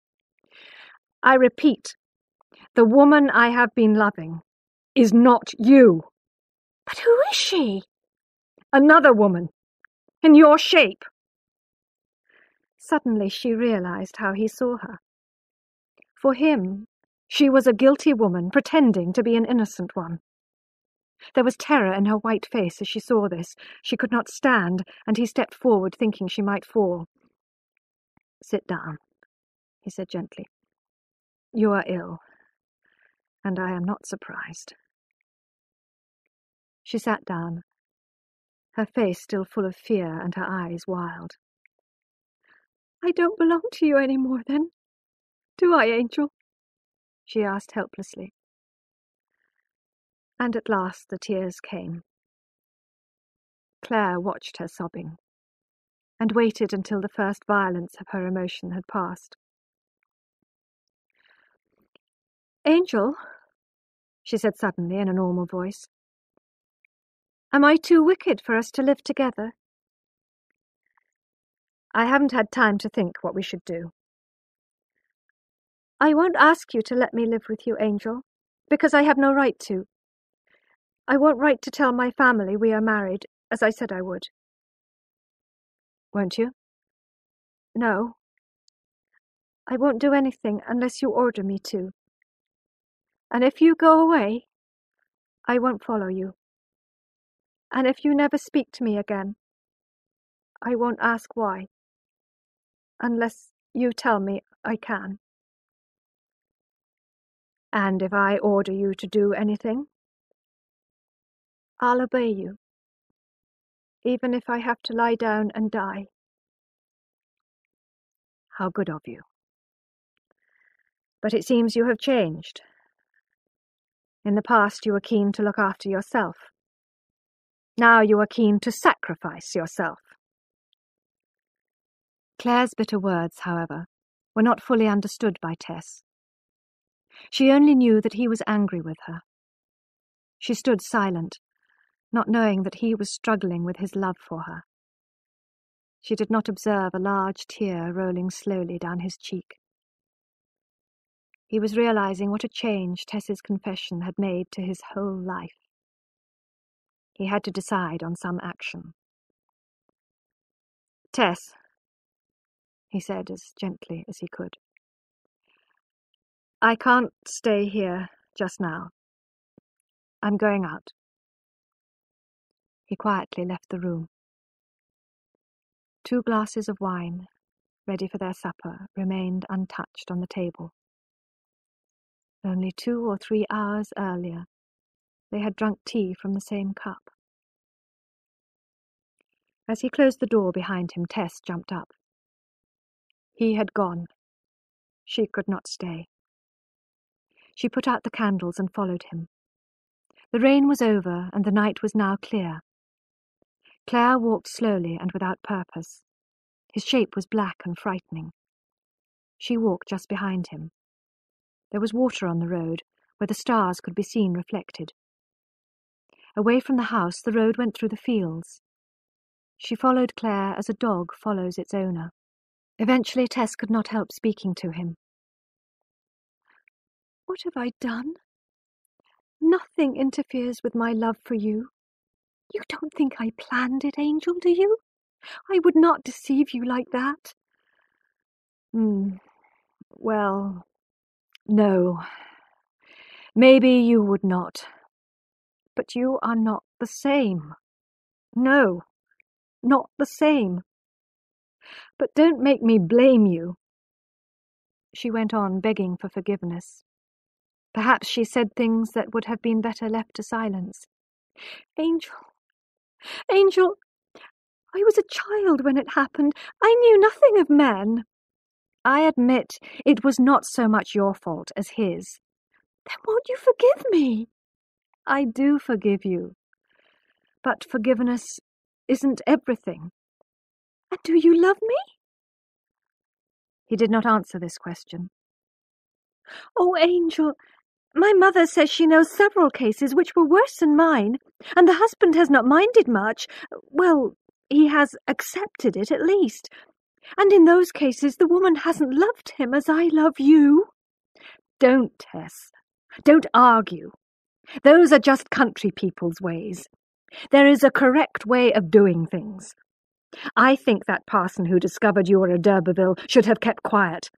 Speaker 1: "I repeat, the woman I have been loving is not you." "But who is she?" "Another woman, in your shape." Suddenly she realized how he saw her. For him, She was a guilty woman, pretending to be an innocent one. There was terror in her white face as she saw this. She could not stand, and he stepped forward, thinking she might fall. "Sit down," he said gently. "You are ill, and I am not surprised." She sat down, her face still full of fear and her eyes wild. "I don't belong to you any more, then, do I, Angel?" she asked helplessly. And at last the tears came. Claire watched her sobbing, and waited until the first violence of her emotion had passed. "Angel," she said suddenly in a normal voice, "am I too wicked for us to live together?" "I haven't had time to think what we should do." "I won't ask you to let me live with you, Angel, because I have no right to. I won't write to tell my family we are married, as I said I would." "Won't you?" "No. I won't do anything unless you order me to. And if you go away, I won't follow you. And if you never speak to me again, I won't ask why, unless you tell me I can." "And if I order you to do anything?" "I'll obey you, even if I have to lie down and die." "How good of you. But it seems you have changed. In the past you were keen to look after yourself. Now you are keen to sacrifice yourself." Claire's bitter words, however, were not fully understood by Tess. She only knew that he was angry with her. She stood silent, not knowing that he was struggling with his love for her. She did not observe a large tear rolling slowly down his cheek. He was realizing what a change Tess's confession had made to his whole life. He had to decide on some action. "Tess," he said as gently as he could, "I can't stay here just now. I'm going out." He quietly left the room. 2 glasses of wine, ready for their supper, remained untouched on the table. Only 2 or 3 hours earlier, they had drunk tea from the same cup. As he closed the door behind him, Tess jumped up. He had gone. She could not stay. She put out the candles and followed him. The rain was over, and the night was now clear. Claire walked slowly and without purpose. His shape was black and frightening. She walked just behind him. There was water on the road, where the stars could be seen reflected. Away from the house, the road went through the fields. She followed Claire as a dog follows its owner. Eventually, Tess could not help speaking to him. "What have I done? Nothing interferes with my love for you. You don't think I planned it, Angel, do you? I would not deceive you like that." Well, no. Maybe you would not. But you are not the same. No, not the same. But don't make me blame you." She went on, begging for forgiveness. Perhaps she said things that would have been better left to silence. "Angel, Angel, I was a child when it happened. I knew nothing of men." "I admit it was not so much your fault as his." "Then won't you forgive me?" "I do forgive you. But forgiveness isn't everything." "And do you love me?" He did not answer this question. "Oh, Angel, my mother says she knows several cases which were worse than mine, and the husband has not minded much. Well, he has accepted it at least. And in those cases the woman hasn't loved him as I love you." "Don't, Tess. Don't argue. Those are just country people's ways. There is a correct way of doing things. I think that parson who discovered you were a d'Urberville should have kept quiet.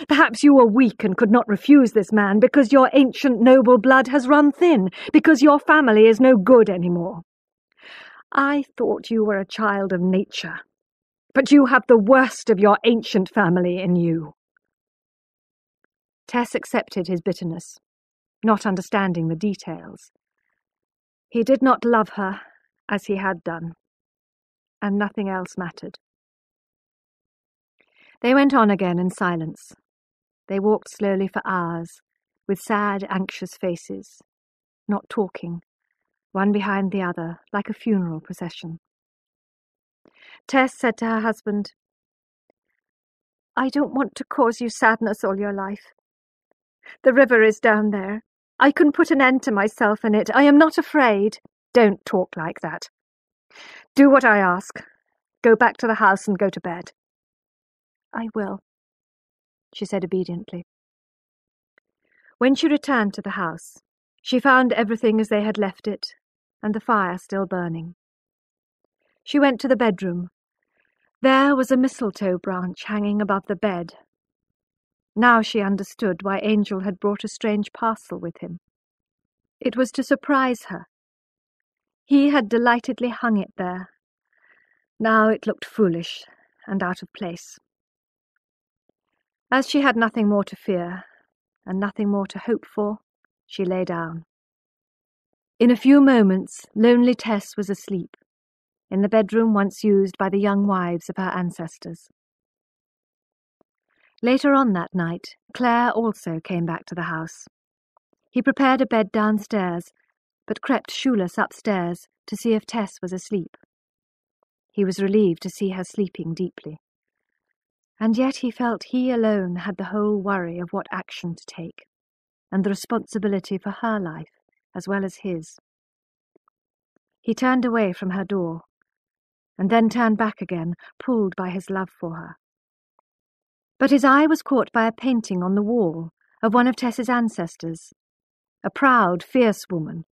Speaker 1: Perhaps you are weak and could not refuse this man because your ancient noble blood has run thin, because your family is no good any more. I thought you were a child of nature, but you have the worst of your ancient family in you." Tess accepted his bitterness, not understanding the details. He did not love her as he had done, and nothing else mattered. They went on again in silence. They walked slowly for hours, with sad, anxious faces, not talking, one behind the other, like a funeral procession. Tess said to her husband, "I don't want to cause you sadness all your life. The river is down there. I can put an end to myself in it. I am not afraid." "Don't talk like that. Do what I ask. Go back to the house and go to bed." "I will," she said obediently. When she returned to the house, she found everything as they had left it, and the fire still burning. She went to the bedroom. There was a mistletoe branch hanging above the bed. Now she understood why Angel had brought a strange parcel with him. It was to surprise her. He had delightedly hung it there. Now it looked foolish and out of place. As she had nothing more to fear, and nothing more to hope for, she lay down. In a few moments, lonely Tess was asleep, in the bedroom once used by the young wives of her ancestors. Later on that night, Claire also came back to the house. He prepared a bed downstairs, but crept shoeless upstairs to see if Tess was asleep. He was relieved to see her sleeping deeply. And yet he felt he alone had the whole worry of what action to take, and the responsibility for her life as well as his. He turned away from her door, and then turned back again, pulled by his love for her. But his eye was caught by a painting on the wall of one of Tess's ancestors, a proud, fierce woman,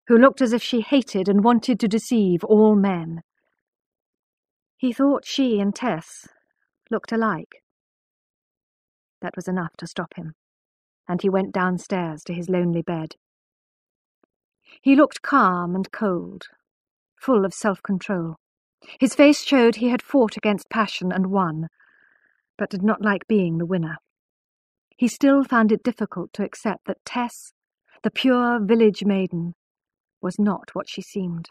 Speaker 1: who looked as if she hated and wanted to deceive all men. He thought she and Tess looked alike. That was enough to stop him, and he went downstairs to his lonely bed. He looked calm and cold, full of self-control. His face showed he had fought against passion and won, but did not like being the winner. He still found it difficult to accept that Tess, the pure village maiden, was not what she seemed.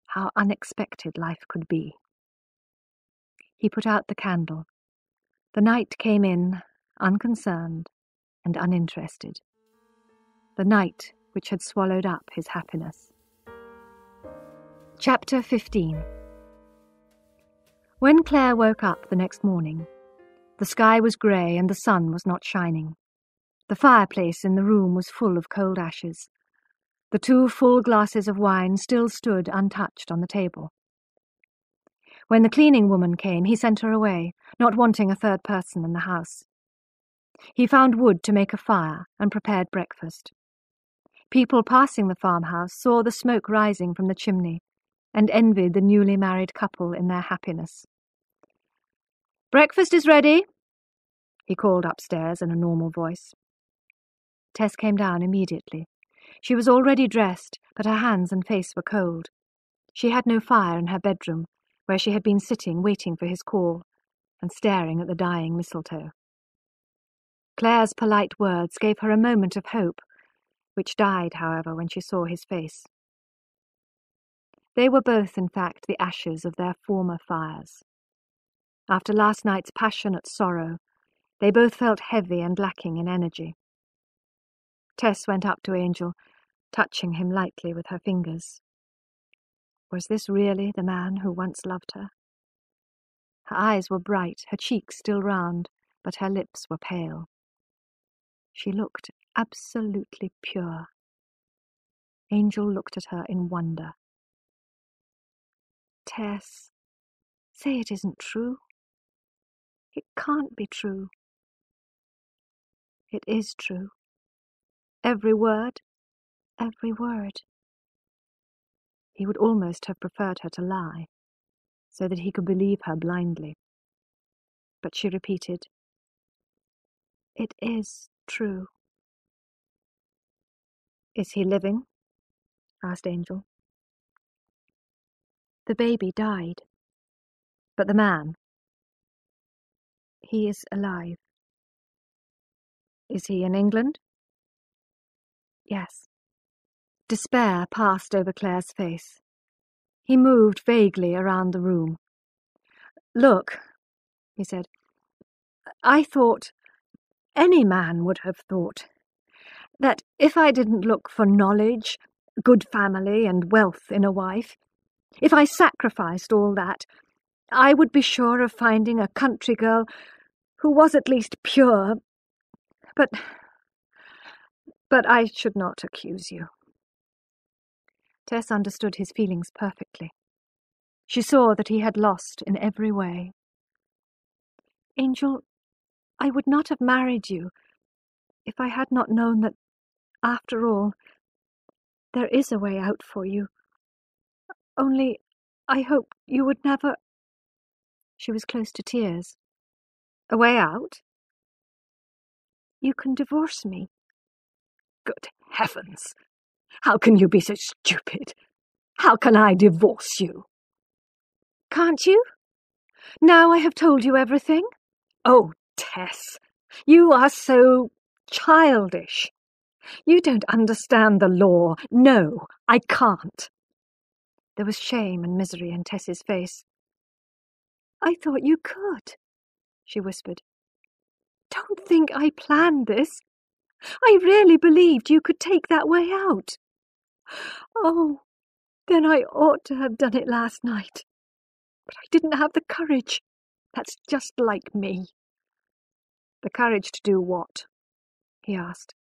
Speaker 1: How unexpected life could be. He put out the candle. The night came in, unconcerned and uninterested. The night which had swallowed up his happiness. Chapter 15. When Claire woke up the next morning, the sky was grey and the sun was not shining. The fireplace in the room was full of cold ashes. The 2 full glasses of wine still stood untouched on the table. When the cleaning woman came, he sent her away, not wanting a third person in the house. He found wood to make a fire and prepared breakfast. People passing the farmhouse saw the smoke rising from the chimney and envied the newly married couple in their happiness. "Breakfast is ready," he called upstairs in a normal voice. Tess came down immediately. She was already dressed, but her hands and face were cold. She had no fire in her bedroom, where she had been sitting waiting for his call and staring at the dying mistletoe. Claire's polite words gave her a moment of hope, which died, however, when she saw his face. They were both, in fact, the ashes of their former fires. After last night's passionate sorrow, they both felt heavy and lacking in energy. Tess went up to Angel, touching him lightly with her fingers. Was this really the man who once loved her? Her eyes were bright, her cheeks still round, but her lips were pale. She looked absolutely pure. Angel looked at her in wonder. "Tess, say it isn't true. It can't be true." "It is true. Every word, every word." He would almost have preferred her to lie, so that he could believe her blindly. But she repeated, It is true. Is he living? Asked Angel. The baby died. But the man? He is alive. Is he in England? Yes. Despair passed over Claire's face. He moved vaguely around the room. Look, he said, I thought, any man would have thought, that if I didn't look for knowledge, good family and wealth in a wife, if I sacrificed all that, I would be sure of finding a country girl who was at least pure, but I should not accuse you. Tess understood his feelings perfectly. She saw that he had lost in every way. Angel, I would not have married you if I had not known that, after all, there is a way out for you. Only, I hoped you would never... She was close to tears. A way out? You can divorce me. Good heavens! How can you be so stupid? How can I divorce you? Can't you? Now I have told you everything? Oh, Tess, you are so childish. You don't understand the law. No, I can't. There was shame and misery in Tess's face. I thought you could, she whispered. Don't think I planned this. I really believed you could take that way out. Oh, then I ought to have done it last night. But I didn't have the courage. That's just like me. The courage to do what? He asked.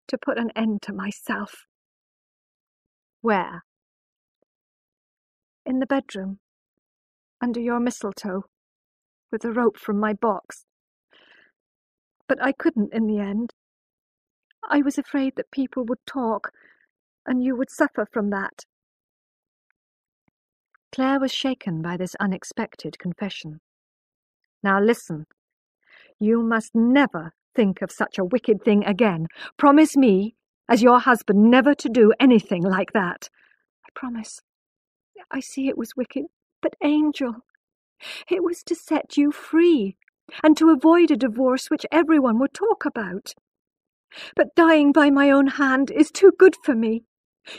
Speaker 1: To put an end to myself. Where? In the bedroom, under your mistletoe, with a rope from my box. But I couldn't in the end. I was afraid that people would talk, and you would suffer from that. Claire was shaken by this unexpected confession. Now listen. You must never think of such a wicked thing again. Promise me, as your husband, never to do anything like that. I promise. I see it was wicked, but Angel, it was to set you free, and to avoid a divorce which everyone would talk about. But dying by my own hand is too good for me.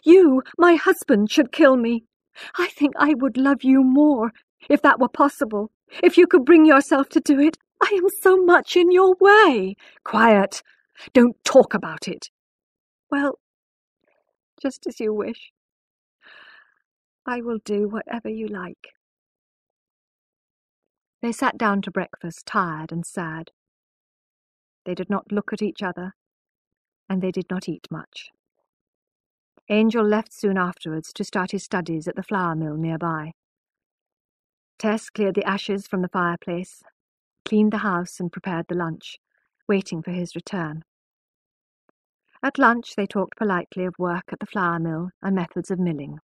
Speaker 1: You, my husband, should kill me. I think I would love you more, if that were possible, if you could bring yourself to do it. I am so much in your way. Quiet. Don't talk about it. Well, just as you wish. I will do whatever you like. They sat down to breakfast, tired and sad. They did not look at each other, and they did not eat much. Angel left soon afterwards to start his studies at the flour mill nearby. Tess cleared the ashes from the fireplace, cleaned the house and prepared the lunch, waiting for his return. At lunch they talked politely of work at the flour mill and methods of milling.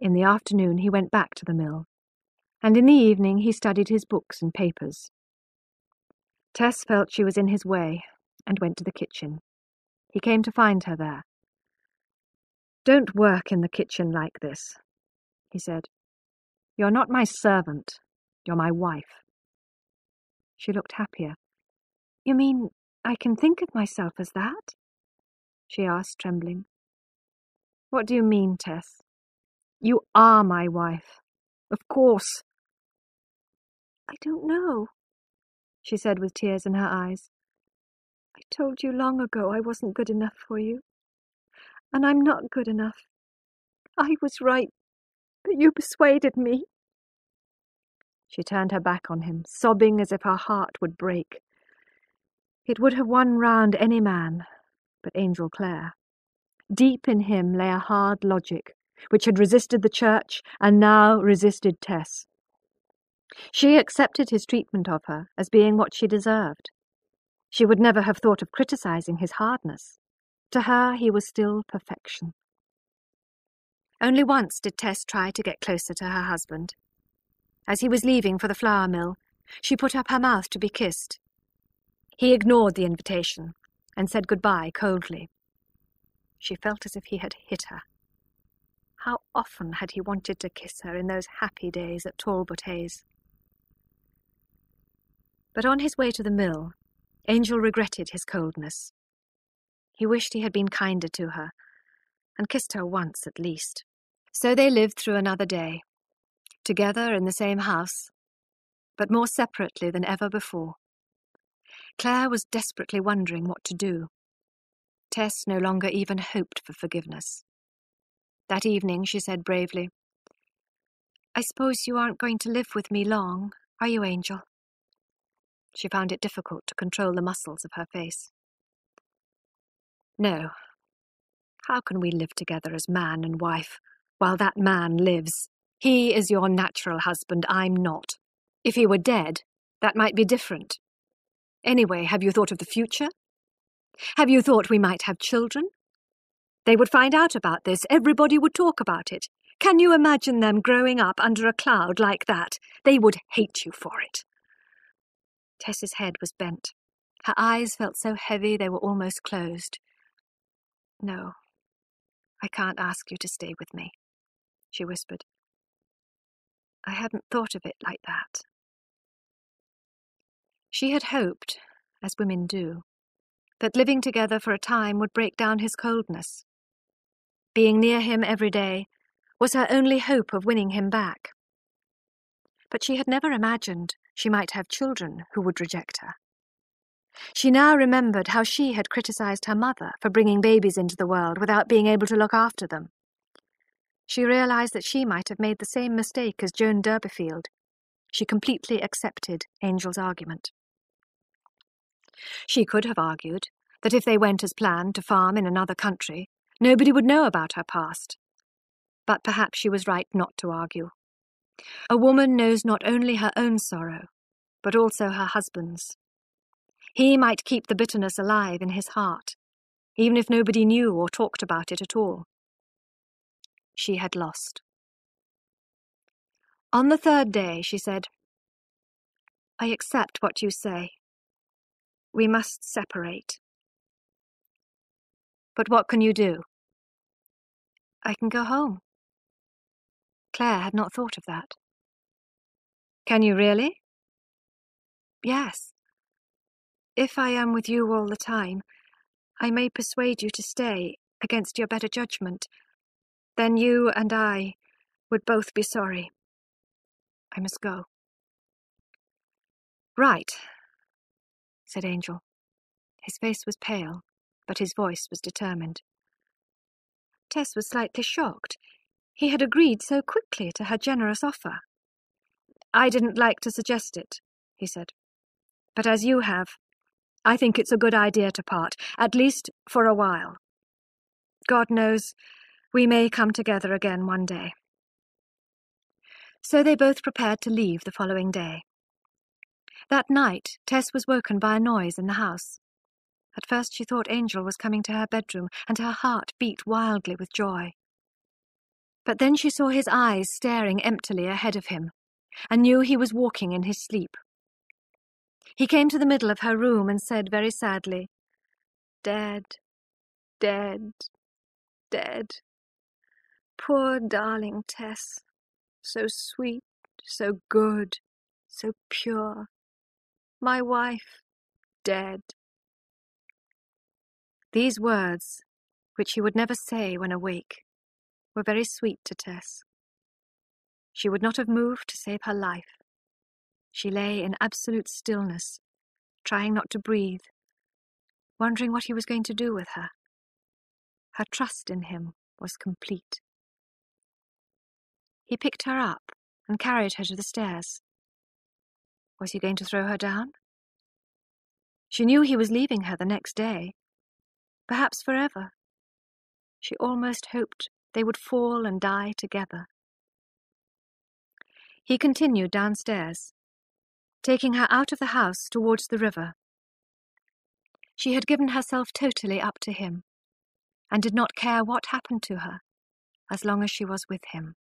Speaker 1: In the afternoon he went back to the mill, and in the evening he studied his books and papers. Tess felt she was in his way, and went to the kitchen. He came to find her there. Don't work in the kitchen like this, he said. You're not my servant. You're my wife. She looked happier. You mean I can think of myself as that? She asked, trembling. What do you mean, Tess? You are my wife. Of course. I don't know, she said with tears in her eyes. I told you long ago I wasn't good enough for you. And I'm not good enough. I was right, but you persuaded me. She turned her back on him, sobbing as if her heart would break. It would have won round any man, but Angel Clare. Deep in him lay a hard logic, which had resisted the church and now resisted Tess. She accepted his treatment of her as being what she deserved. She would never have thought of criticizing his hardness. To her he was still perfection. Only once did Tess try to get closer to her husband. As he was leaving for the flour mill, she put up her mouth to be kissed. He ignored the invitation and said goodbye coldly. She felt as if he had hit her. How often had he wanted to kiss her in those happy days at Talbot Hayes? But on his way to the mill, Angel regretted his coldness. He wished he had been kinder to her, and kissed her once at least. So they lived through another day, together in the same house, but more separately than ever before. Claire was desperately wondering what to do. Tess no longer even hoped for forgiveness. That evening she said bravely, "I suppose you aren't going to live with me long, are you, Angel?" She found it difficult to control the muscles of her face. "No. How can we live together as man and wife, while that man lives? He is your natural husband, I'm not. If he were dead, that might be different. Anyway, have you thought of the future? Have you thought we might have children? They would find out about this. Everybody would talk about it. Can you imagine them growing up under a cloud like that? They would hate you for it." Tess's head was bent. Her eyes felt so heavy they were almost closed. "No, I can't ask you to stay with me," she whispered. "I hadn't thought of it like that." She had hoped, as women do, that living together for a time would break down his coldness. Being near him every day was her only hope of winning him back. But she had never imagined she might have children who would reject her. She now remembered how she had criticized her mother for bringing babies into the world without being able to look after them. She realized that she might have made the same mistake as Joan Darbeifield. She completely accepted Angel's argument. She could have argued that if they went as planned to farm in another country, nobody would know about her past. But perhaps she was right not to argue. A woman knows not only her own sorrow, but also her husband's. He might keep the bitterness alive in his heart, even if nobody knew or talked about it at all. She had lost. On the third day, she said, "I accept what you say. We must separate. But what can you do?" "I can go home." Claire had not thought of that. "Can you really?" "Yes. If I am with you all the time, I may persuade you to stay against your better judgment. Then you and I would both be sorry. I must go." "Right," said Angel. His face was pale, but his voice was determined. Tess was slightly shocked. He had agreed so quickly to her generous offer. "I didn't like to suggest it," he said. "But as you have, I think it's a good idea to part, at least for a while. God knows, we may come together again one day." So they both prepared to leave the following day. That night, Tess was woken by a noise in the house. At first she thought Angel was coming to her bedroom, and her heart beat wildly with joy. But then she saw his eyes staring emptily ahead of him, and knew he was walking in his sleep. He came to the middle of her room and said very sadly, "Dead, dead, dead. Poor darling Tess. So sweet, so good, so pure. My wife, dead." These words, which he would never say when awake, were very sweet to Tess. She would not have moved to save her life. She lay in absolute stillness, trying not to breathe, wondering what he was going to do with her. Her trust in him was complete. He picked her up and carried her to the stairs. Was he going to throw her down? She knew he was leaving her the next day, perhaps forever. She almost hoped they would fall and die together. He continued downstairs, taking her out of the house towards the river. She had given herself totally up to him, and did not care what happened to her, as long as she was with him.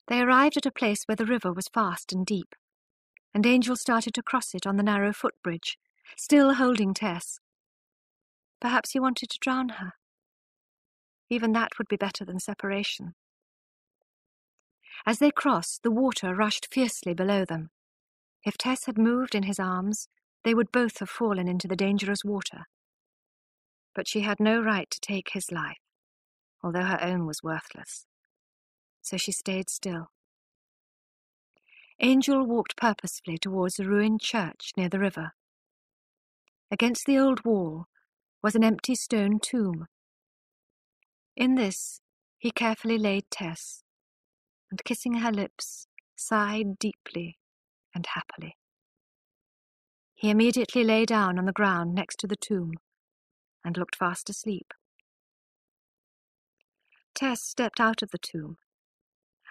Speaker 1: They arrived at a place where the river was fast and deep, and Angel started to cross it on the narrow footbridge, still holding Tess. Perhaps he wanted to drown her. Even that would be better than separation. As they crossed, the water rushed fiercely below them. If Tess had moved in his arms, they would both have fallen into the dangerous water. But she had no right to take his life, although her own was worthless. So she stayed still. Angel walked purposefully towards a ruined church near the river. Against the old wall was an empty stone tomb. In this he carefully laid Tess, and kissing her lips, sighed deeply and happily. He immediately lay down on the ground next to the tomb and looked fast asleep. Tess stepped out of the tomb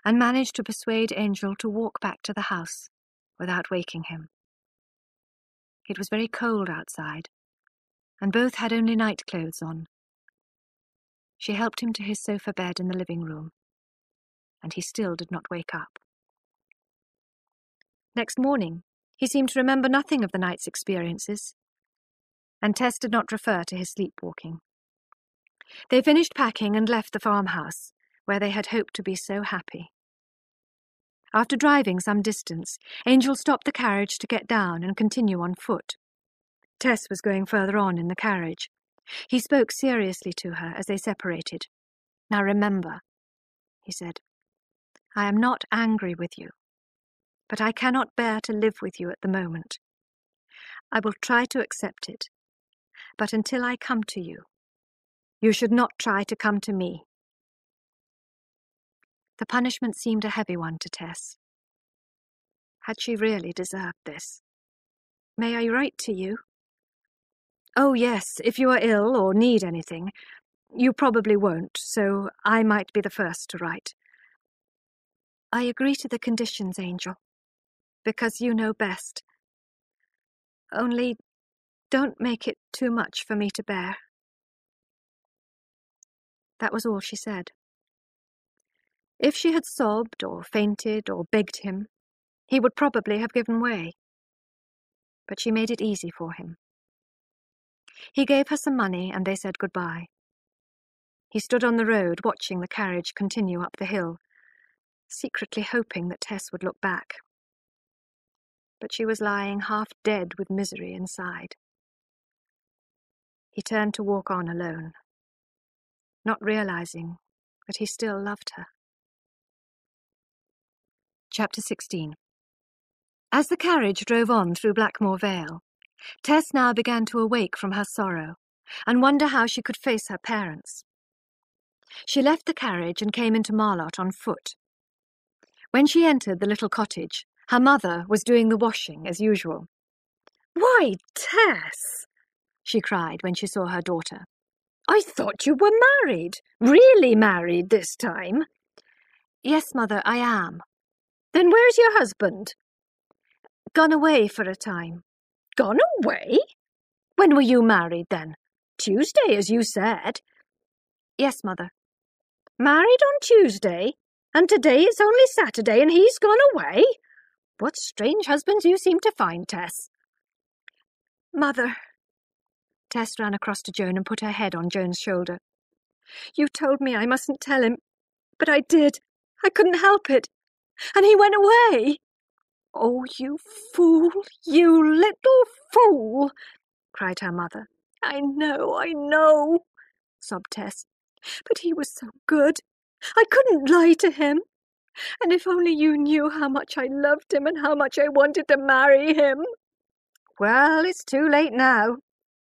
Speaker 1: and managed to persuade Angel to walk back to the house without waking him. It was very cold outside, and both had only night clothes on. She helped him to his sofa bed in the living room, and he still did not wake up. Next morning, he seemed to remember nothing of the night's experiences, and Tess did not refer to his sleepwalking. They finished packing and left the farmhouse, where they had hoped to be so happy. After driving some distance, Angel stopped the carriage to get down and continue on foot. Tess was going further on in the carriage. He spoke seriously to her as they separated. "Now remember," he said, "I am not angry with you, but I cannot bear to live with you at the moment. I will try to accept it, but until I come to you, you should not try to come to me." The punishment seemed a heavy one to Tess. Had she really deserved this? "May I write to you?" "Oh, yes, if you are ill or need anything. You probably won't, so I might be the first to write." "I agree to the conditions, Angel, because you know best. Only don't make it too much for me to bear." That was all she said. If she had sobbed or fainted or begged him, he would probably have given way. But she made it easy for him. He gave her some money and they said goodbye. He stood on the road watching the carriage continue up the hill, secretly hoping that Tess would look back. But she was lying half dead with misery inside. He turned to walk on alone, not realizing that he still loved her. Chapter 16. As the carriage drove on through Blackmore Vale, Tess now began to awake from her sorrow and wonder how she could face her parents. She left the carriage and came into Marlott on foot. When she entered the little cottage, her mother was doing the washing as usual. "Why, Tess!" she cried when she saw her daughter. "I thought you were married, really married this time." "Yes, Mother, I am." "Then where's your husband?" "Gone away for a time." "Gone away? When were you married then? Tuesday, as you said." "Yes, Mother." "Married on Tuesday, and today it's only Saturday and he's gone away? What strange husbands you seem to find, Tess." "Mother." Tess ran across to Joan and put her head on Joan's shoulder. "You told me I mustn't tell him, but I did. I couldn't help it. And he went away." "Oh, you fool, you little fool," cried her mother. I know," sobbed Tess. "But he was so good. I couldn't lie to him. And if only you knew how much I loved him and how much I wanted to marry him." "Well, it's too late now,"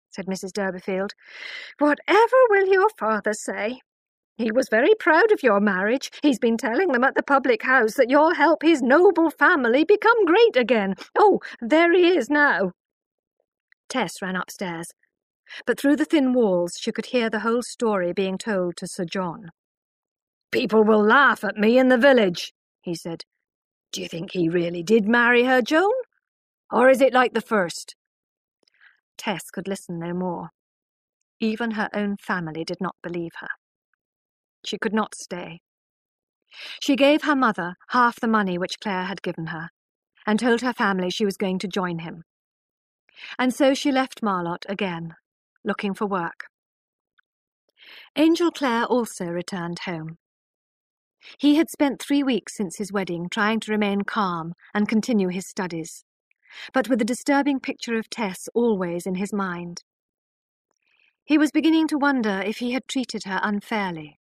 Speaker 1: said Mrs. Durbeyfield. "Whatever will your father say? He was very proud of your marriage. He's been telling them at the public house that you'll help his noble family become great again. Oh, there he is now." Tess ran upstairs, but through the thin walls she could hear the whole story being told to Sir John. "People will laugh at me in the village," he said. "Do you think he really did marry her, Joan? Or is it like the first?" Tess could listen no more. Even her own family did not believe her. She could not stay. She gave her mother half the money which Claire had given her, and told her family she was going to join him. And so she left Marlott again, looking for work. Angel Clare also returned home. He had spent 3 weeks since his wedding trying to remain calm and continue his studies, but with the disturbing picture of Tess always in his mind. He was beginning to wonder if he had treated her unfairly.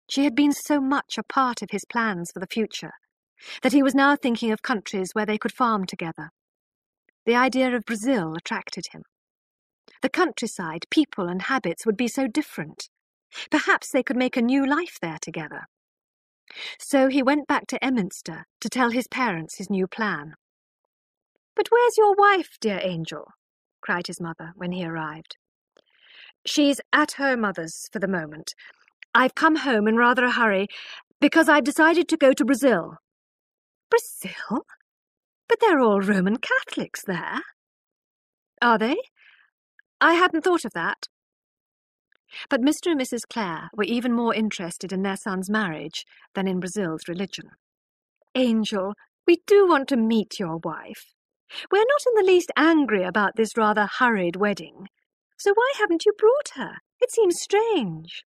Speaker 1: She had been so much a part of his plans for the future that he was now thinking of countries where they could farm together. The idea of Brazil attracted him. The countryside, people and habits would be so different. Perhaps they could make a new life there together. So he went back to Emminster to tell his parents his new plan. "But where's your wife, dear Angel?" cried his mother when he arrived. "She's at her mother's for the moment. I've come home in rather a hurry because I've decided to go to Brazil." "Brazil? But they're all Roman Catholics there." "Are they? I hadn't thought of that." But Mr. and Mrs. Clare were even more interested in their son's marriage than in Brazil's religion. "Angel, we do want to meet your wife. We're not in the least angry about this rather hurried wedding. So why haven't you brought her? It seems strange."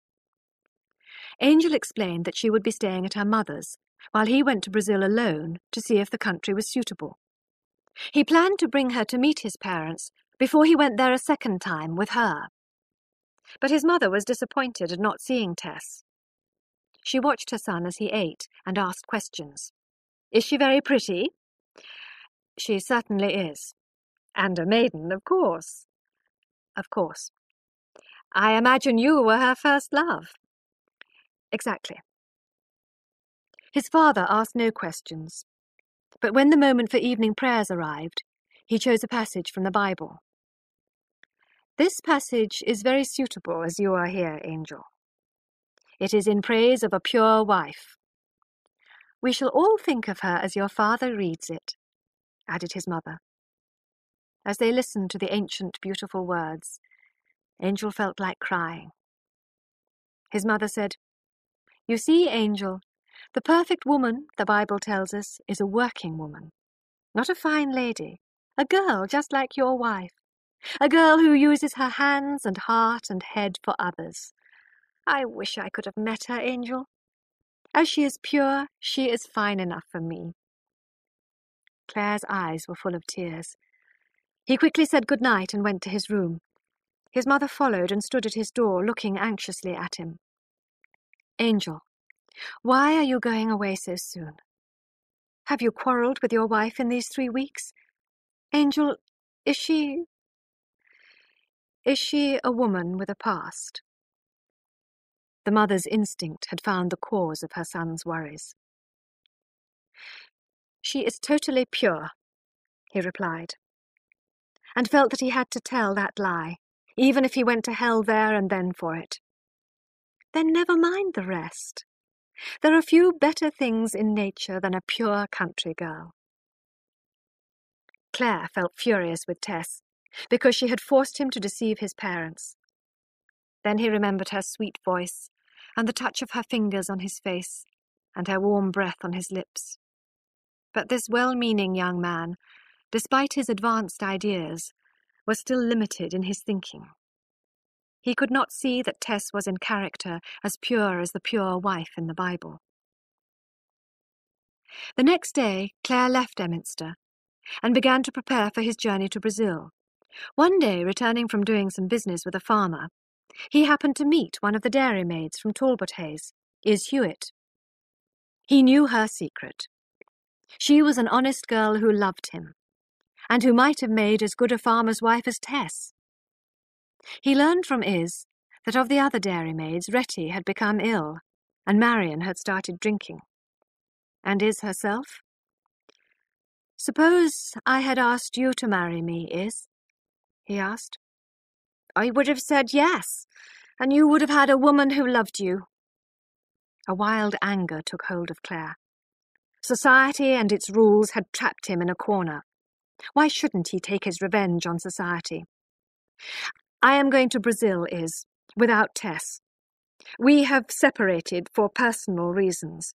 Speaker 1: Angel explained that she would be staying at her mother's, while he went to Brazil alone to see if the country was suitable. He planned to bring her to meet his parents before he went there a second time with her. But his mother was disappointed at not seeing Tess. She watched her son as he ate and asked questions. "Is she very pretty?" "She certainly is." "And a maiden, of course." "Of course." "I imagine you were her first love." "Exactly." His father asked no questions, but when the moment for evening prayers arrived, he chose a passage from the Bible. "This passage is very suitable as you are here, Angel. It is in praise of a pure wife. We shall all think of her as your father reads it," added his mother. As they listened to the ancient, beautiful words, Angel felt like crying. His mother said, "You see, Angel, the perfect woman, the Bible tells us, is a working woman, not a fine lady, a girl just like your wife, a girl who uses her hands and heart and head for others. I wish I could have met her, Angel. As she is pure, she is fine enough for me." Clare's eyes were full of tears. He quickly said good night and went to his room. His mother followed and stood at his door, looking anxiously at him. "Angel, why are you going away so soon? Have you quarrelled with your wife in these 3 weeks? Angel, is she a woman with a past?" The mother's instinct had found the cause of her son's worries. "She is totally pure," he replied, and felt that he had to tell that lie, even if he went to hell there and then for it. "Then never mind the rest. There are few better things in nature than a pure country girl." Clare felt furious with Tess, because she had forced him to deceive his parents. Then he remembered her sweet voice, and the touch of her fingers on his face, and her warm breath on his lips. But this well-meaning young man, despite his advanced ideas, was still limited in his thinking. He could not see that Tess was in character as pure as the pure wife in the Bible. The next day, Clare left Emminster and began to prepare for his journey to Brazil. One day, returning from doing some business with a farmer, he happened to meet one of the dairymaids from Talbot Hayes, Is Hewitt. He knew her secret. She was an honest girl who loved him, and who might have made as good a farmer's wife as Tess. He learned from Is that of the other dairymaids, Retty had become ill, and Marion had started drinking. And Is herself? "Suppose I had asked you to marry me, Is?" he asked. "I would have said yes, and you would have had a woman who loved you." A wild anger took hold of Clare. Society and its rules had trapped him in a corner. Why shouldn't he take his revenge on society? "I am going to Brazil, Is, without Tess. We have separated for personal reasons.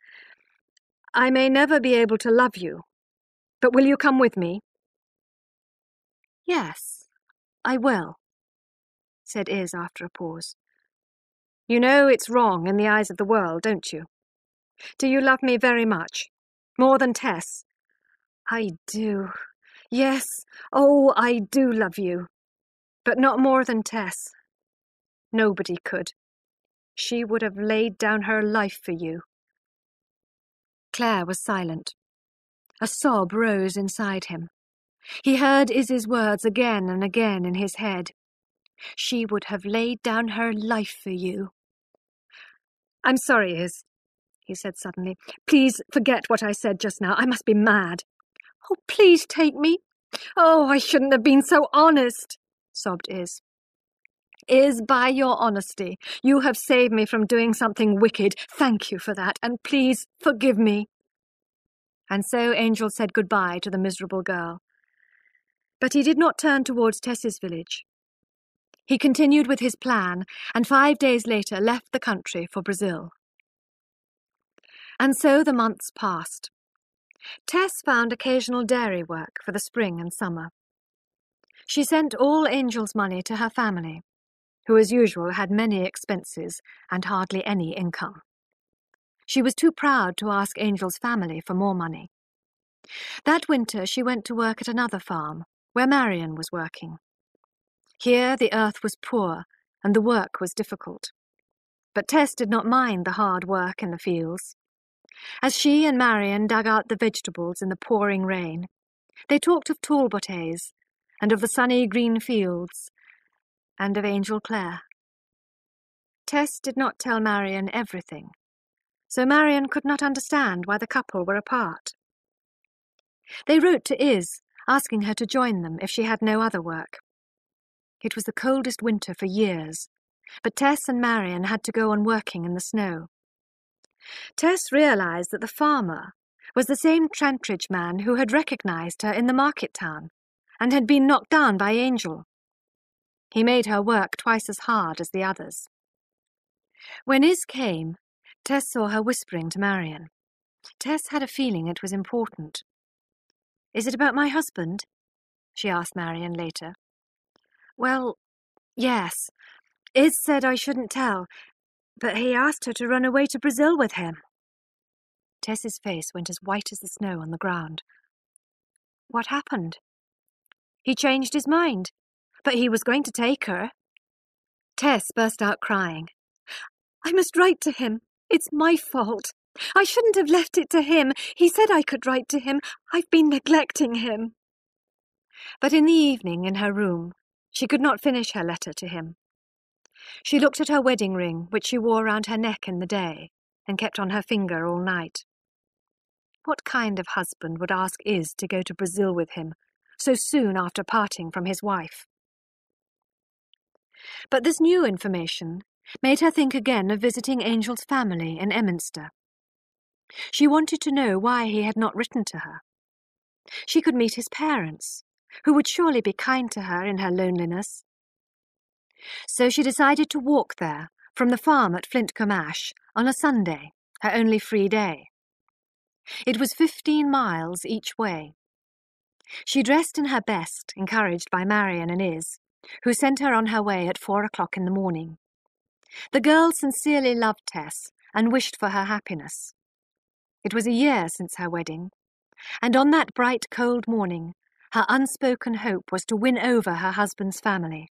Speaker 1: I may never be able to love you, but will you come with me?" "Yes, I will," said Iz after a pause. "You know it's wrong in the eyes of the world, don't you? Do you love me very much? More than Tess?" "I do. Yes, oh, I do love you. But not more than Tess. Nobody could. She would have laid down her life for you." Claire was silent. A sob rose inside him. He heard Izzy's words again and again in his head. She would have laid down her life for you. "I'm sorry, Iz," he said suddenly. "Please forget what I said just now. I must be mad." "Oh, please take me. Oh, I shouldn't have been so honest," sobbed Iz. "Iz, by your honesty, you have saved me from doing something wicked. Thank you for that, and please forgive me." And so Angel said goodbye to the miserable girl. But he did not turn towards Tess's village. He continued with his plan, and 5 days later left the country for Brazil. And so the months passed. Tess found occasional dairy work for the spring and summer. She sent all Angel's money to her family, who as usual had many expenses and hardly any income. She was too proud to ask Angel's family for more money. That winter she went to work at another farm, where Marion was working. Here the earth was poor, and the work was difficult. But Tess did not mind the hard work in the fields. As she and Marion dug out the vegetables in the pouring rain, they talked of tallbottes, and of the sunny green fields, and of Angel Clare. Tess did not tell Marion everything, so Marion could not understand why the couple were apart. They wrote to Iz, asking her to join them if she had no other work. It was the coldest winter for years, but Tess and Marion had to go on working in the snow. Tess realized that the farmer was the same Trantridge man who had recognized her in the market town and had been knocked down by Angel. He made her work twice as hard as the others. When Iz came, Tess saw her whispering to Marion. Tess had a feeling it was important. "Is it about my husband?" she asked Marion later. "Well, yes. Iz said I shouldn't tell, but he asked her to run away to Brazil with him." Tess's face went as white as the snow on the ground. "What happened?" "He changed his mind, but he was going to take her." Tess burst out crying. "I must write to him. It's my fault. I shouldn't have left it to him. He said I could write to him. I've been neglecting him." But in the evening, in her room, she could not finish her letter to him. She looked at her wedding ring, which she wore round her neck in the day, and kept on her finger all night. What kind of husband would ask Iz to go to Brazil with him, so soon after parting from his wife? But this new information made her think again of visiting Angel's family in Emminster. She wanted to know why he had not written to her. She could meet his parents, who would surely be kind to her in her loneliness. So she decided to walk there from the farm at Flintcombe Ash on a Sunday, her only free day. It was 15 miles each way. She dressed in her best, encouraged by Marion and Iz, who sent her on her way at 4 o'clock in the morning. The girl sincerely loved Tess and wished for her happiness. It was a year since her wedding, and on that bright, cold morning, her unspoken hope was to win over her husband's family,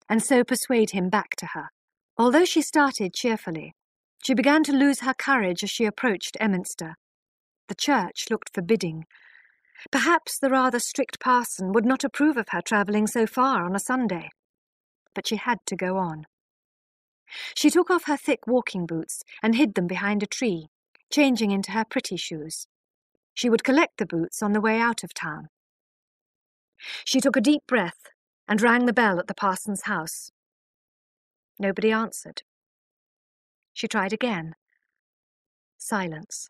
Speaker 1: and so persuade him back to her. Although she started cheerfully, she began to lose her courage as she approached Emminster. The church looked forbidding. Perhaps the rather strict parson would not approve of her travelling so far on a Sunday. But she had to go on. She took off her thick walking boots and hid them behind a tree, changing into her pretty shoes. She would collect the boots on the way out of town. She took a deep breath and rang the bell at the parson's house. Nobody answered. She tried again. Silence.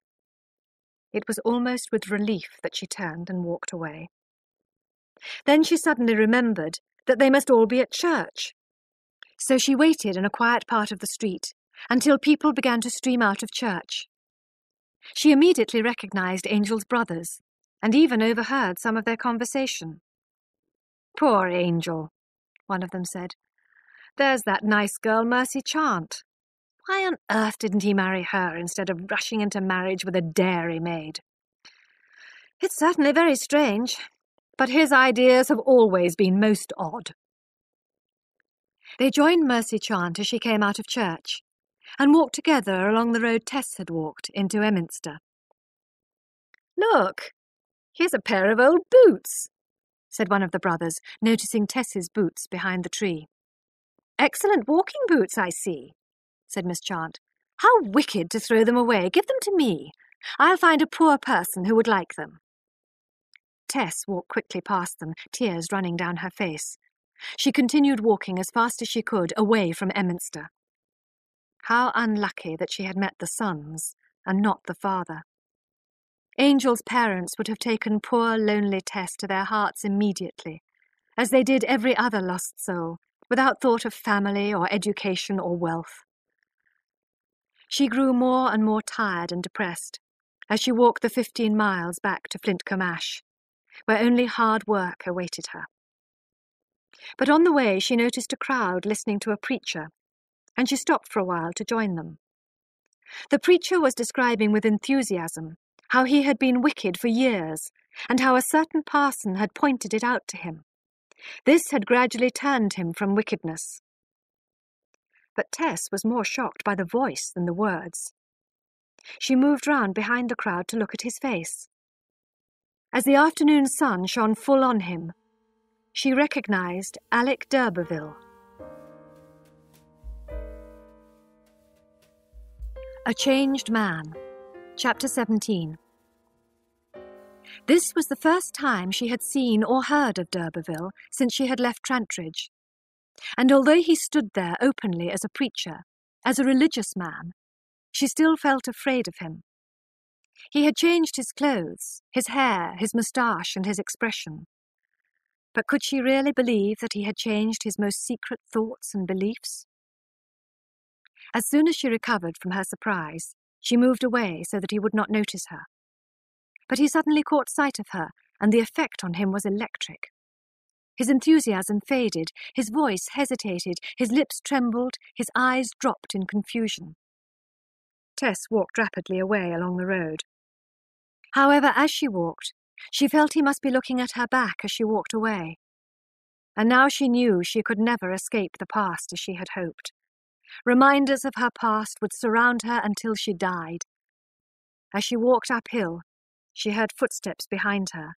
Speaker 1: It was almost with relief that she turned and walked away. Then she suddenly remembered that they must all be at church. So she waited in a quiet part of the street until people began to stream out of church. She immediately recognized Angel's brothers and even overheard some of their conversation. Poor Angel, one of them said. There's that nice girl Mercy Chant. Why on earth didn't he marry her instead of rushing into marriage with a dairymaid? It's certainly very strange, but his ideas have always been most odd. They joined Mercy Chant as she came out of church, and walked together along the road Tess had walked into Emminster. Look, here's a pair of old boots, said one of the brothers, noticing Tess's boots behind the tree. Excellent walking boots, I see, said Miss Chant. How wicked to throw them away. Give them to me. I'll find a poor person who would like them. Tess walked quickly past them, tears running down her face. She continued walking as fast as she could, away from Emminster. How unlucky that she had met the sons, and not the father. Angel's parents would have taken poor lonely Tess to their hearts immediately, as they did every other lost soul, without thought of family or education or wealth. She grew more and more tired and depressed as she walked the 15 miles back to Flintcomb Ash, where only hard work awaited her. But on the way she noticed a crowd listening to a preacher, and she stopped for a while to join them. The preacher was describing with enthusiasm how he had been wicked for years, and how a certain parson had pointed it out to him. This had gradually turned him from wickedness. But Tess was more shocked by the voice than the words. She moved round behind the crowd to look at his face. As the afternoon sun shone full on him, she recognized Alec d'Ërberville. A Changed Man, Chapter 17. This was the first time she had seen or heard of d'Ërberville since she had left Trantridge, and although he stood there openly as a preacher, as a religious man, she still felt afraid of him. He had changed his clothes, his hair, his moustache, and his expression. But could she really believe that he had changed his most secret thoughts and beliefs? As soon as she recovered from her surprise, she moved away so that he would not notice her. But he suddenly caught sight of her, and the effect on him was electric. His enthusiasm faded, his voice hesitated, his lips trembled, his eyes dropped in confusion. Tess walked rapidly away along the road. However, as she walked, she felt he must be looking at her back as she walked away. And now she knew she could never escape the past as she had hoped. Reminders of her past would surround her until she died. As she walked uphill, she heard footsteps behind her,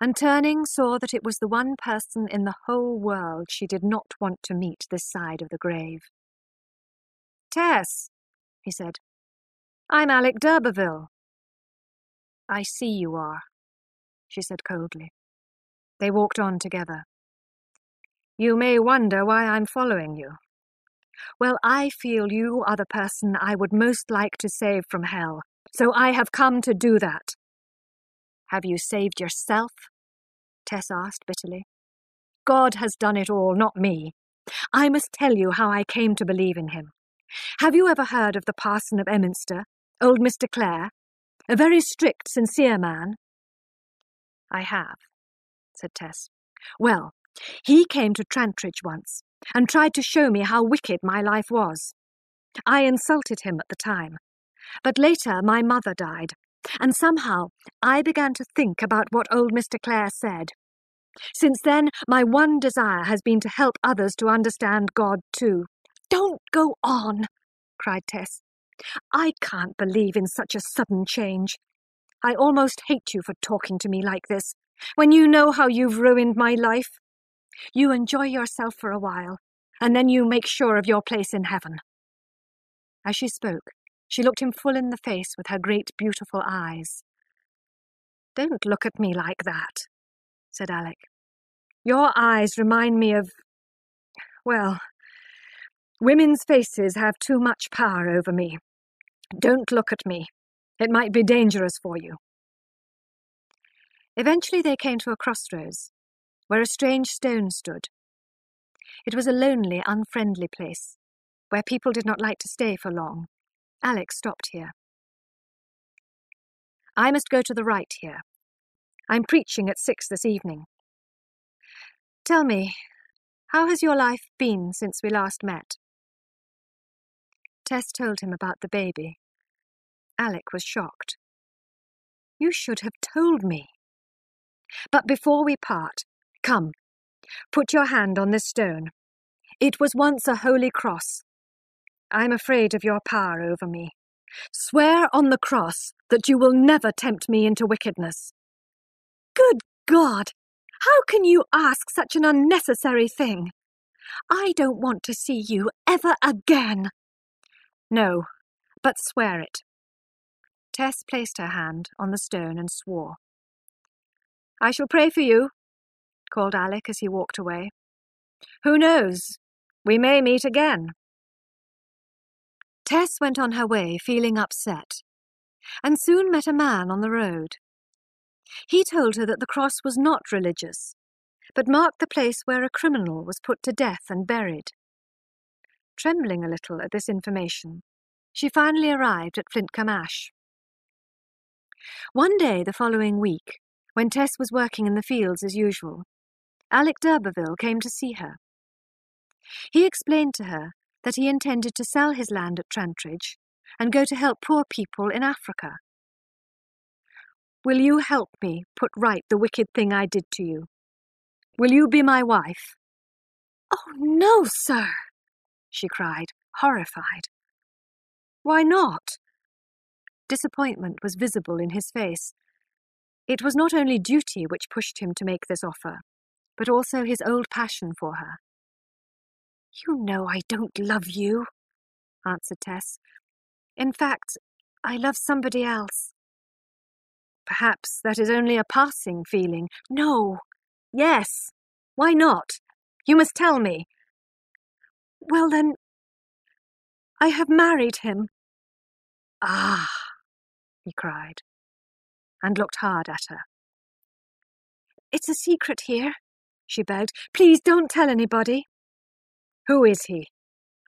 Speaker 1: and turning saw that it was the one person in the whole world she did not want to meet this side of the grave. "Tess," he said, "I'm Alec d'Ërberville." "I see you are," she said coldly. They walked on together. "You may wonder why I'm following you. Well, I feel you are the person I would most like to save from hell, so I have come to do that." "Have you saved yourself?" Tess asked bitterly. "God has done it all, not me. I must tell you how I came to believe in him. Have you ever heard of the parson of Emminster, old Mr. Clare? A very strict, sincere man." "I have," said Tess. "Well, he came to Trantridge once and tried to show me how wicked my life was. I insulted him at the time, but later my mother died, and somehow I began to think about what old Mr. Clare said. Since then, my one desire has been to help others to understand God too." "Don't go on," cried Tess. "I can't believe in such a sudden change. I almost hate you for talking to me like this, when you know how you've ruined my life. You enjoy yourself for a while, and then you make sure of your place in heaven." As she spoke, she looked him full in the face with her great, beautiful eyes. "Don't look at me like that," said Alec. "Your eyes remind me of, well, women's faces have too much power over me. Don't look at me. It might be dangerous for you." Eventually they came to a crossroads, where a strange stone stood. It was a lonely, unfriendly place, where people did not like to stay for long. Alec stopped here. "I must go to the right here. I'm preaching at 6 this evening." Tell me, how has your life been since we last met? Tess told him about the baby. Alec was shocked. You should have told me. But before we part, come, put your hand on this stone. It was once a holy cross. I'm afraid of your power over me. Swear on the cross that you will never tempt me into wickedness. Good God! How can you ask such an unnecessary thing? I don't want to see you ever again. No, but swear it. Tess placed her hand on the stone and swore. I shall pray for you, called Alec as he walked away. Who knows? We may meet again. Tess went on her way feeling upset, and soon met a man on the road. He told her that the cross was not religious, but marked the place where a criminal was put to death and buried. Trembling a little at this information, she finally arrived at Flintcomb Ash. One day the following week, when Tess was working in the fields as usual, Alec d'Эрberville came to see her. He explained to her that he intended to sell his land at Trantridge and go to help poor people in Africa. Will you help me put right the wicked thing I did to you? Will you be my wife? Oh, no, sir, she cried, horrified. Why not? Disappointment was visible in his face. It was not only duty which pushed him to make this offer, but also his old passion for her. You know I don't love you, answered Tess. In fact, I love somebody else. Perhaps that is only a passing feeling. No. Yes. Why not? You must tell me. Well then, I have married him. Ah, he cried, and looked hard at her. It's a secret here, she begged. Please don't tell anybody. Who is he?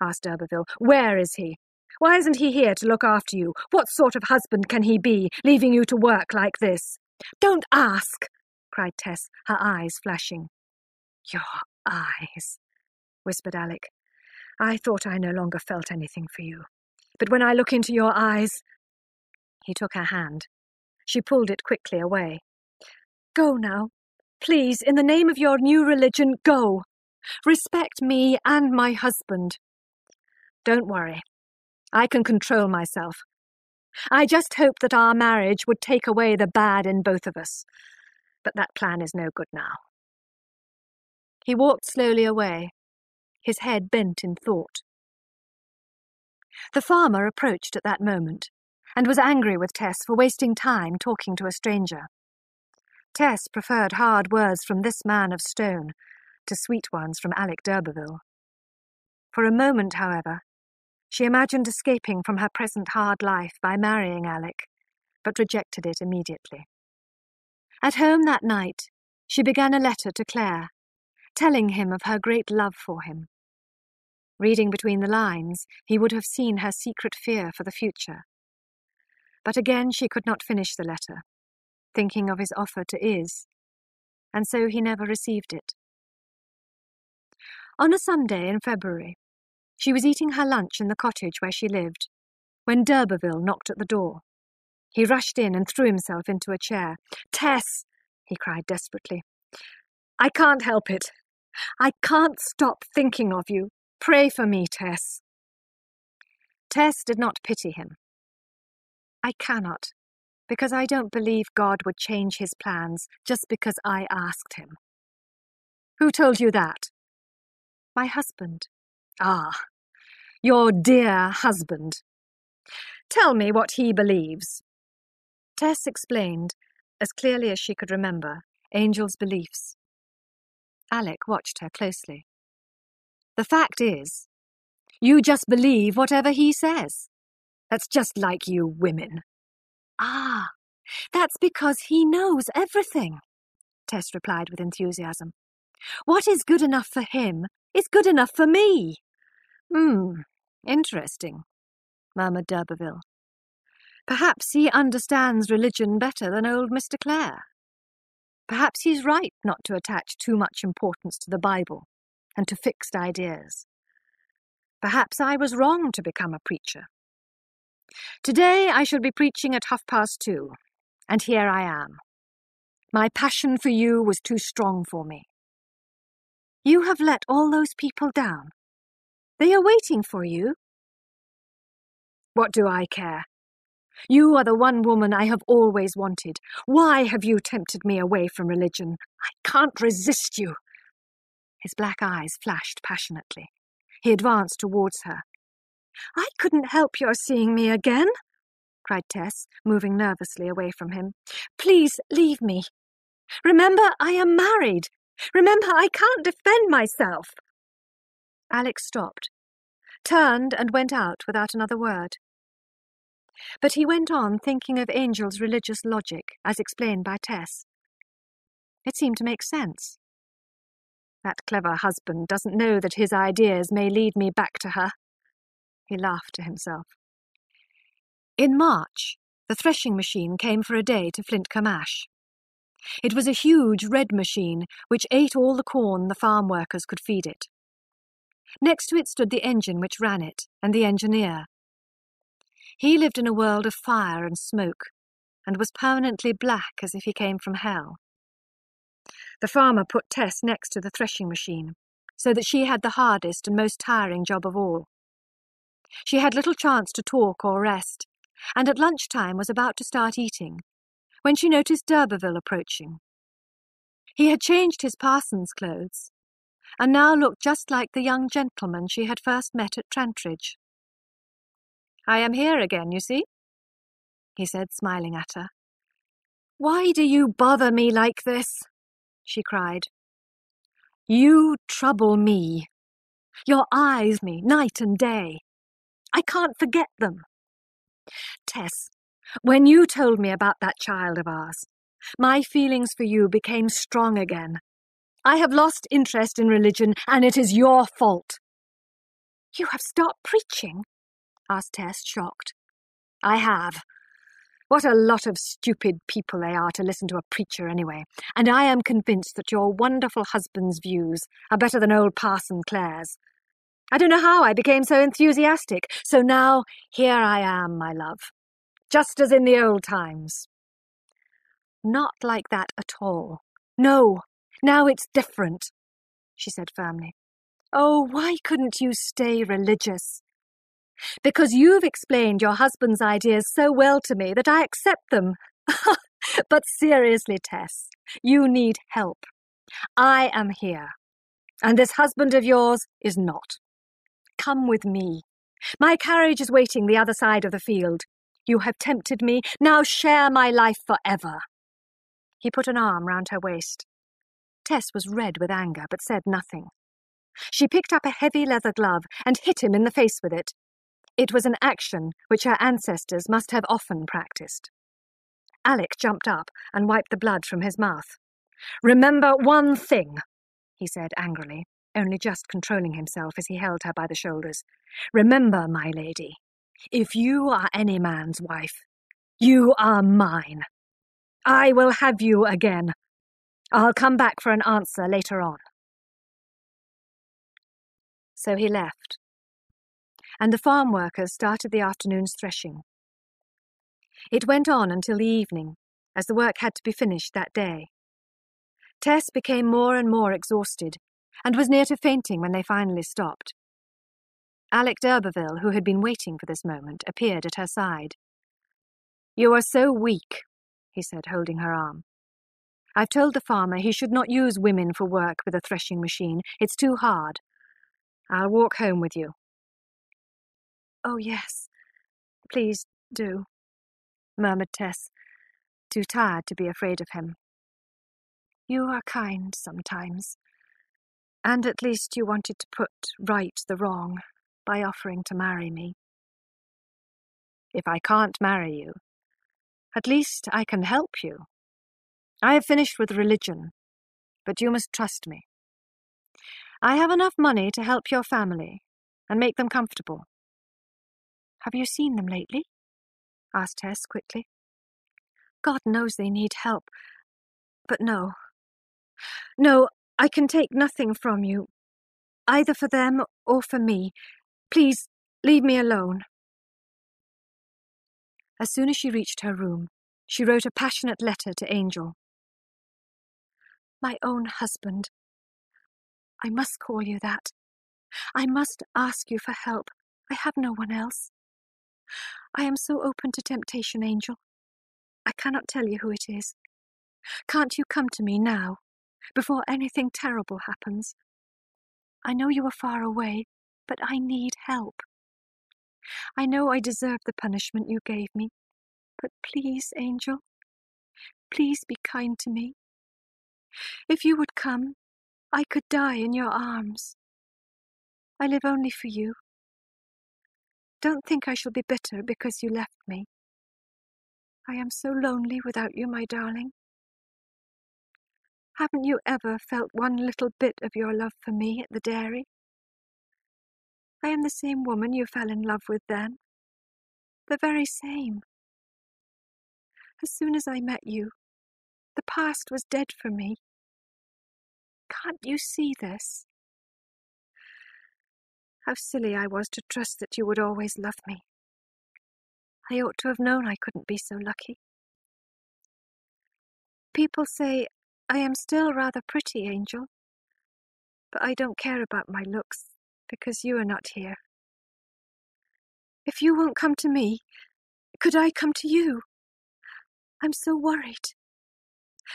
Speaker 1: Asked d'Urberville. Where is he? Why isn't he here to look after you? What sort of husband can he be, leaving you to work like this? Don't ask, cried Tess, her eyes flashing. Your eyes, whispered Alec. I thought I no longer felt anything for you. But when I look into your eyes... He took her hand. She pulled it quickly away. Go now. Please, in the name of your new religion, go. Respect me and my husband. Don't worry. I can control myself. I just hoped that our marriage would take away the bad in both of us. But that plan is no good now. He walked slowly away, his head bent in thought. The farmer approached at that moment, and was angry with Tess for wasting time talking to a stranger. Tess preferred hard words from this man of stone to sweet ones from Alec d'Urberville. For a moment, however, she imagined escaping from her present hard life by marrying Alec, but rejected it immediately. At home that night, she began a letter to Claire, telling him of her great love for him. Reading between the lines, he would have seen her secret fear for the future. But again she could not finish the letter, thinking of his offer to Is, and so he never received it. On a Sunday in February, she was eating her lunch in the cottage where she lived, when d'Urberville knocked at the door. He rushed in and threw himself into a chair. Tess, he cried desperately, I can't help it. I can't stop thinking of you. Pray for me, Tess. Tess did not pity him. I cannot, because I don't believe God would change his plans just because I asked him. Who told you that? My husband. Ah, your dear husband. Tell me what he believes. Tess explained, as clearly as she could remember, Angel's beliefs. Alec watched her closely. The fact is, you just believe whatever he says. That's just like you women. Ah, that's because he knows everything, Tess replied with enthusiasm. What is good enough for him is good enough for me. Interesting, murmured d'Urberville. Perhaps he understands religion better than old Mr. Clare. Perhaps he's right not to attach too much importance to the Bible and to fixed ideas. Perhaps I was wrong to become a preacher. Today I shall be preaching at 2:30, and here I am. My passion for you was too strong for me. You have let all those people down. They are waiting for you. What do I care? You are the one woman I have always wanted. Why have you tempted me away from religion? I can't resist you. His black eyes flashed passionately. He advanced towards her. I couldn't help your seeing me again, cried Tess, moving nervously away from him. Please leave me. Remember, I am married. Remember, I can't defend myself. Alex stopped, turned and went out without another word. But he went on thinking of Angel's religious logic, as explained by Tess. It seemed to make sense. That clever husband doesn't know that his ideas may lead me back to her. He laughed to himself. In March, the threshing machine came for a day to Flint Camash. It was a huge red machine which ate all the corn the farm workers could feed it. Next to it stood the engine which ran it, and the engineer. He lived in a world of fire and smoke, and was permanently black as if he came from hell. The farmer put Tess next to the threshing machine, so that she had the hardest and most tiring job of all. She had little chance to talk or rest, and at lunchtime was about to start eating, when she noticed d'Эрberville approaching. He had changed his parson's clothes, and now looked just like the young gentleman she had first met at Trantridge. I am here again, you see, he said, smiling at her. Why do you bother me like this? She cried. You trouble me. Your eyes me night and day. I can't forget them. Tess, when you told me about that child of ours, my feelings for you became strong again. I have lost interest in religion, and it is your fault. You have stopped preaching? Asked Tess, shocked. I have. What a lot of stupid people they are to listen to a preacher anyway, and I am convinced that your wonderful husband's views are better than old Parson Clare's. I don't know how I became so enthusiastic, so now here I am, my love, just as in the old times. Not like that at all. No, now it's different, she said firmly. Oh, why couldn't you stay religious? Because you've explained your husband's ideas so well to me that I accept them. But seriously, Tess, you need help. I am here, and this husband of yours is not. Come with me. My carriage is waiting the other side of the field. You have tempted me. Now share my life forever. He put an arm round her waist. Tess was red with anger, but said nothing. She picked up a heavy leather glove and hit him in the face with it. It was an action which her ancestors must have often practiced. Alec jumped up and wiped the blood from his mouth. Remember one thing, he said angrily, only just controlling himself as he held her by the shoulders. Remember, my lady, if you are any man's wife, you are mine. I will have you again. I'll come back for an answer later on. So he left, and the farm workers started the afternoon's threshing. It went on until the evening, as the work had to be finished that day. Tess became more and more exhausted, and was near to fainting when they finally stopped. Alec d'Эрberville, who had been waiting for this moment, appeared at her side. You are so weak, he said, holding her arm. I've told the farmer he should not use women for work with a threshing machine. It's too hard. I'll walk home with you. Oh, yes, please do, murmured Tess, too tired to be afraid of him. You are kind sometimes, and at least you wanted to put right the wrong by offering to marry me. If I can't marry you, at least I can help you. I have finished with religion, but you must trust me. I have enough money to help your family and make them comfortable. Have you seen them lately? Asked Tess quickly. God knows they need help, But no. No, I can take nothing from you, either for them or for me. Please, leave me alone. As soon as she reached her room, she wrote a passionate letter to Angel. My own husband. I must call you that. I must ask you for help. I have no one else. I am so open to temptation, Angel. I cannot tell you who it is. Can't you come to me now, before anything terrible happens? I know you are far away, but I need help. I know I deserve the punishment you gave me, but please, Angel, please be kind to me. If you would come, I could die in your arms. I live only for you. Don't think I shall be bitter because you left me. I am so lonely without you, my darling. Haven't you ever felt one little bit of your love for me at the dairy? I am the same woman you fell in love with then. The very same. As soon as I met you, the past was dead for me. Can't you see this? How silly I was to trust that you would always love me. I ought to have known I couldn't be so lucky. People say I am still rather pretty, Angel, but I don't care about my looks because you are not here. If you won't come to me, could I come to you? I'm so worried.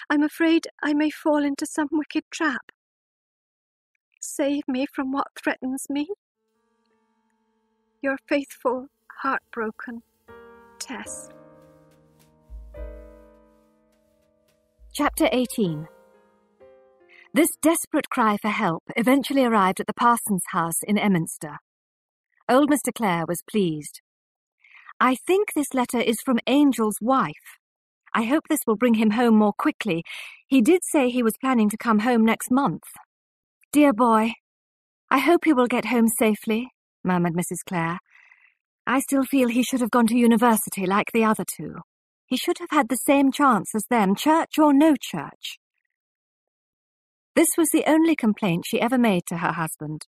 Speaker 1: I'm afraid I may fall into some wicked trap. Save me from what threatens me. Your faithful, heartbroken Tess.
Speaker 2: Chapter 18. This desperate cry for help eventually arrived at the parson's house in Emminster. Old Mr. Clare was pleased. I think this letter is from Angel's wife. I hope this will bring him home more quickly. He did say he was planning to come home next month. Dear boy, I hope he will get home safely, murmured Mrs. Clare. I still feel he should have gone to university like the other two. He should have had the same chance as them, church or no church. This was the only complaint she ever made to her husband.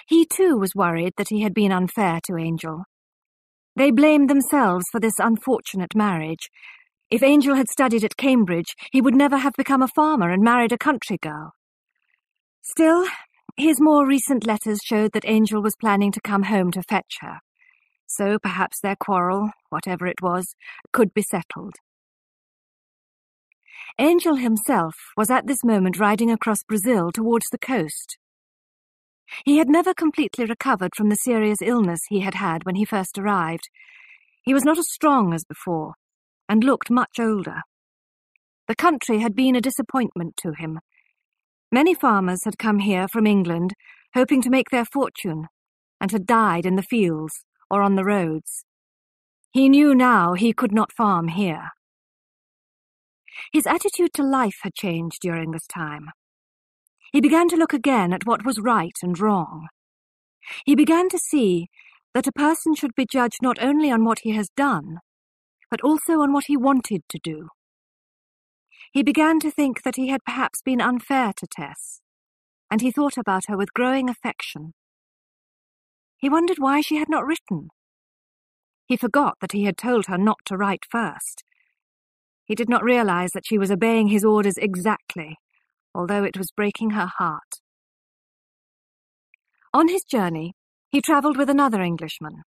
Speaker 2: He too was worried that he had been unfair to Angel. They blamed themselves for this unfortunate marriage. If Angel had studied at Cambridge, he would never have become a farmer and married a country girl. Still, his more recent letters showed that Angel was planning to come home to fetch her. So perhaps their quarrel, whatever it was, could be settled. Angel himself was at this moment riding across Brazil towards the coast. He had never completely recovered from the serious illness he had had when he first arrived. He was not as strong as before, and looked much older. The country had been a disappointment to him. Many farmers had come here from England, hoping to make their fortune, and had died in the fields or on the roads. He knew now he could not farm here. His attitude to life had changed during this time. He began to look again at what was right and wrong. He began to see that a person should be judged not only on what he has done, but also on what he wanted to do. He began to think that he had perhaps been unfair to Tess, and he thought about her with growing affection. He wondered why she had not written. He forgot that he had told her not to write first. He did not realize that she was obeying his orders exactly, although it was breaking her heart. On his journey, he travelled with another Englishman.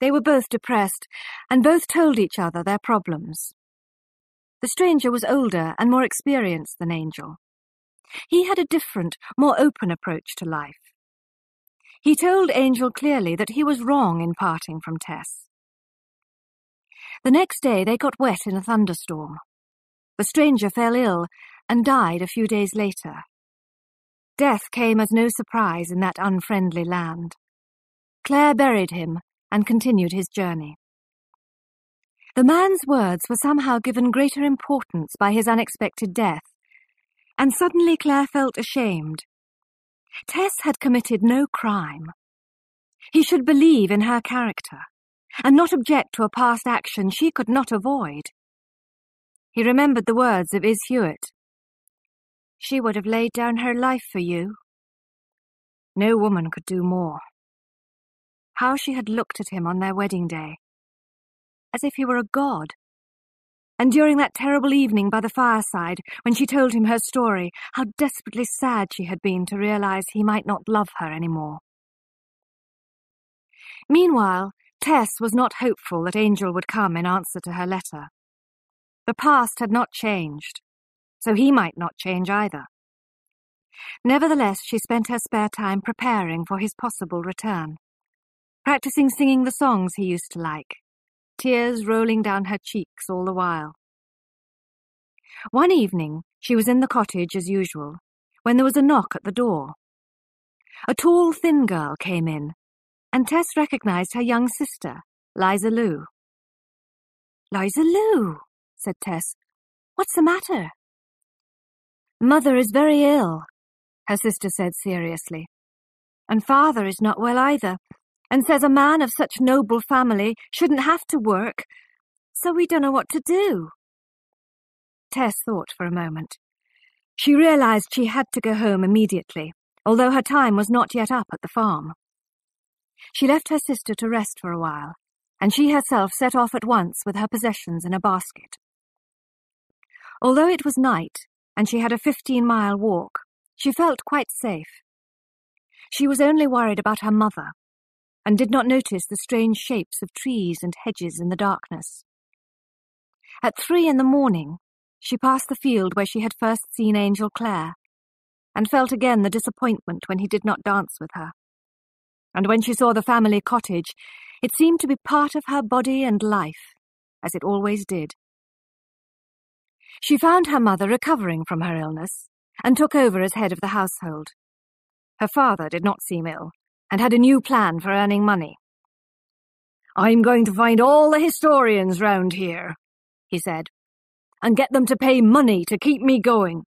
Speaker 2: They were both depressed, and both told each other their problems. The stranger was older and more experienced than Angel. He had a different, more open approach to life. He told Angel clearly that he was wrong in parting from Tess. The next day they got wet in a thunderstorm. The stranger fell ill and died a few days later. Death came as no surprise in that unfriendly land. Clare buried him and continued his journey. The man's words were somehow given greater importance by his unexpected death, and suddenly Clare felt ashamed. Tess had committed no crime. He should believe in her character, and not object to a past action she could not avoid. He remembered the words of Is Hewitt. She would have laid down her life for you. No woman could do more. How she had looked at him on their wedding day, as if he were a god. And during that terrible evening by the fireside, when she told him her story, how desperately sad she had been to realize he might not love her any more. Meanwhile, Tess was not hopeful that Angel would come in answer to her letter. The past had not changed, so he might not change either. Nevertheless, she spent her spare time preparing for his possible return, practicing singing the songs he used to like, tears rolling down her cheeks all the while. One evening, she was in the cottage as usual, when there was a knock at the door. A tall, thin girl came in, and Tess recognized her young sister, Liza Lou. "Liza Lou," said Tess. "What's the matter?" "Mother is very ill," her sister said seriously. "And Father is not well either, and says a man of such noble family shouldn't have to work, so we don't know what to do." Tess thought for a moment. She realized she had to go home immediately, although her time was not yet up at the farm. She left her sister to rest for a while, and she herself set off at once with her possessions in a basket. Although it was night, and she had a 15-mile walk, she felt quite safe. She was only worried about her mother, and did not notice the strange shapes of trees and hedges in the darkness. At 3 in the morning, she passed the field where she had first seen Angel Clare, and felt again the disappointment when he did not dance with her. And when she saw the family cottage, it seemed to be part of her body and life, as it always did. She found her mother recovering from her illness, and took over as head of the household. Her father did not seem ill, and had a new plan for earning money. "I'm going to find all the historians round here," he said, "and get them to pay money to keep me going.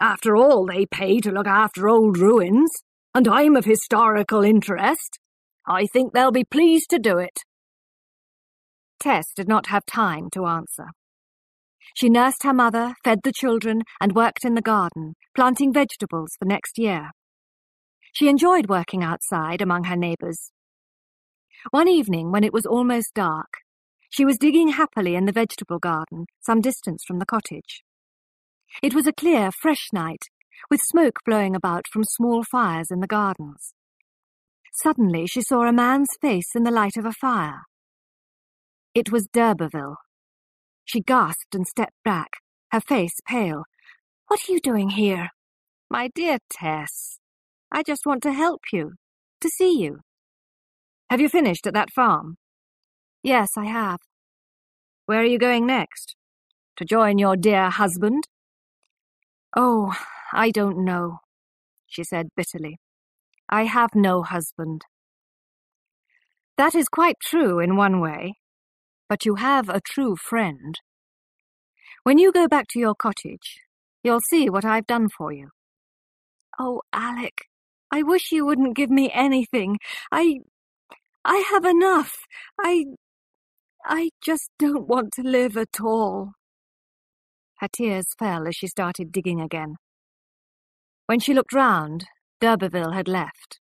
Speaker 2: After all, they pay to look after old ruins, and I'm of historical interest. I think they'll be pleased to do it." Tess did not have time to answer. She nursed her mother, fed the children, and worked in the garden, planting vegetables for next year. She enjoyed working outside among her neighbours. One evening, when it was almost dark, she was digging happily in the vegetable garden, some distance from the cottage. It was a clear, fresh night, with smoke blowing about from small fires in the gardens. Suddenly she saw a man's face in the light of a fire. It was d'Эрberville. She gasped and stepped back, her face pale. "What are you doing here?" "My dear Tess, I just want to help you, to see you." "Have you finished at that farm?" "Yes, I have." "Where are you going next? To join your dear husband?" "Oh, I don't know," she said bitterly. "I have no husband." "That is quite true in one way, but you have a true friend. When you go back to your cottage, you'll see what I've done for you." "Oh, Alec, I wish you wouldn't give me anything. I have enough. I just don't want to live at all." Her tears fell as she started digging again. When she looked round, d'Эрberville had left.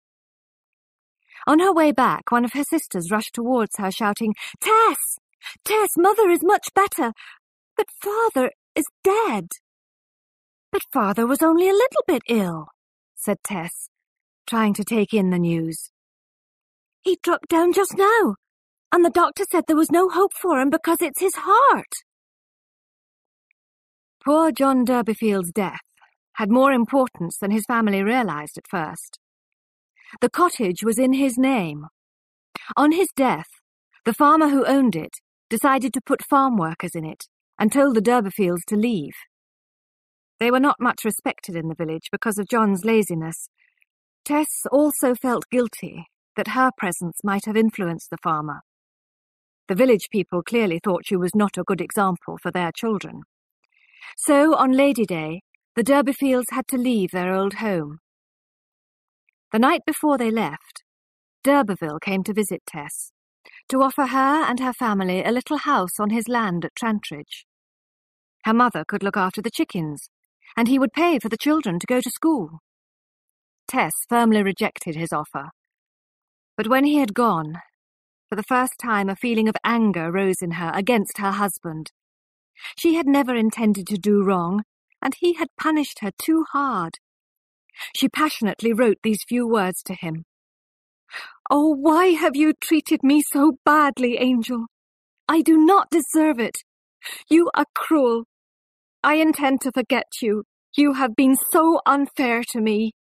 Speaker 2: On her way back, one of her sisters rushed towards her, shouting, "Tess! Tess, Mother is much better, but Father is dead." "But Father was only a little bit ill," said Tess, trying to take in the news. "He dropped down just now, and the doctor said there was no hope for him because it's his heart." Poor John Darbyfield's death had more importance than his family realized at first. The cottage was in his name. On his death, the farmer who owned it decided to put farm workers in it and told the Darbyfields to leave. They were not much respected in the village because of John's laziness. Tess also felt guilty that her presence might have influenced the farmer. The village people clearly thought she was not a good example for their children. So, on Lady Day, the Darbyfields had to leave their old home. The night before they left, d'Эрberville came to visit Tess, to offer her and her family a little house on his land at Trantridge. Her mother could look after the chickens, and he would pay for the children to go to school. Tess firmly rejected his offer. But when he had gone, for the first time a feeling of anger rose in her against her husband. She had never intended to do wrong, and he had punished her too hard. She passionately wrote these few words to him. "Oh, why have you treated me so badly, Angel? I do not deserve it. You are cruel. I intend to forget you. You have been so unfair to me."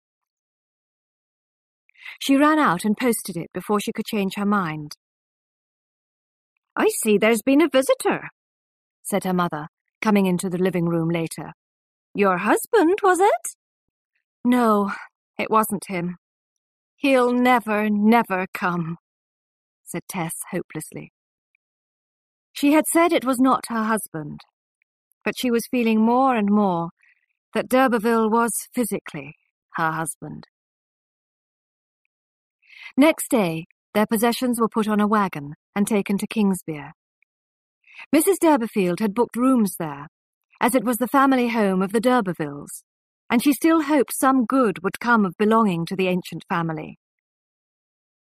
Speaker 2: She ran out and posted it before she could change her mind. "I see there's been a visitor," said her mother, coming into the living room later. "Your husband, was it?" "No, it wasn't him. He'll never, never come," said Tess hopelessly. She had said it was not her husband, but she was feeling more and more that d'Эрberville was physically her husband. Next day, their possessions were put on a wagon and taken to Kingsbere. Mrs. Darбейфилд had booked rooms there, as it was the family home of the d'Эрbervilles, and she still hoped some good would come of belonging to the ancient family.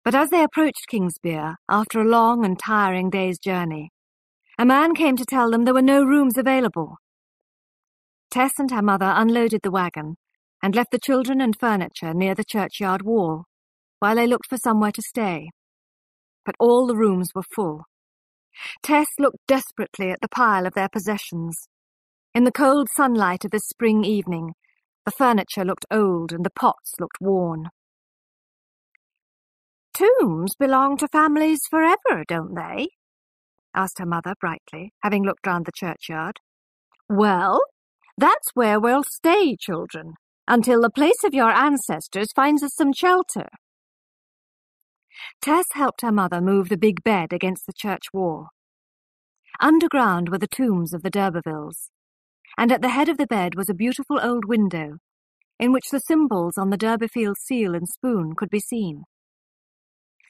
Speaker 2: But as they approached Kingsbere, after a long and tiring day's journey, a man came to tell them there were no rooms available. Tess and her mother unloaded the wagon and left the children and furniture near the churchyard wall, while they looked for somewhere to stay. But all the rooms were full. Tess looked desperately at the pile of their possessions. In the cold sunlight of this spring evening, the furniture looked old and the pots looked worn. "Tombs belong to families forever, don't they?" asked her mother brightly, having looked round the churchyard. "Well, that's where we'll stay, children, until the place of your ancestors finds us some shelter." Tess helped her mother move the big bed against the church wall. Underground were the tombs of the d'Эрbervilles, and at the head of the bed was a beautiful old window, in which the symbols on the d'Эрberville seal and spoon could be seen.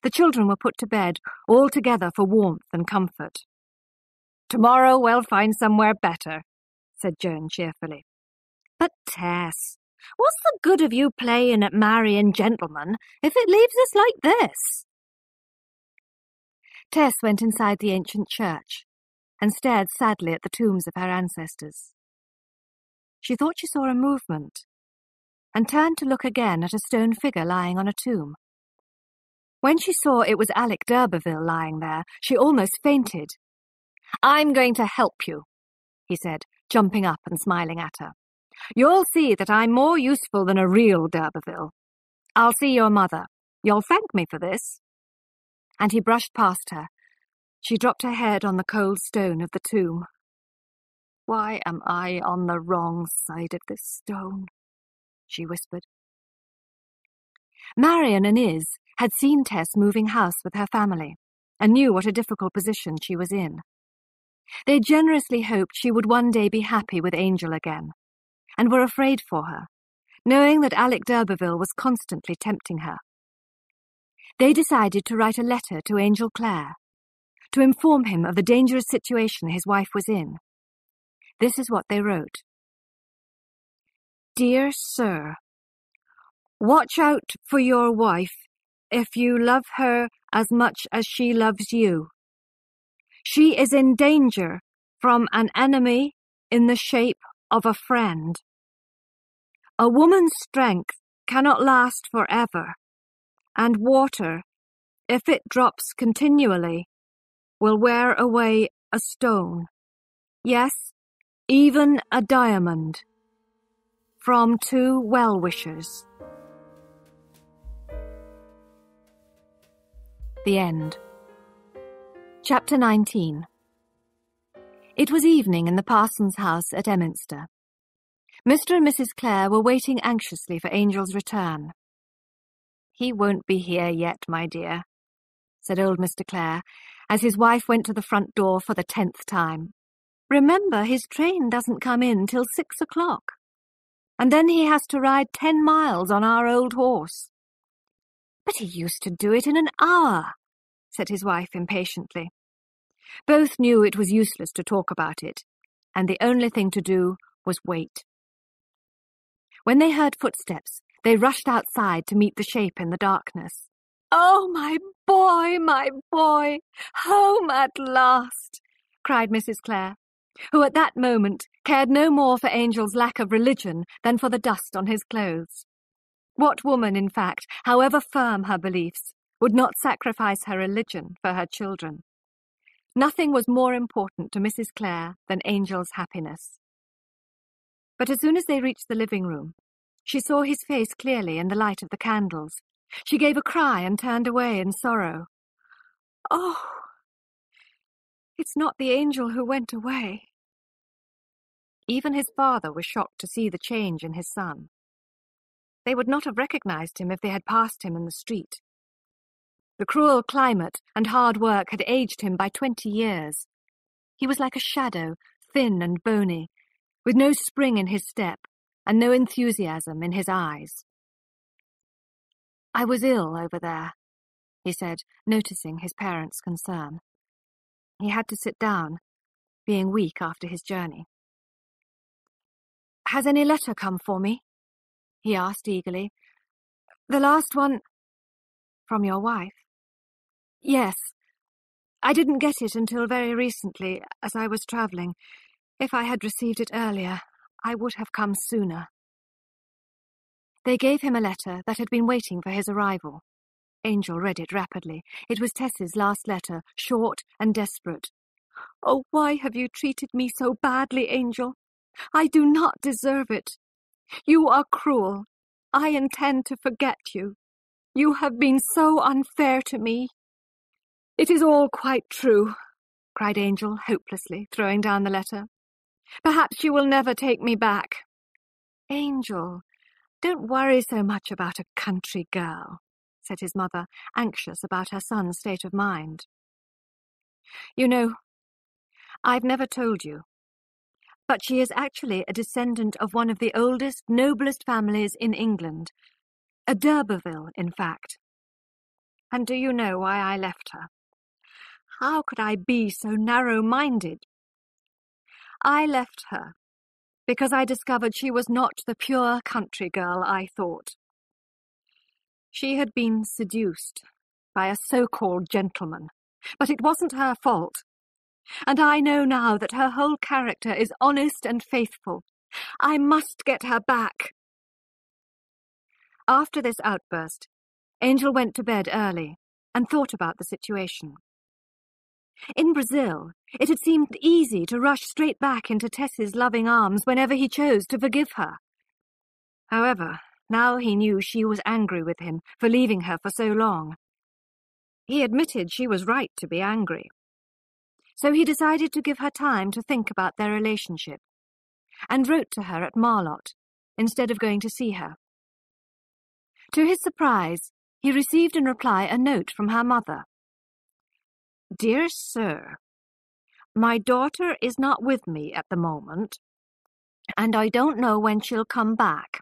Speaker 2: The children were put to bed, all together for warmth and comfort. "Tomorrow we'll find somewhere better," said Joan cheerfully. "But, Tess, what's the good of you playing at marrying gentlemen if it leaves us like this?" Tess went inside the ancient church and stared sadly at the tombs of her ancestors. She thought she saw a movement, and turned to look again at a stone figure lying on a tomb. When she saw it was Alec d'Эрberville lying there, she almost fainted. "I'm going to help you," he said, jumping up and smiling at her. "You'll see that I'm more useful than a real d'Эрberville. I'll see your mother. You'll thank me for this." And he brushed past her. She dropped her head on the cold stone of the tomb. "Why am I on the wrong side of this stone?" she whispered. Marion and Iz had seen Tess moving house with her family, and knew what a difficult position she was in. They generously hoped she would one day be happy with Angel again, and were afraid for her, knowing that Alec d'Эрberville was constantly tempting her. They decided to write a letter to Angel Clare, to inform him of the dangerous situation his wife was in. This is what they wrote. "Dear Sir, watch out for your wife if you love her as much as she loves you. She is in danger from an enemy in the shape of a friend. A woman's strength cannot last forever, and water, if it drops continually, will wear away a stone. Yes, even a diamond. From 2 well-wishers." The end. Chapter 19. It was evening in the parson's house at Emminster. Mr. and Mrs. Clare were waiting anxiously for Angel's return. "He won't be here yet, my dear," said old Mr. Clare, as his wife went to the front door for the 10th time. "Remember, his train doesn't come in till 6 o'clock, and then he has to ride 10 miles on our old horse." "But he used to do it in an hour," said his wife impatiently. Both knew it was useless to talk about it. and the only thing to do was wait. When they heard footsteps, they rushed outside to meet the shape in the darkness.
Speaker 1: "Oh, my boy, home at last!"
Speaker 2: cried Mrs. Clare, who at that moment cared no more for Angel's lack of religion than for the dust on his clothes. What woman, in fact, however firm her beliefs, would not sacrifice her religion for her children? Nothing was more important to Mrs. Clare than Angel's happiness. But as soon as they reached the living room, she saw his face clearly in the light of the candles. She gave a cry and turned away in sorrow.
Speaker 1: "Oh, it's not the Angel who went away."
Speaker 2: Even his father was shocked to see the change in his son. They would not have recognized him if they had passed him in the street. The cruel climate and hard work had aged him by 20 years. He was like a shadow, thin and bony, with no spring in his step and no enthusiasm in his eyes. "I was ill over there," he said, noticing his parents' concern. He had to sit down, being weak after his journey. "Has any letter come for me?" he asked eagerly.
Speaker 1: "The last one—"
Speaker 2: "From your wife?"
Speaker 1: "Yes. I didn't get it until very recently, as I was travelling. If I had received it earlier, I would have come sooner."
Speaker 2: They gave him a letter that had been waiting for his arrival. Angel read it rapidly. It was Tess's last letter, short and desperate.
Speaker 1: "Oh, why have you treated me so badly, Angel? I do not deserve it. You are cruel. I intend to forget you. You have been so unfair to me." "It is all quite true," cried Angel hopelessly, throwing down the letter. "Perhaps you will never take me back."
Speaker 2: "Angel, don't worry so much about a country girl," said his mother, anxious about her son's state of mind.
Speaker 1: "You know, I've never told you, but she is actually a descendant of one of the oldest, noblest families in England, a d'Эрberville, in fact. And do you know why I left her? How could I be so narrow-minded? I left her because I discovered she was not the pure country girl I thought. She had been seduced by a so-called gentleman, but it wasn't her fault. And I know now that her whole character is honest and faithful. I must get her back." After this outburst, Angel went to bed early and thought about the situation. In Brazil, it had seemed easy to rush straight back into Tess's loving arms whenever he chose to forgive her. However, now he knew she was angry with him for leaving her for so long. He admitted she was right to be angry. So he decided to give her time to think about their relationship, and wrote to her at Marlott, instead of going to see her. To his surprise, he received in reply a note from her mother. "Dear Sir, my daughter is not with me at the moment, and I don't know when she'll come back.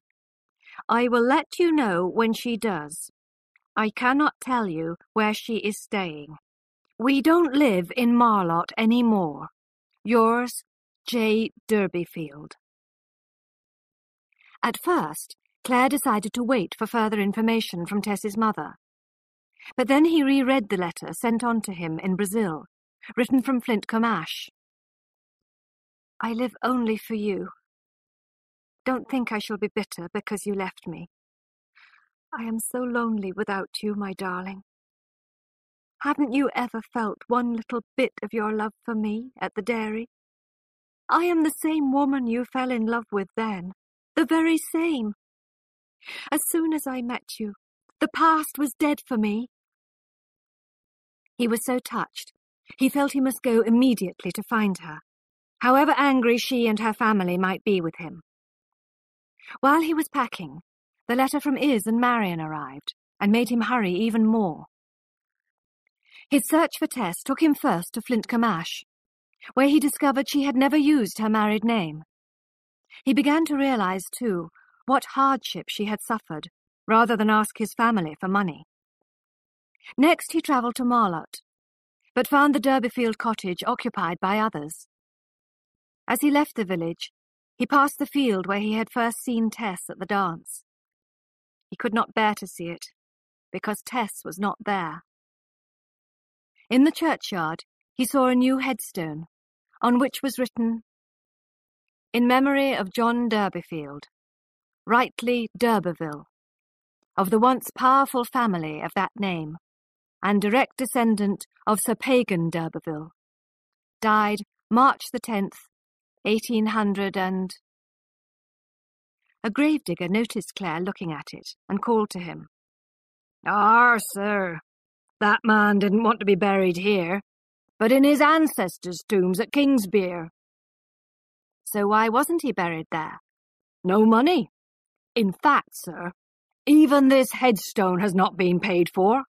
Speaker 1: I will let you know when she does. I cannot tell you where she is staying. We don't live in Marlott any more. Yours, J. Darbeyfiled." At first, Claire decided to wait for further information from Tess's mother. But then he reread the letter sent on to him in Brazil, written from Flintcomb-Ash. "I live only for you. Don't think I shall be bitter because you left me. I am so lonely without you, my darling. Haven't you ever felt one little bit of your love for me at the dairy? I am the same woman you fell in love with then, the very same. As soon as I met you, the past was dead for me." He was so touched, he felt he must go immediately to find her, however angry she and her family might be with him. While he was packing, the letter from Iz and Marion arrived, and made him hurry even more. His search for Tess took him first to Flintcomb-Ash, where he discovered she had never used her married name. He began to realize, too, what hardship she had suffered, rather than ask his family for money. Next he travelled to Marlott, but found the D'Urberville cottage occupied by others.
Speaker 2: As he left the village, he passed the field where he had first seen Tess at the dance. He could not bear to see it, because Tess was not there. In the churchyard, he saw a new headstone, on which was written, "In memory of Joan Darbeyfiled, rightly d'Эрberville, of the once powerful family of that name, and direct descendant of Sir Pagan d'Эрberville, died March the 10th, 1800 and..." A gravedigger noticed Clare looking at it and called to him.
Speaker 1: "Ah, sir, that man didn't want to be buried here, but in his ancestors' tombs at Kingsbere."
Speaker 2: "So why wasn't he buried there?"
Speaker 1: "No money. In fact, sir, even this headstone has not been paid for."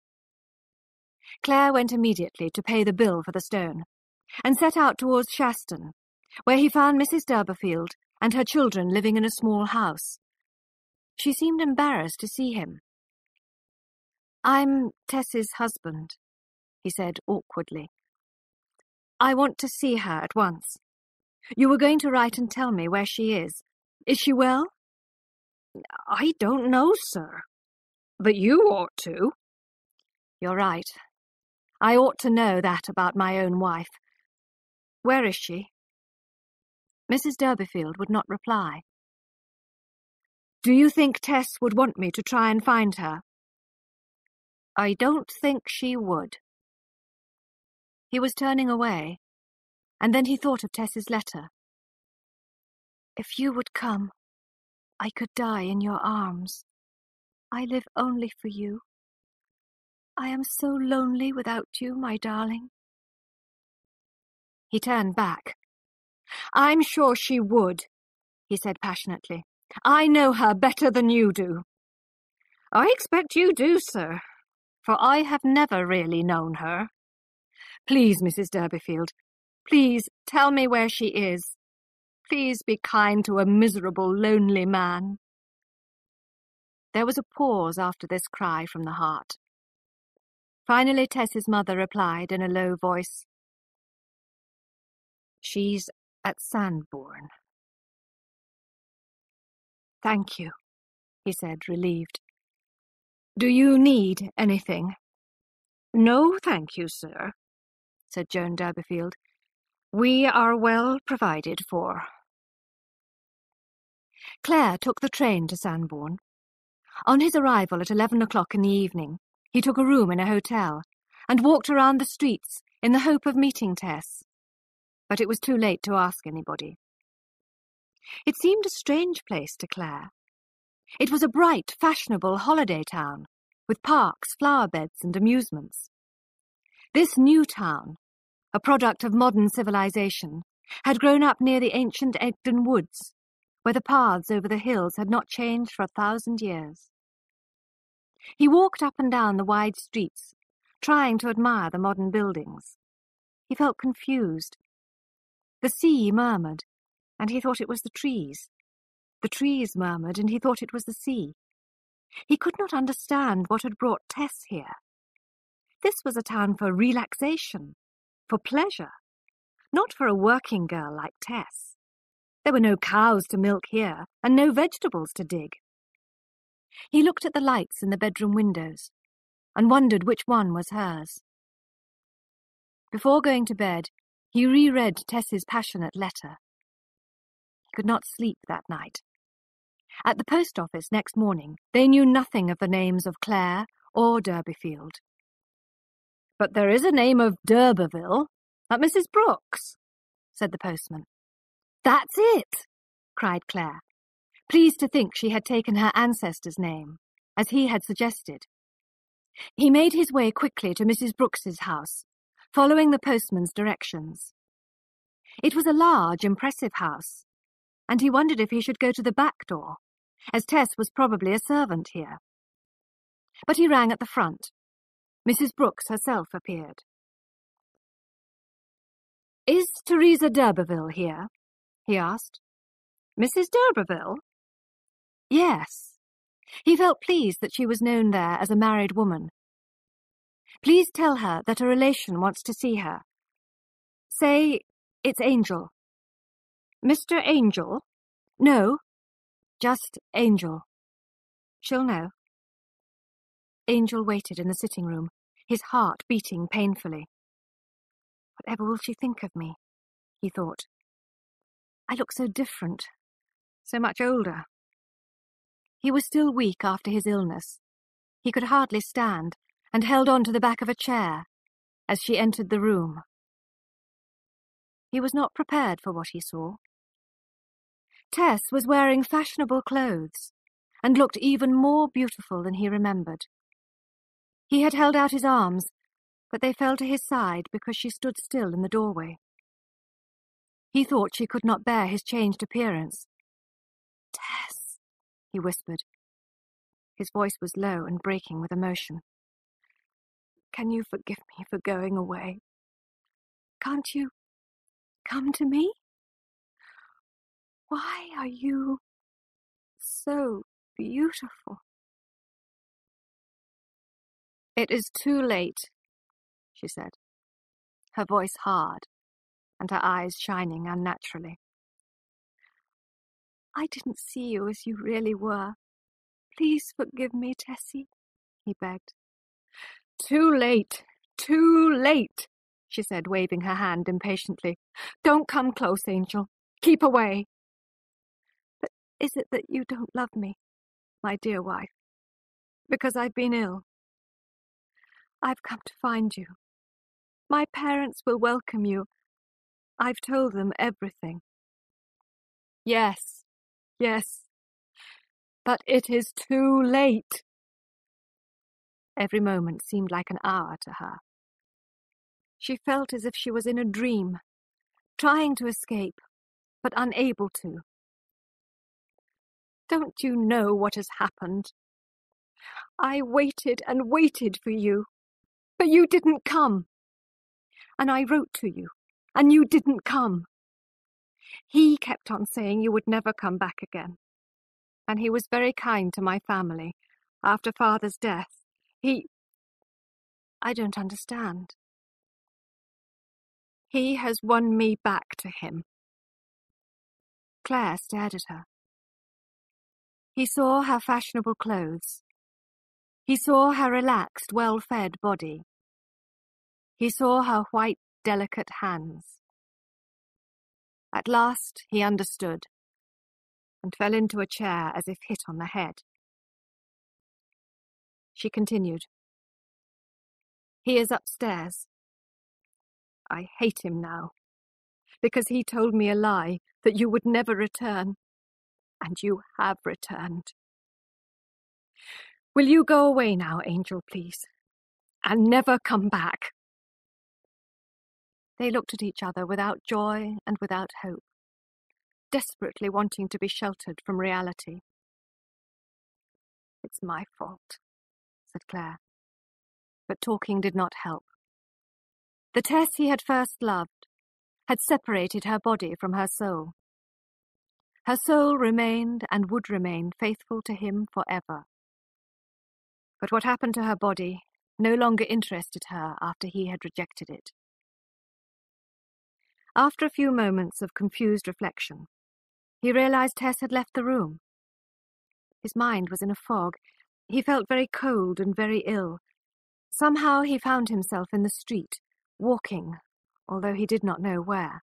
Speaker 2: Clare went immediately to pay the bill for the stone, and set out towards Shaston, where he found Mrs. Darbeyfiled and her children living in a small house. She seemed embarrassed to see him. "I'm Tess's husband," he said awkwardly. "I want to see her at once. You were going to write and tell me where she is. Is she well?"
Speaker 1: "I don't know, sir, but you ought to."
Speaker 2: "You're right. I ought to know that about my own wife. Where is she?" Mrs. Darbeyfiled would not reply. "Do you think Tess would want me to try and find her?" "I don't think she would." He was turning away, and then he thought of Tess's letter. "If you would come, I could die in your arms. I live only for you. I am so lonely without you, my darling." He turned back.
Speaker 1: "I'm sure she would," he said passionately. "I know her better than you do." "I expect you do, sir, for I have never really known her. Please, Mrs. Darbeyfiled, please tell me where she is. Please be kind to a miserable, lonely man."
Speaker 2: There was a pause after this cry from the heart. Finally, Tess's mother replied in a low voice, "She's at Sandbourne." "Thank you," he said, relieved.
Speaker 1: "Do you need anything?" "No, thank you, sir," said Joan Darbeyfiled. "We are well provided for."
Speaker 2: Clare took the train to Sandbourne. On his arrival at 11 o'clock in the evening, he took a room in a hotel and walked around the streets in the hope of meeting Tess. But it was too late to ask anybody. It seemed a strange place to Clare. It was a bright, fashionable holiday town, with parks, flower beds, and amusements. This new town, a product of modern civilization, had grown up near the ancient Egdon Woods, where the paths over the hills had not changed for 1,000 years. He walked up and down the wide streets, trying to admire the modern buildings. He felt confused. The sea murmured, and he thought it was the trees. The trees murmured, and he thought it was the sea. He could not understand what had brought Tess here. This was a town for relaxation, for pleasure, not for a working girl like Tess. There were no cows to milk here, and no vegetables to dig. He looked at the lights in the bedroom windows, and wondered which one was hers. Before going to bed, he reread Tess's passionate letter. He could not sleep that night. At the post office next morning, they knew nothing of the names of Clare or Darbyfield.
Speaker 1: "But there is a name of d'Эрberville at Mrs. Brooks," said the postman.
Speaker 2: "That's it!" cried Clare, pleased to think she had taken her ancestor's name, as he had suggested. He made his way quickly to Mrs. Brooks's house, following the postman's directions. It was a large, impressive house, and he wondered if he should go to the back door, as Tess was probably a servant here. But he rang at the front. Mrs. Brooks herself appeared.
Speaker 1: "Is Teresa d'Эрberville here?" he asked. "Mrs. d'Эрberville?"
Speaker 2: Yes. He felt pleased that she was known there as a married woman. "Please tell her that a relation wants to see her. Say it's Angel."
Speaker 1: Mr. Angel?
Speaker 2: No, just Angel. She'll know. Angel waited in the sitting room, his heart beating painfully. Whatever will she think of me? He thought. I look so different, so much older. He was still weak after his illness. He could hardly stand, and held on to the back of a chair as she entered the room. He was not prepared for what he saw. Tess was wearing fashionable clothes, and looked even more beautiful than he remembered. He had held out his arms, but they fell to his side because she stood still in the doorway. He thought she could not bear his changed appearance. "Tess," he whispered. His voice was low and breaking with emotion. "Can you forgive me for going away? Can't you come to me? Why are you so beautiful?"
Speaker 1: "It is too late," she said, her voice hard and her eyes shining unnaturally.
Speaker 2: "I didn't see you as you really were. Please forgive me, Tessie," he begged.
Speaker 1: "Too late, too late," she said, waving her hand impatiently. "Don't come close, Angel. Keep away."
Speaker 2: "But is it that you don't love me, my dear wife?
Speaker 1: Because I've been ill.
Speaker 2: I've come to find you. My parents will welcome you. I've told them everything."
Speaker 1: Yes, yes. But it is too late. Every moment seemed like an hour to her. She felt as if she was in a dream, trying to escape, but unable to. "Don't you know what has happened? I waited and waited for you, but you didn't come. And I wrote to you, and you didn't come. He kept on saying you would never come back again. And he was very kind to my family after Father's death.
Speaker 2: I don't understand."
Speaker 1: He has won me back to him."
Speaker 2: Claire stared at her. He saw her fashionable clothes. He saw her relaxed, well-fed body. He saw her white, delicate hands. At last he understood, and fell into a chair as if hit on the head. She continued. "He is upstairs. I hate him now, because he told me a lie that you would never return, and you have returned. Will you go away now, Angel, please, and never come back?" They looked at each other without joy and without hope, desperately wanting to be sheltered from reality. "It's my fault," said Claire. But talking did not help. The Tess he had first loved had separated her body from her soul. Her soul remained and would remain faithful to him forever. But what happened to her body no longer interested her after he had rejected it. After a few moments of confused reflection, he realized Tess had left the room. His mind was in a fog. He felt very cold and very ill. Somehow he found himself in the street, walking, although he did not know where.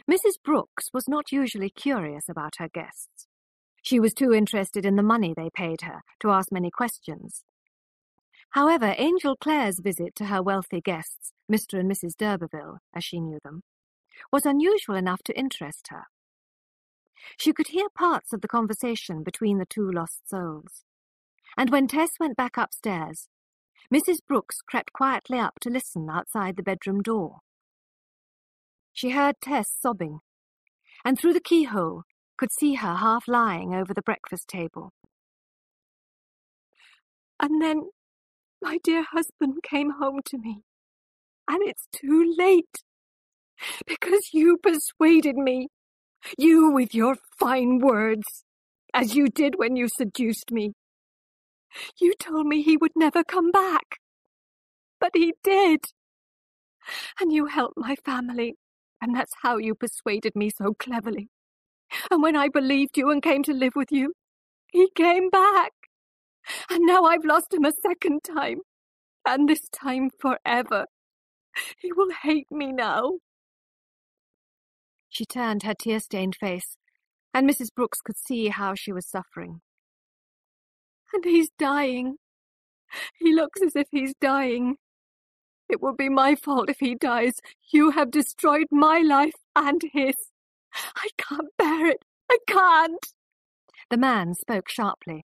Speaker 2: Mrs. Brooks was not usually curious about her guests. She was too interested in the money they paid her to ask many questions. However, Angel Clare's visit to her wealthy guests, Mr. and Mrs. d'Эрberville, as she knew them, was unusual enough to interest her. She could hear parts of the conversation between the two lost souls. And when Tess went back upstairs, Mrs. Brooks crept quietly up to listen outside the bedroom door. She heard Tess sobbing, and through the keyhole could see her half lying over the breakfast table. "And then my dear husband came home to me, and it's too late, because you persuaded me, you with your fine words, as you did when you seduced me. You told me he would never come back, but he did. And you helped my family, And that's how you persuaded me so cleverly. And when I believed you and came to live with you, he came back. And now I've lost him a second time. And this time forever. He will hate me now." She turned her tear-stained face, and Mrs. Brooks could see how she was suffering. "And he's dying. He looks as if he's dying. It will be my fault if he dies. You have destroyed my life and his. I can't bear it. I can't." The man spoke sharply,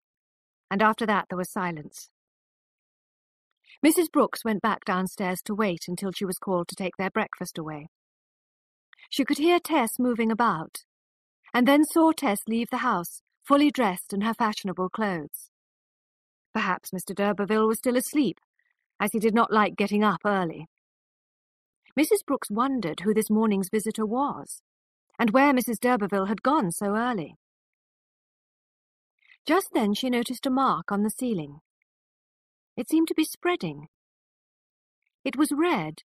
Speaker 2: and after that there was silence. Mrs. Brooks went back downstairs to wait until she was called to take their breakfast away. She could hear Tess moving about, and then saw Tess leave the house, fully dressed in her fashionable clothes. Perhaps Mr. d'Urberville was still asleep, as he did not like getting up early. Mrs. Brooks wondered who this morning's visitor was, and where Mrs. d'Urberville had gone so early. Just then she noticed a mark on the ceiling. It seemed to be spreading. It was red,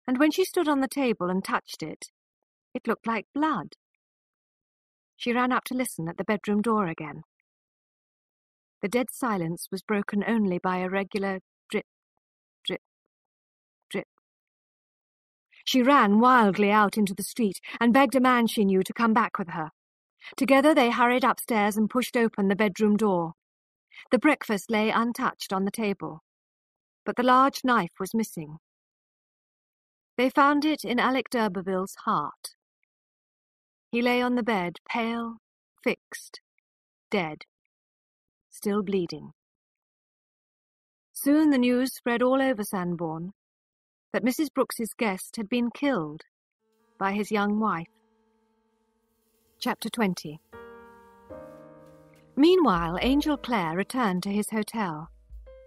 Speaker 2: and when she stood on the table and touched it, it looked like blood. She ran up to listen at the bedroom door again. The dead silence was broken only by a regular drip, drip, drip. She ran wildly out into the street and begged a man she knew to come back with her. Together they hurried upstairs and pushed open the bedroom door. The breakfast lay untouched on the table, but the large knife was missing. They found it in Alec d'Urberville's heart. He lay on the bed, pale, fixed, dead, still bleeding. Soon the news spread all over Sanborn that Mrs. Brooks's guest had been killed by his young wife. Chapter 20. Meanwhile, Angel Clare returned to his hotel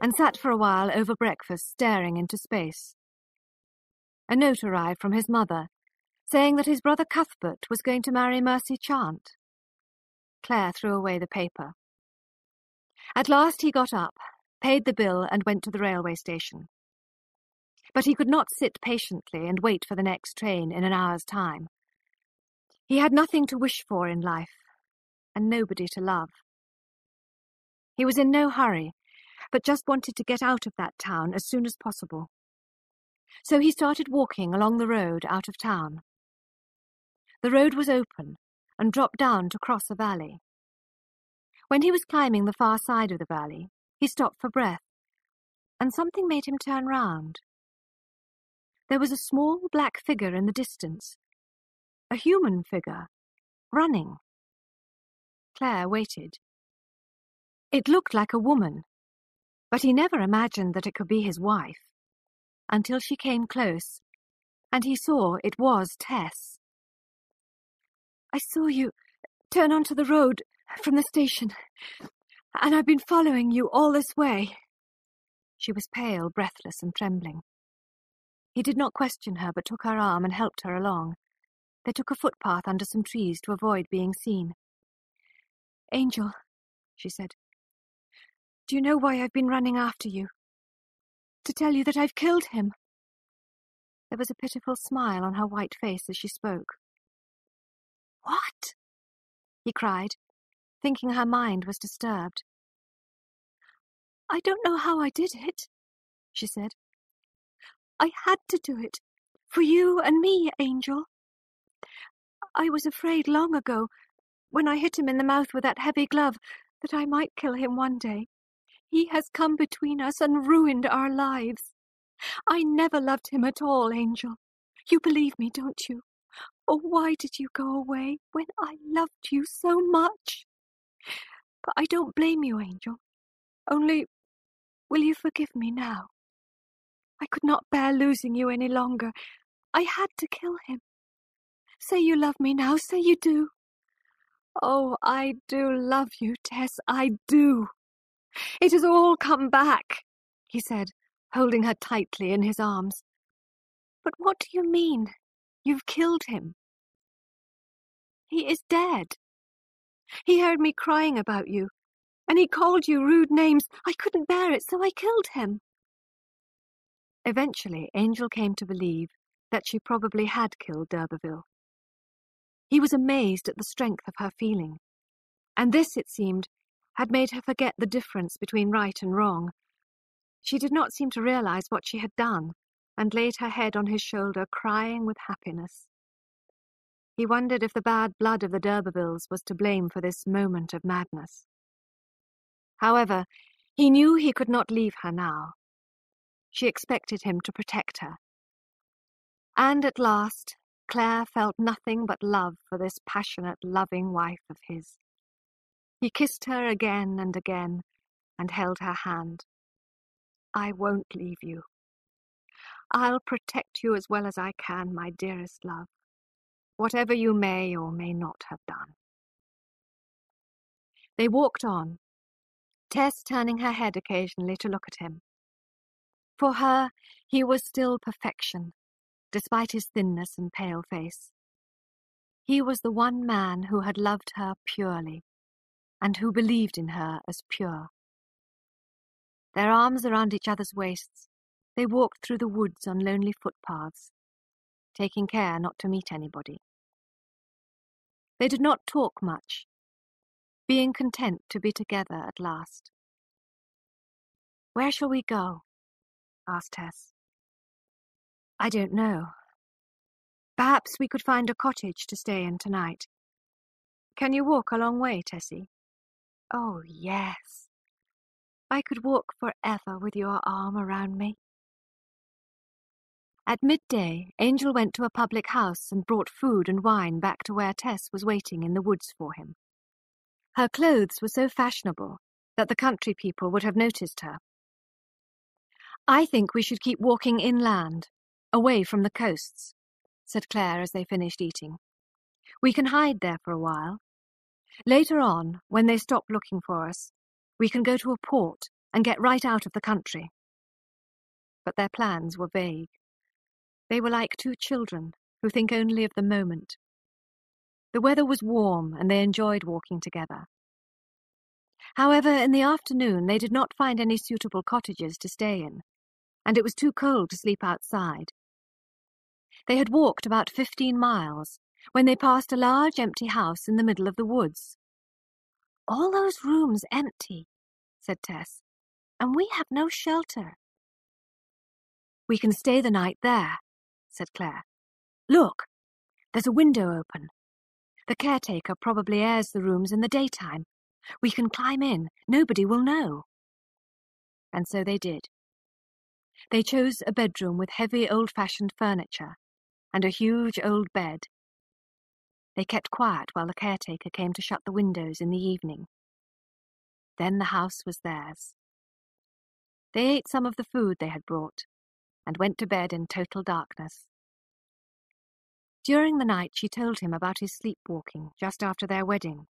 Speaker 2: and sat for a while over breakfast staring into space. A note arrived from his mother, saying that his brother Cuthbert was going to marry Mercy Chant. Clare threw away the paper. At last he got up, paid the bill, and went to the railway station. But he could not sit patiently and wait for the next train in an hour's time. He had nothing to wish for in life, and nobody to love. He was in no hurry, but just wanted to get out of that town as soon as possible. So he started walking along the road out of town. The road was open and dropped down to cross a valley. When he was climbing the far side of the valley, he stopped for breath, and something made him turn round. There was a small black figure in the distance, a human figure, running. Clare waited. It looked like a woman, but he never imagined that it could be his wife, until she came close, and he saw it was Tess. "I saw you turn onto the road from the station, and I've been following you all this way." She was pale, breathless, and trembling. He did not question her, but took her arm and helped her along. They took a footpath under some trees to avoid being seen. "Angel," she said, "do you know why I've been running after you? To tell you that I've killed him." There was a pitiful smile on her white face as she spoke. "What?" he cried, thinking her mind was disturbed. "I don't know how I did it," she said. "I had to do it, for you and me, Angel. I was afraid long ago, when I hit him in the mouth with that heavy glove, that I might kill him one day. He has come between us and ruined our lives. I never loved him at all, Angel. You believe me, don't you? Oh, why did you go away when I loved you so much? But I don't blame you, Angel. Only, will you forgive me now? I could not bear losing you any longer. I had to kill him. Say you love me now. Say you do. Oh, I do love you, Tess. I do. It has all come back," he said, holding her tightly in his arms. "But what do you mean? You've killed him." "He is dead. He heard me crying about you, and he called you rude names. I couldn't bear it, so I killed him." Eventually, Angel came to believe
Speaker 1: that she probably had killed d'Urberville. He was amazed at the strength of her feeling, and this, it seemed, had made her forget the difference between right and wrong. She did not seem to realize what she had done, and laid her head on his shoulder, crying with happiness. He wondered if the bad blood of the d'Urbervilles was to blame for this moment of madness. However, he knew he could not leave her now. She expected him to protect her. And at last, Claire felt nothing but love for this passionate, loving wife of his. He kissed her again and held her hand. "I won't leave you. I'll protect you as well as I can, my dearest love, whatever you may or may not have done." They walked on, Tess turning her head occasionally to look at him. For her, he was still perfection, despite his thinness and pale face. He was the one man who had loved her purely, and who believed in her as pure. Their arms around each other's waists, they walked through the woods on lonely footpaths, taking care not to meet anybody. They did not talk much, being content to be together at last. "Where shall we go?" asked Tess. "I don't know. Perhaps we could find a cottage to stay in tonight. Can you walk a long way, Tessie?" "Oh, yes. I could walk forever with your arm around me." At midday, Angel went to a public house and brought food and wine back to where Tess was waiting in the woods for him. Her clothes were so fashionable that the country people would have noticed her. "I think we should keep walking inland, away from the coasts," said Claire as they finished eating. "We can hide there for a while. Later on, when they stop looking for us, we can go to a port and get right out of the country." But their plans were vague. They were like two children who think only of the moment. The weather was warm and they enjoyed walking together. However, in the afternoon they did not find any suitable cottages to stay in, and it was too cold to sleep outside. They had walked about 15 miles when they passed a large empty house in the middle of the woods. "All those rooms empty," said Tess, "and we have no shelter." "We can stay the night there," said Claire. "Look, there's a window open. The caretaker probably airs the rooms in the daytime. We can climb in. Nobody will know." And so they did. They chose a bedroom with heavy old-fashioned furniture and a huge old bed. They kept quiet while the caretaker came to shut the windows in the evening. Then the house was theirs. They ate some of the food they had brought and went to bed in total darkness. During the night she told him about his sleepwalking just after their wedding.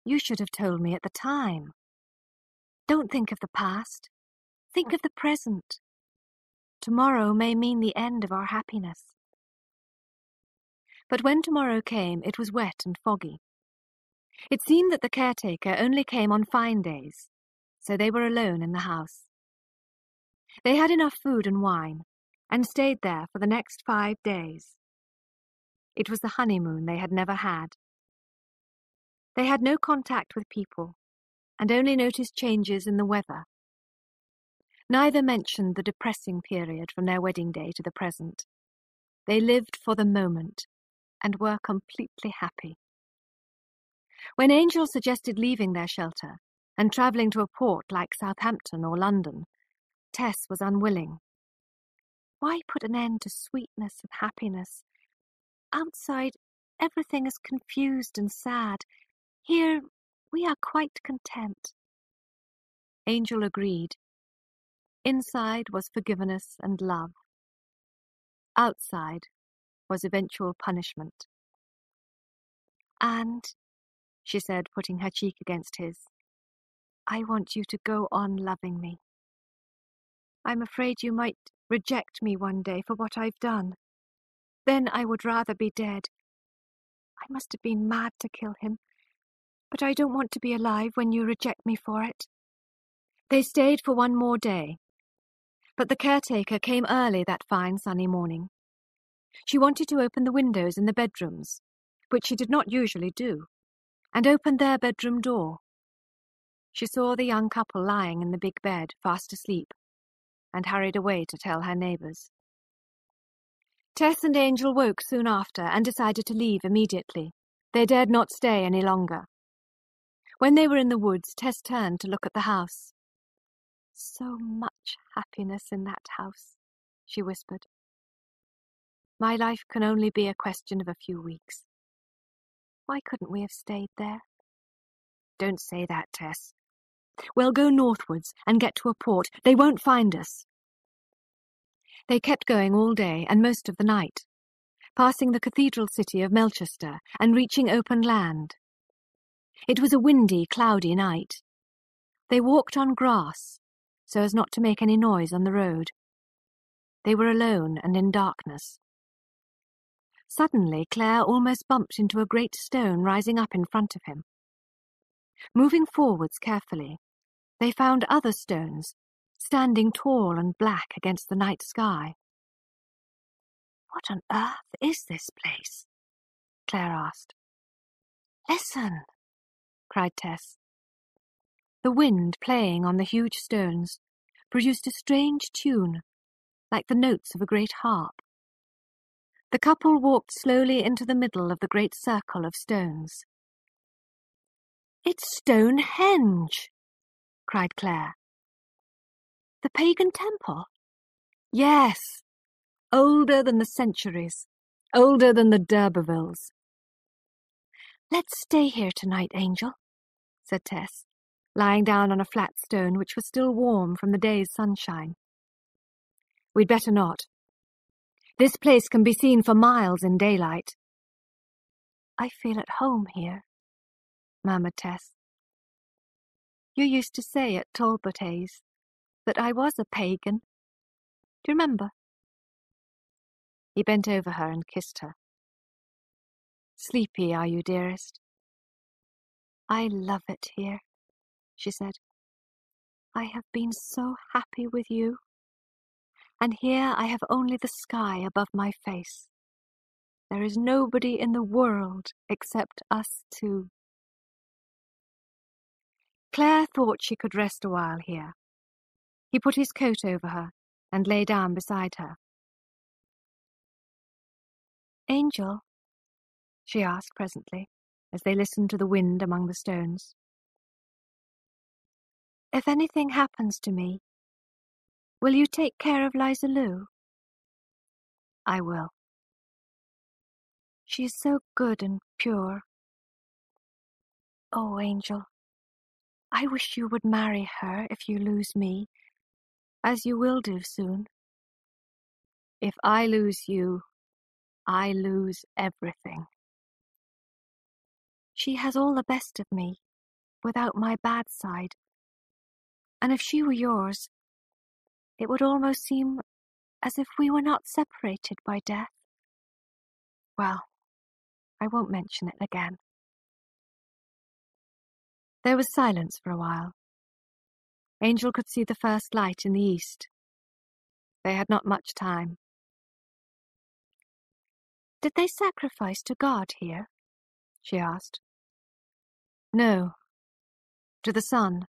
Speaker 1: "You should have told me at the time. Don't think of the past. Think of the present. Tomorrow may mean the end of our happiness." But when tomorrow came, it was wet and foggy. It seemed that the caretaker only came on fine days, so they were alone in the house. They had enough food and wine, and stayed there for the next 5 days. It was the honeymoon they had never had. They had no contact with people, and only noticed changes in the weather. Neither mentioned the depressing period from their wedding day to the present. They lived for the moment, and were completely happy. When Angel suggested leaving their shelter and travelling to a port like Southampton or London, Tess was unwilling. Why put an end to sweetness and happiness? Outside, everything is confused and sad. Here, we are quite content. Angel agreed. Inside was forgiveness and love. Outside was eventual punishment. "And," she said, putting her cheek against his, "I want you to go on loving me. I'm afraid you might reject me one day for what I've done. Then I would rather be dead. I must have been mad to kill him, but I don't want to be alive when you reject me for it." They stayed for one more day, but the caretaker came early that fine sunny morning
Speaker 2: She wanted to open the windows in the bedrooms, which she did not usually do, and opened their bedroom door. She saw the young couple lying in the big bed, fast asleep, and hurried away to tell her neighbours. Tess and Angel woke soon after and decided to leave immediately. They dared not stay any longer. When they were in the woods, Tess turned to look at the house. "So much happiness in that house," she whispered. "My life can only be a question of a few weeks. Why couldn't we have stayed there?" "Don't say that, Tess. We'll go northwards and get to a port. They won't find us." They kept going all day and most of the night, passing the cathedral city of Melchester and reaching open land. It was a windy, cloudy night. They walked on grass, so as not to make any noise on the road. They were alone and in darkness. Suddenly, Claire almost bumped into a great stone rising up in front of him. Moving forwards carefully, they found other stones, standing tall and black against the night sky. "What on earth is this place?" Claire asked. "Listen!" cried Tess. The wind, playing on the huge stones, produced a strange tune, like the notes of a great harp. The couple walked slowly into the middle of the great circle of stones. "It's Stonehenge!" cried Claire. "The pagan temple?" "Yes, older than the centuries, older than the d'Urbervilles." "Let's stay here tonight, Angel," said Tess, lying down on a flat stone which was still warm from the day's sunshine. "We'd better not. This place can be seen for miles in daylight." "I feel at home here," murmured Tess. "You used to say at Talbot's that I was a pagan. Do you remember?" He bent over her and kissed her. "Sleepy, are you, dearest?" "I love it here," she said. "I have been so happy with you. And here I have only the sky above my face. There is nobody in the world except us two." Claire thought she could rest a while here. He put his coat over her and lay down beside her. "Angel," she asked presently, as they listened to the wind among the stones, "if anything happens to me, will you take care of Liza Lou?" "I will." "She is so good and pure. Oh, Angel, I wish you would marry her if you lose me, as you will do soon." "If I lose you, I lose everything." "She has all the best of me, without my bad side. And if she were yours, it would almost seem as if we were not separated by death. Well, I won't mention it again." There was silence for a while. Angel could see the first light in the east. They had not much time. "Did they sacrifice to God here?" she asked. "No, to the sun."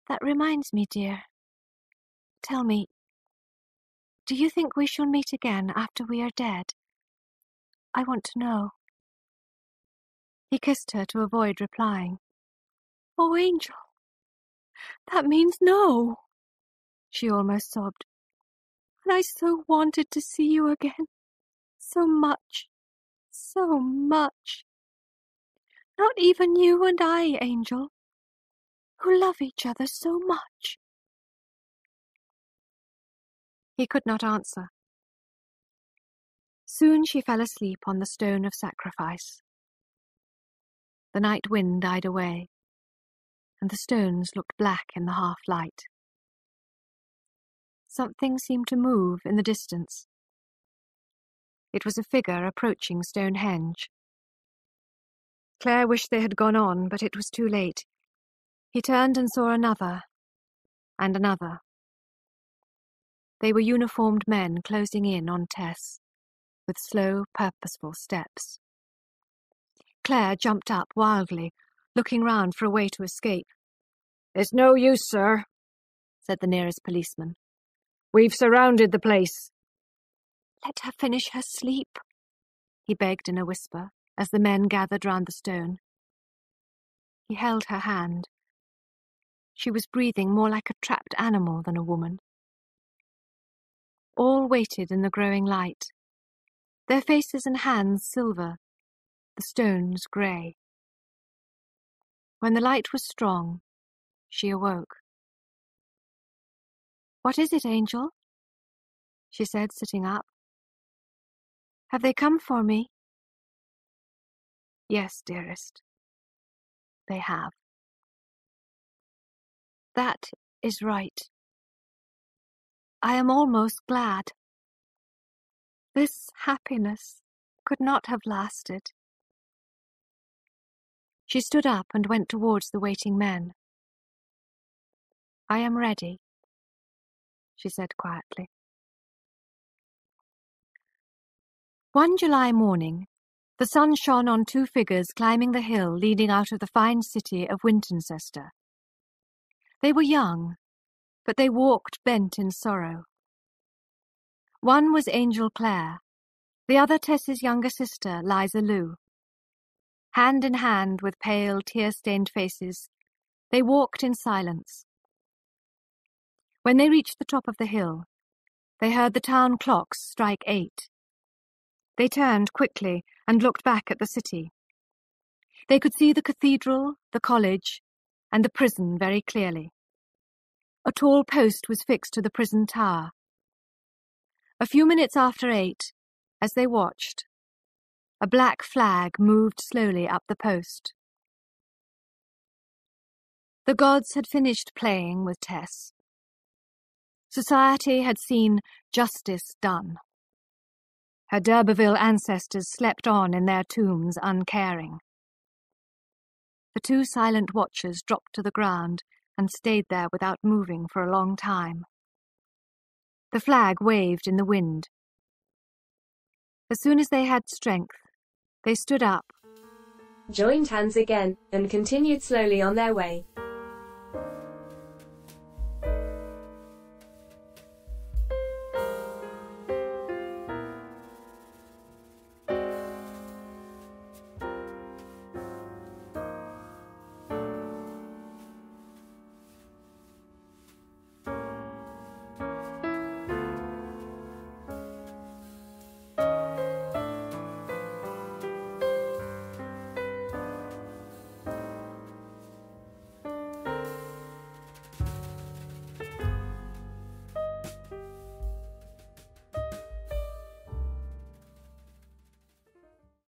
Speaker 2: "That reminds me, dear. Tell me, do you think we shall meet again after we are dead? I want to know." He kissed her to avoid replying. "Oh, Angel, that means no," she almost sobbed. "And I so wanted to see you again. So much, so much. Not even you and I, Angel, who love each other so much." He could not answer. Soon she fell asleep on the stone of sacrifice. The night wind died away, and the stones looked black in the half-light. Something seemed to move in the distance. It was a figure approaching Stonehenge. Claire wished they had gone on, but it was too late. He turned and saw another, and another.
Speaker 1: They were uniformed men closing in on Tess, with slow, purposeful steps. Claire jumped up wildly, looking round for a way to escape.
Speaker 3: "It's no use, sir," said the nearest policeman. "We've surrounded the place."
Speaker 1: "Let her finish her sleep," he begged in a whisper, as the men gathered round the stone. He held her hand. She was breathing more like a trapped animal than a woman. All waited in the growing light, their faces and hands silver, the stones grey. When the light was strong, she awoke. "What is it, Angel?" she said, sitting up. "Have they come for me?" "Yes, dearest, they have." "That is right. I am almost glad. This happiness could not have lasted." She stood up and went towards the waiting men. "I am ready," she said quietly. One July morning, the sun shone on two figures climbing the hill leading out of the fine city of Wintoncester. They were young, but they walked bent in sorrow. One was Angel Clare, the other Tess's younger sister, Liza Lou. Hand in hand with pale, tear-stained faces, they walked in silence. When they reached the top of the hill, they heard the town clocks strike 8. They turned quickly and looked back at the city. They could see the cathedral, the college, and the prison very clearly. A tall post was fixed to the prison tower. A few minutes after 8, as they watched, a black flag moved slowly up the post. The gods had finished playing with Tess. Society had seen justice done. Her d'Urberville ancestors slept on in their tombs uncaring. The two silent watchers dropped to the ground and stayed there without moving for a long time. The flag waved in the wind. As soon as they had strength, they stood up,
Speaker 4: joined hands again, and continued slowly on their way.